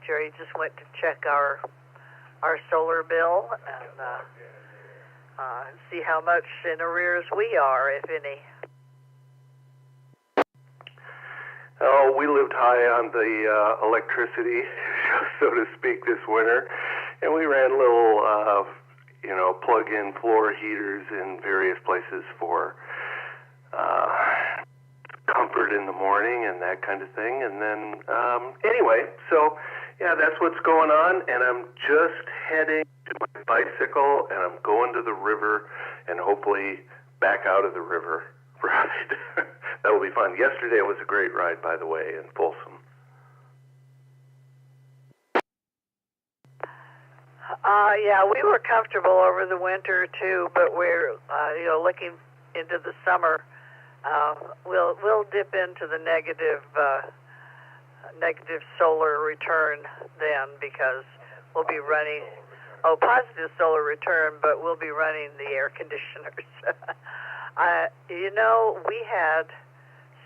Gerry just went to check our solar bill and see how much in arrears we are, if any. Oh, we lived high on the electricity, so to speak, this winter, and we ran little, plug-in floor heaters in various places for comfort in the morning and that kind of thing. And then, anyway, so yeah, that's what's going on, and I'm just heading to my bicycle, and I'm going to the river, and hopefully back out of the river ride. That will be fun. Yesterday was a great ride, by the way, in Folsom. Yeah, we were comfortable over the winter too, but we're looking into the summer. We'll dip into the negative solar return then, because we'll be running positive solar return, but we'll be running the air conditioners. We had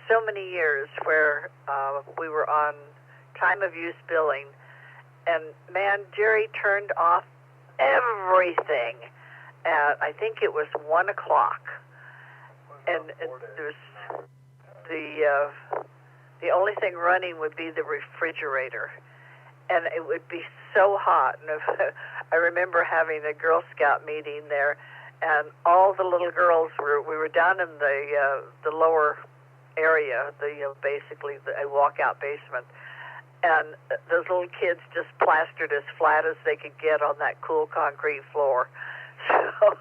so many years where we were on time of use billing, and man, Gerry turned off everything at, I think it was 1 o'clock, and there's the only thing running would be the refrigerator, and it would be so hot. And I remember having a Girl Scout meeting there, and all the little girls we were down in the lower area, basically a walkout basement, and those little kids just plastered as flat as they could get on that cool concrete floor. So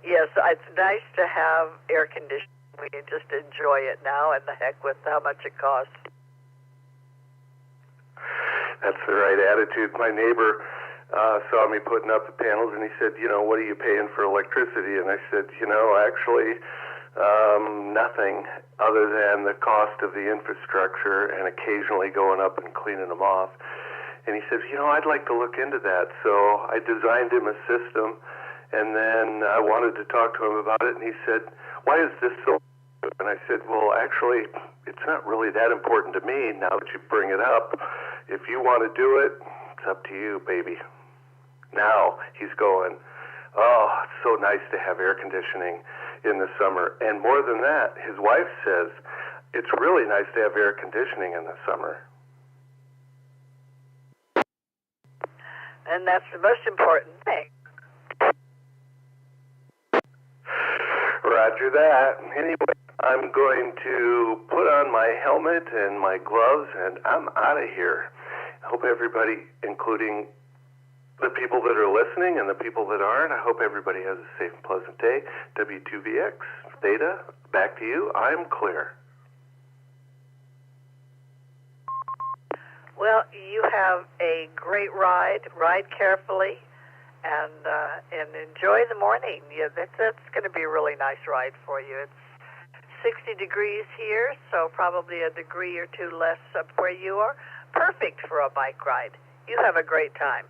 yes, it's nice to have air conditioning. We can just enjoy it now, and the heck with how much it costs. That's the right attitude. My neighbor saw me putting up the panels, and he said, what are you paying for electricity? And I said, actually, nothing other than the cost of the infrastructure and occasionally going up and cleaning them off. And he says, I'd like to look into that. So I designed him a system, and then I wanted to talk to him about it, and he said, why is this so? And I said, well, actually, it's not really that important to me now that you bring it up. If you want to do it, it's up to you, baby. Now he's going, oh, it's so nice to have air conditioning in the summer. And more than that, his wife says, it's really nice to have air conditioning in the summer. And that's the most important thing. Roger that. Anyway, I'm going to put on my helmet and my gloves, and I'm out of here. I hope everybody, including the people that are listening and the people that aren't, I hope everybody has a safe and pleasant day. W2VX, Theta, back to you. I'm clear. Well, you have a great ride. Ride carefully, and enjoy the morning. Yeah, that's going to be a really nice ride for you. It's 60 degrees here, so probably a degree or two less up where you are. Perfect for a bike ride. You have a great time.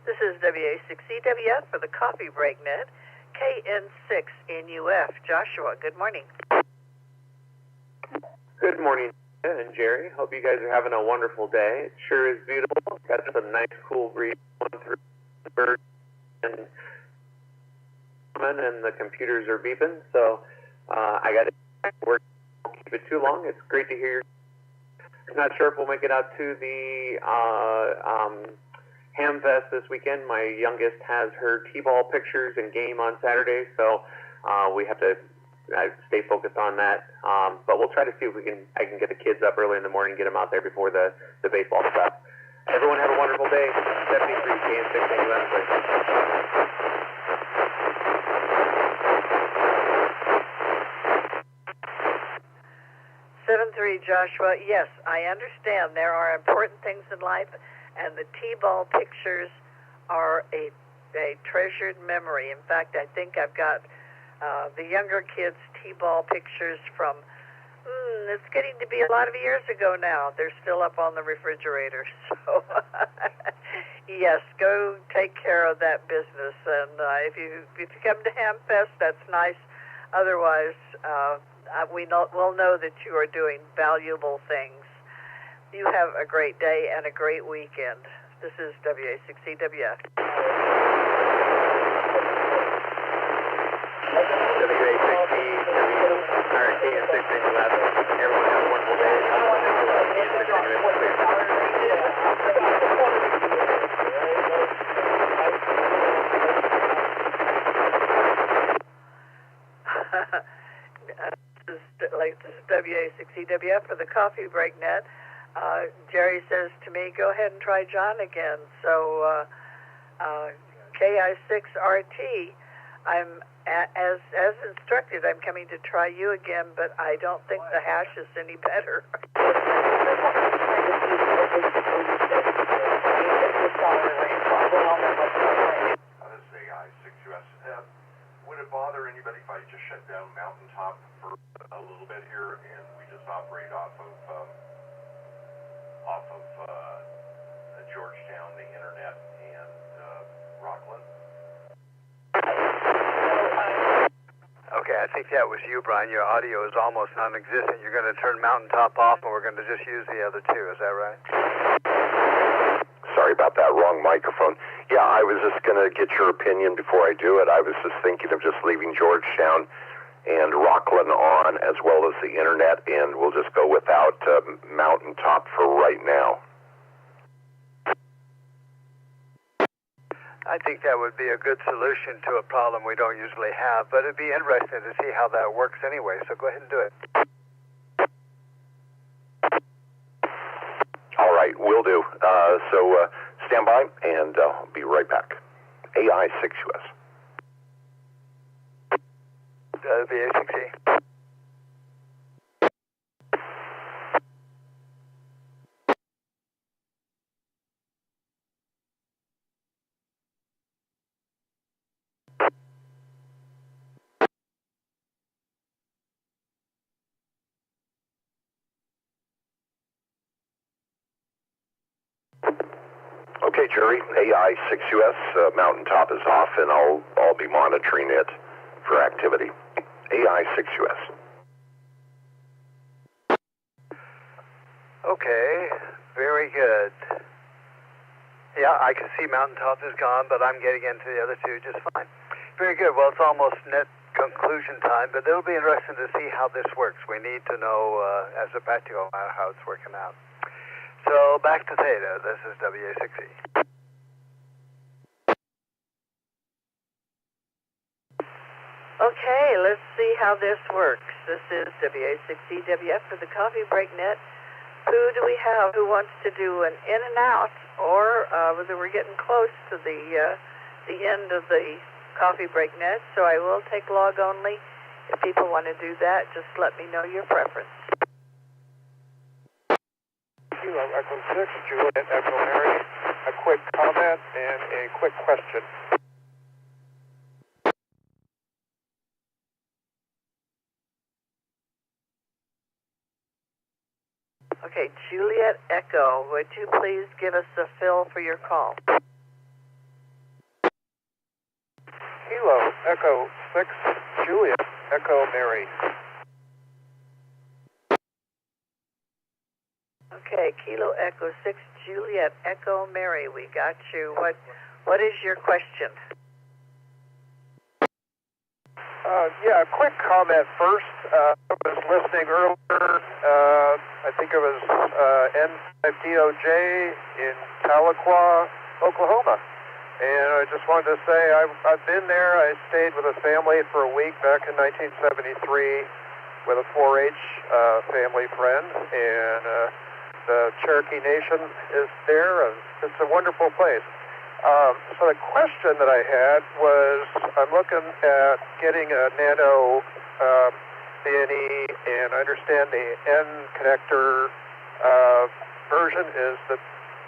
This is W6EWF for the Coffee Break Net, KN6NUF. Joshua, good morning. Good morning, and Gerry. Hope you guys are having a wonderful day. It sure is beautiful. Got some nice cool breeze going through the birds and the computers are beeping, so I got to work. Won't keep it too long. It's great to hear your. Not sure if we'll make it out to the Hamfest this weekend. My youngest has her T-ball pictures and game on Saturday, so we have to stay focused on that. But we'll try to see if I can get the kids up early in the morning, get them out there before the baseball stuff. Everyone have a wonderful day. 73 KN6NUF. 7-3, Joshua. Yes, I understand there are important things in life, and the T-ball pictures are a treasured memory. In fact, I think I've got the younger kids' T-ball pictures from, it's getting to be a lot of years ago now. They're still up on the refrigerator. So, yes, go take care of that business. And if you come to Hamfest, that's nice. Otherwise, we'll know that you are doing valuable things. You have a great day and a great weekend. This is W6EWF. KN6NUF. Everyone have a wonderful day. This is W6EWF for the Coffee Break Net. Gerry says to me, go ahead and try John again. So KI6RT, I'm as instructed. I'm coming to try you again, but I don't think the hash is any better. This is AI6US. Would it bother anybody if I just shut down Mountaintop for a little bit here and we just operate off of Georgetown, the internet, and Rockland? Okay, I think that was you, Brian. Your audio is almost non-existent. You're going to turn Mountaintop off, and we're going to just use the other two. Is that right? Sorry about that. Wrong microphone. Yeah, I was just going to get your opinion before I do it. I was just thinking of just leaving Georgetown and Rockland on, as well as the internet, and we'll just go without Mountaintop for right now. I think that would be a good solution to a problem we don't usually have, but it'd be interesting to see how that works anyway, so go ahead and do it. All right, will do. So stand by, and I'll be right back. AI6US. VA6E. Okay, Gerry, AI6US, Mountaintop is off, and I'll be monitoring it for activity. AI6US. Okay, very good. Yeah, I can see Mountaintop is gone, but I'm getting into the other two just fine. Very good. Well, it's almost net conclusion time, but it'll be interesting to see how this works. We need to know, as a practical matter, how it's working out. So back to Theta. This is WA6E. Okay, let's see how this works. This is WA6EWF for the Coffee Break Net. Who do we have who wants to do an in and out, or whether we're getting close to the end of the Coffee Break Net? So I will take log only. If people want to do that, just let me know your preference. Kilo Echo 6, Juliet Echo Mary. A quick comment and a quick question. Okay, Juliet Echo, would you please give us a fill for your call? Kilo Echo 6, Juliet Echo Mary. Okay, Kilo Echo 6, Juliet Echo Mary, we got you. What is your question? Yeah, a quick comment first. I was listening earlier, I think it was N5DOJ in Tahlequah, Oklahoma. And I just wanted to say I've been there. I stayed with a family for a week back in 1973 with a 4-H family friend. And the Cherokee Nation is there. And it's a wonderful place. So the question that I had was, I'm looking at getting a nano VNE, and I understand the N connector version is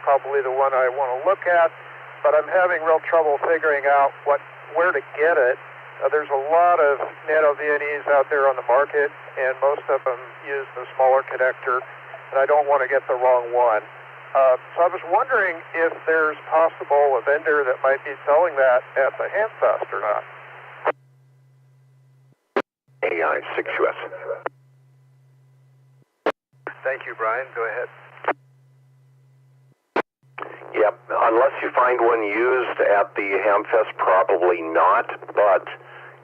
probably the one I want to look at, but I'm having real trouble figuring out where to get it. There's a lot of nano VNEs out there on the market, and most of them use the smaller connector, and I don't want to get the wrong one. So I was wondering if there's possible a vendor that might be selling that at the Hamfest or not. AI6US. Thank you, Brian. Go ahead. Yep, unless you find one used at the Hamfest, probably not, but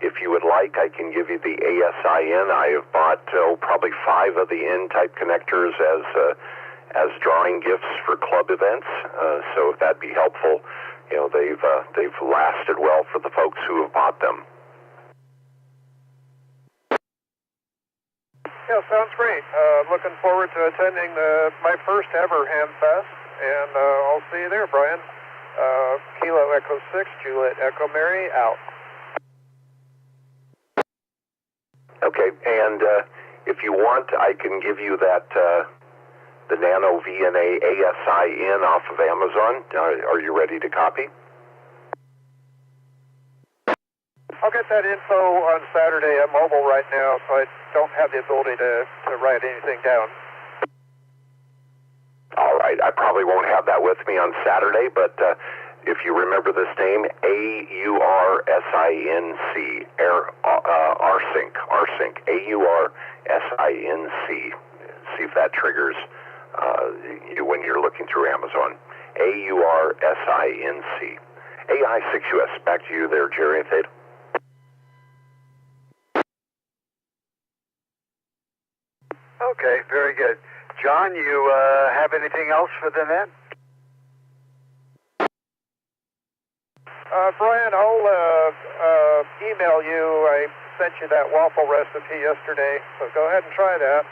if you would like, I can give you the ASIN. I have bought probably 5 of the N-type connectors as drawing gifts for club events, so if that'd be helpful, they've lasted well for the folks who have bought them. Yeah, sounds great. Looking forward to attending my first ever Hamfest, and I'll see you there, Brian. Kilo Echo 6, Juliet Echo Mary, out. Okay, and if you want, I can give you that the Nano VNA ASIN off of Amazon. Are you ready to copy? I'll get that info on Saturday. I'm mobile right now, so I don't have the ability to write anything down. All right, I probably won't have that with me on Saturday, but if you remember this name, AURSINC, ARSINC, AURSINC. See if that triggers you when you're looking through Amazon. AURSINC. AI6US. Back to you there, Gerry and Theta. Okay, very good. John, you have anything else for the net? Brian, I'll email you. I sent you that waffle recipe yesterday, so go ahead and try that.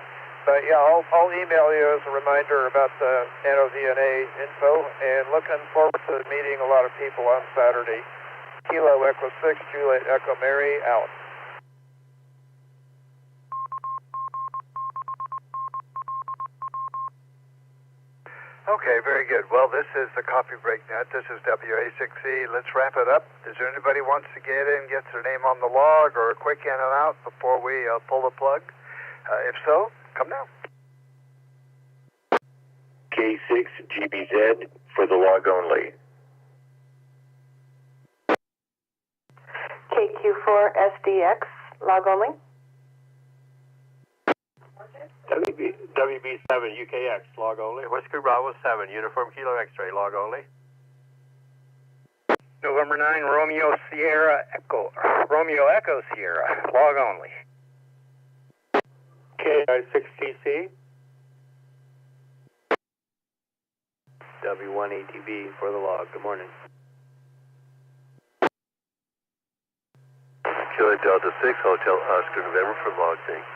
But yeah, I'll email you as a reminder about the Nano DNA info, and looking forward to meeting a lot of people on Saturday. Kilo Echo 6, Juliet Echo Mary, out. Okay, very good. Well, this is the Coffee Break Net. This is W6EK. Let's wrap it up. Is there anybody who wants to get in, get their name on the log, or a quick in and out before we pull the plug? If so, come now. K6GBZ for the log only. KQ4SDX, log only. WB7 UKX, log only. Whiskey Bravo 7, Uniform Kilo X-ray, log only. November 9, Romeo Echo Sierra, log only. KI6TC. W1ATB for the log. Good morning. Kilo Delta 6, Hotel Oscar November for log, thanks.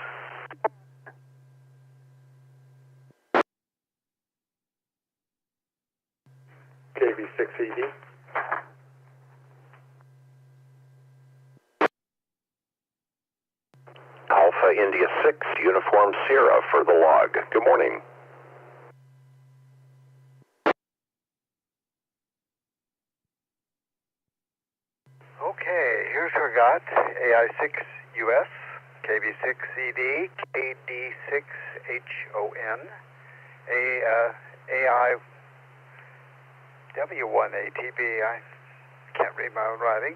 KB6ED. Alpha India 6, Uniform Sierra for the log. Good morning. Okay, here's what we got. AI6US, KB6ED, KD6HON, AIW1ATB, I can't read my own writing,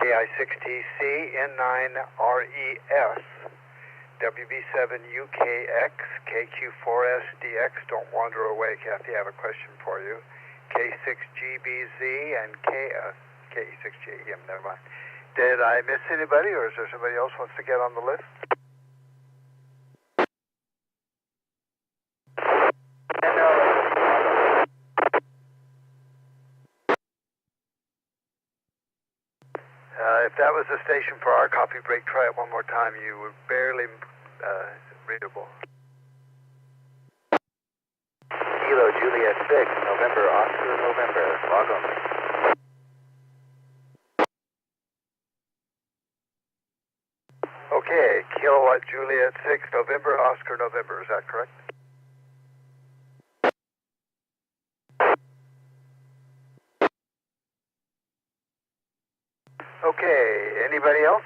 KI6TC, N9RES, W6EK KQ4SDX, don't wander away, Kathy, I have a question for you, K6GBZ, and KE6G, never mind. Did I miss anybody, or is there somebody else who wants to get on the list? If that was the station for our coffee break, try it one more time. You were barely readable. Kilo Juliet 6, November, Oscar, November. Log on. Okay, Kilowatt Juliet 6, November, Oscar, November. Is that correct? Okay, anybody else?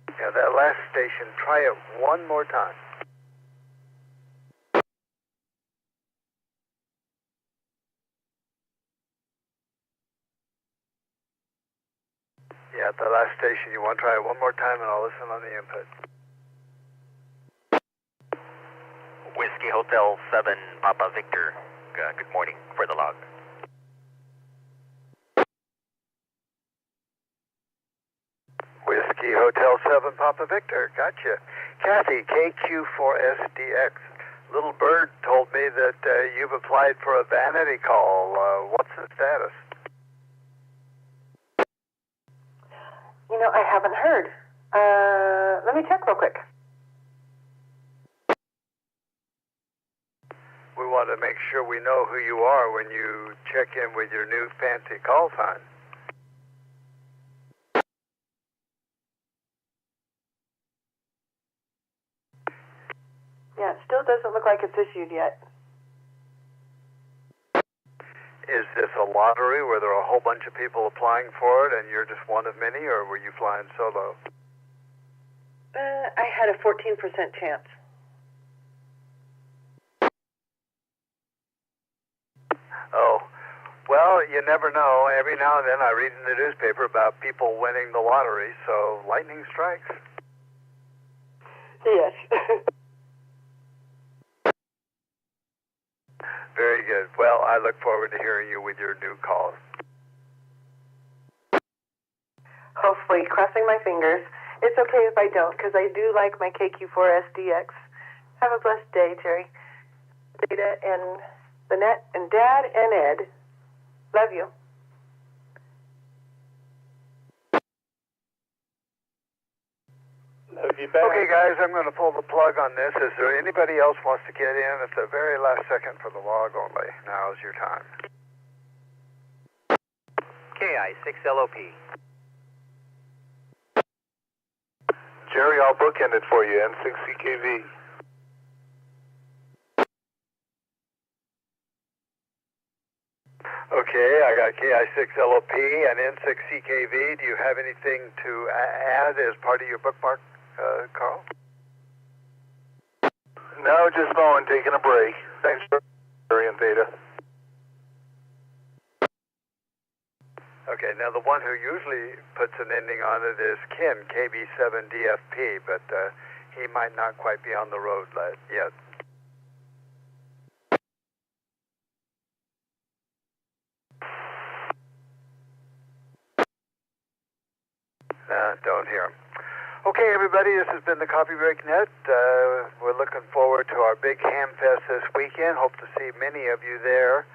Yeah, that last station, try it one more time. Yeah, at the last station, you want to try it one more time, and I'll listen on the input. Whiskey Hotel 7, Papa Victor. Good morning for the log. Whiskey Hotel 7, Papa Victor. Gotcha. Kathy, KQ4SDX. Little Bird told me that you've applied for a vanity call. What's the status? You know, I haven't heard. Let me check real quick. We want to make sure we know who you are when you check in with your new fancy call sign. Yeah, it still doesn't look like it's issued yet. Is this a lottery where there are a whole bunch of people applying for it and you're just one of many, or were you flying solo? I had a 14% chance. Oh, well, you never know. Every now and then I read in the newspaper about people winning the lottery, so lightning strikes. Yes. Very good. Well, I look forward to hearing you with your new call. Hopefully, crossing my fingers. It's okay if I don't, because I do like my KQ4SDX. Have a blessed day, Gerry. Theta and Lynette and Dad and Ed. Love you. Love you back. Okay, guys, I'm going to pull the plug on this. Is there anybody else wants to get in at the very last second for the log only? Now's your time. KI6LOP. Gerry, I'll bookend it for you, N6EKV. Okay, I got KI6LOP and N6EKV. Do you have anything to add as part of your bookmark, Carl? No, just going, taking a break. Thanks for Orion Theta. Okay, now the one who usually puts an ending on it is Kim, KB7DFP, but he might not quite be on the road yet. Don't hear him. Okay, everybody, this has been the Coffee Break Net. We're looking forward to our big ham fest this weekend. Hope to see many of you there,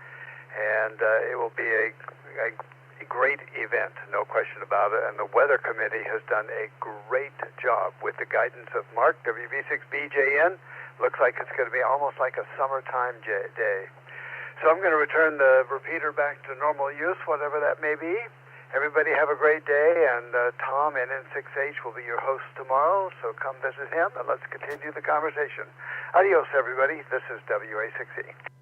and it will be a great event, no question about it. And the weather committee has done a great job with the guidance of Mark, WV6BJN. Looks like it's going to be almost like a summertime day. So I'm going to return the repeater back to normal use, whatever that may be. Everybody have a great day, and Tom, NN6H, will be your host tomorrow, so come visit him, and let's continue the conversation. Adios, everybody. This is W6EK.